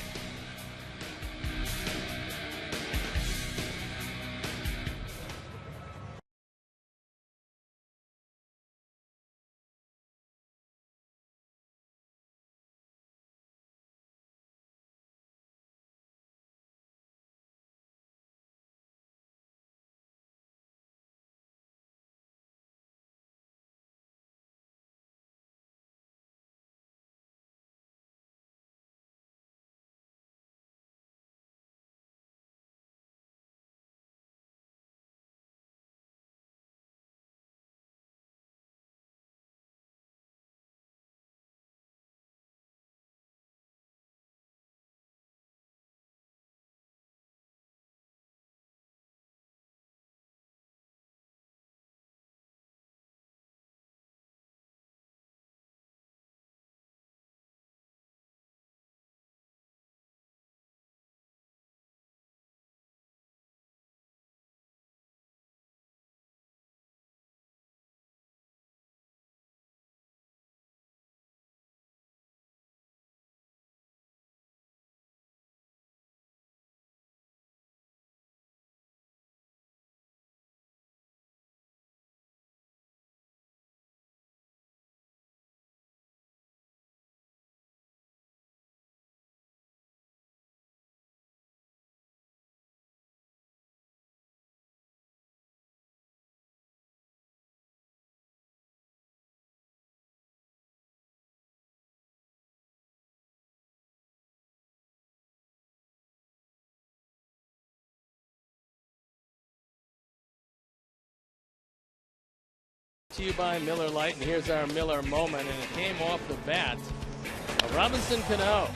to you by Miller Lite, and here's our Miller moment, and it came off the bat of Robinson Cano.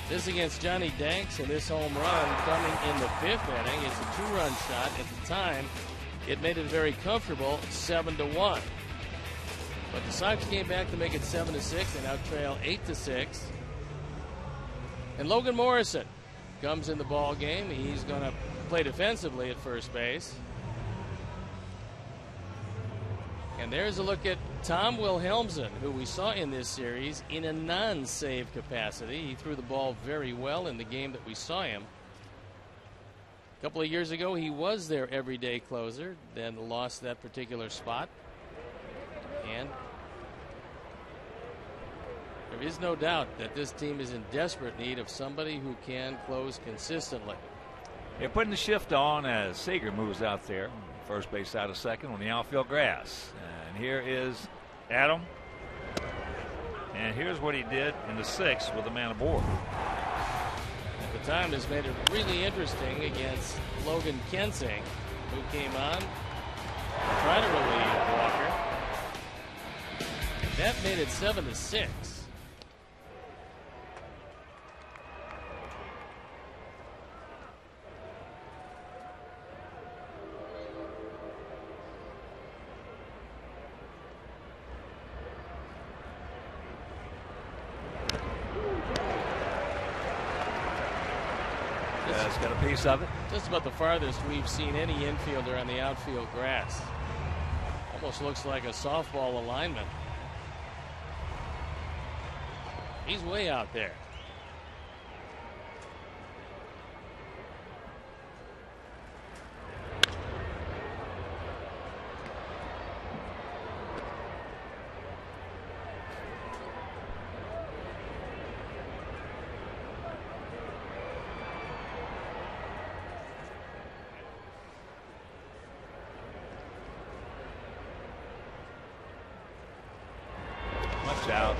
This against Johnny Danks, and this home run coming in the 5th inning. It's a 2-run shot. At the time, it made it very comfortable, 7-1. But the Sox came back to make it 7-6. They now trail 8-6. And Logan Morrison comes in the ball game. He's going to play defensively at first base. And there's a look at Tom Wilhelmsen, who we saw in this series in a non-save capacity. He threw the ball very well in the game that we saw him. A couple of years ago, he was their everyday closer, then lost that particular spot. And there is no doubt that this team is in desperate need of somebody who can close consistently.
They're putting the shift on as Seager moves out there. First base out of second on the outfield grass. And here is Adam. And here's what he did in the 6th with a man aboard.
At the time, this made it really interesting against Logan Kensing, who came on to try to relieve Walker. That made it 7-6.
Got a piece of it.
Just about the farthest we've seen any infielder on the outfield grass. Almost looks like a softball alignment. He's way out there.
Out.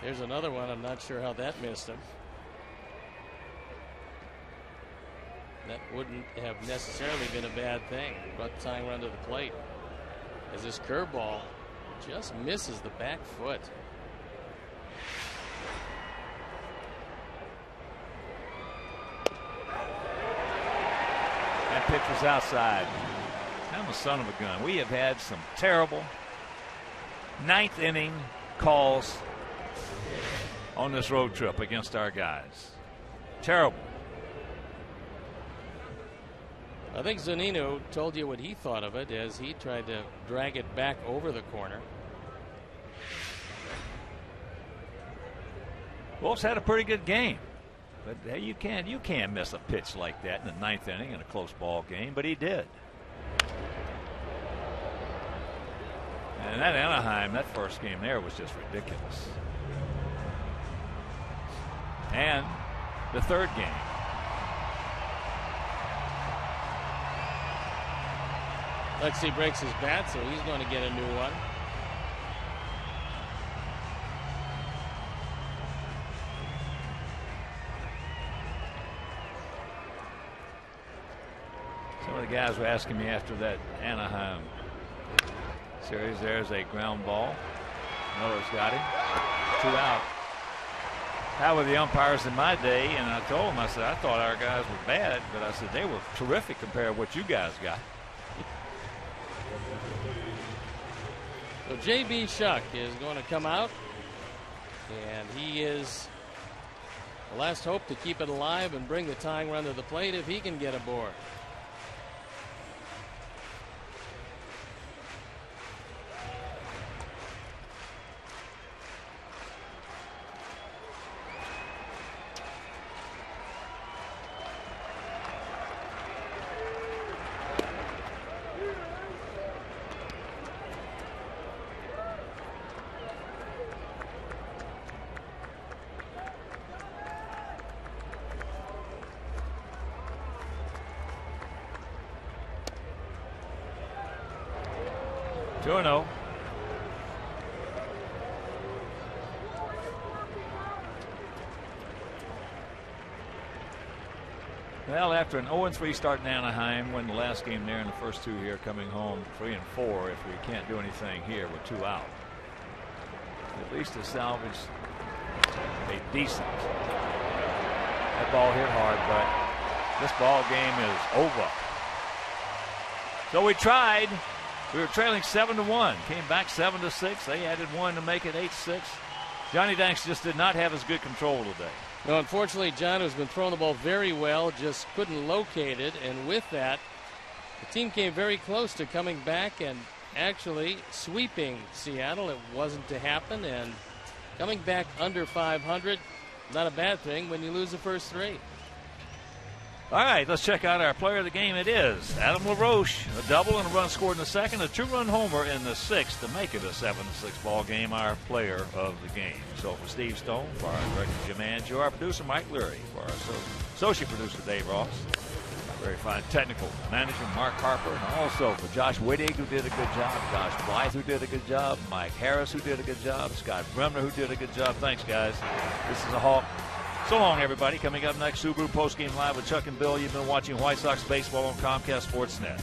There's another one. I'm not sure how that missed him. That wouldn't have necessarily been a bad thing. Brought the tying run to the plate as this curveball just misses the back foot.
That pitch was outside. I'm a son of a gun. We have had some terrible 9th inning calls on this road trip against our guys. Terrible.
I think Zunino told you what he thought of it as he tried to drag it back over the corner.
Wolf's had a pretty good game, but hey, you can't miss a pitch like that in the 9th inning in a close ball game, but he did. And that Anaheim, that first game there was just ridiculous. And the 3rd game.
Lexi breaks his bat, so he's going to get a new one.
Some of the guys were asking me after that Anaheim series. There's a ground ball. Miller's got him. 2 out. How were the umpires in my day? And I told him, I said, I thought our guys were bad, but I said they were terrific compared to what you guys got.
So J.B. Shuck is going to come out, and he is the last hope to keep it alive and bring the tying run to the plate if he can get aboard.
Turno. Well, after an 0-3 start in Anaheim, win the last game there and the first two here, coming home 3-4 if we can't do anything here with 2 out. At least to salvage a decent. That ball hit hard, but this ball game is over. So we tried. We were trailing 7-1. Came back 7-6. They added 1 to make it 8-6. Johnny Danks just did not have as good control today.
No, unfortunately, John, who's been throwing the ball very well, just couldn't locate it. And with that, the team came very close to coming back and actually sweeping Seattle. It wasn't to happen. And coming back under 500, not a bad thing when you lose the first 3.
All right, let's check out our player of the game. It is Adam LaRoche, a double and a run scored in the second, a 2-run homer in the 6th to make it a 7-6 ball game, our player of the game. So for Steve Stone, for our director Jim Angio, our producer Mike Leary, for our associate producer Dave Ross, our very fine technical manager Mark Harper, and also for Josh Wittig, who did a good job, Josh Blythe, who did a good job, Mike Harris, who did a good job, Scott Bremner, who did a good job. Thanks, guys. This is a Hawk. So long, everybody. Coming up next, Subaru Postgame Live with Chuck and Bill. You've been watching White Sox baseball on Comcast Sportsnet.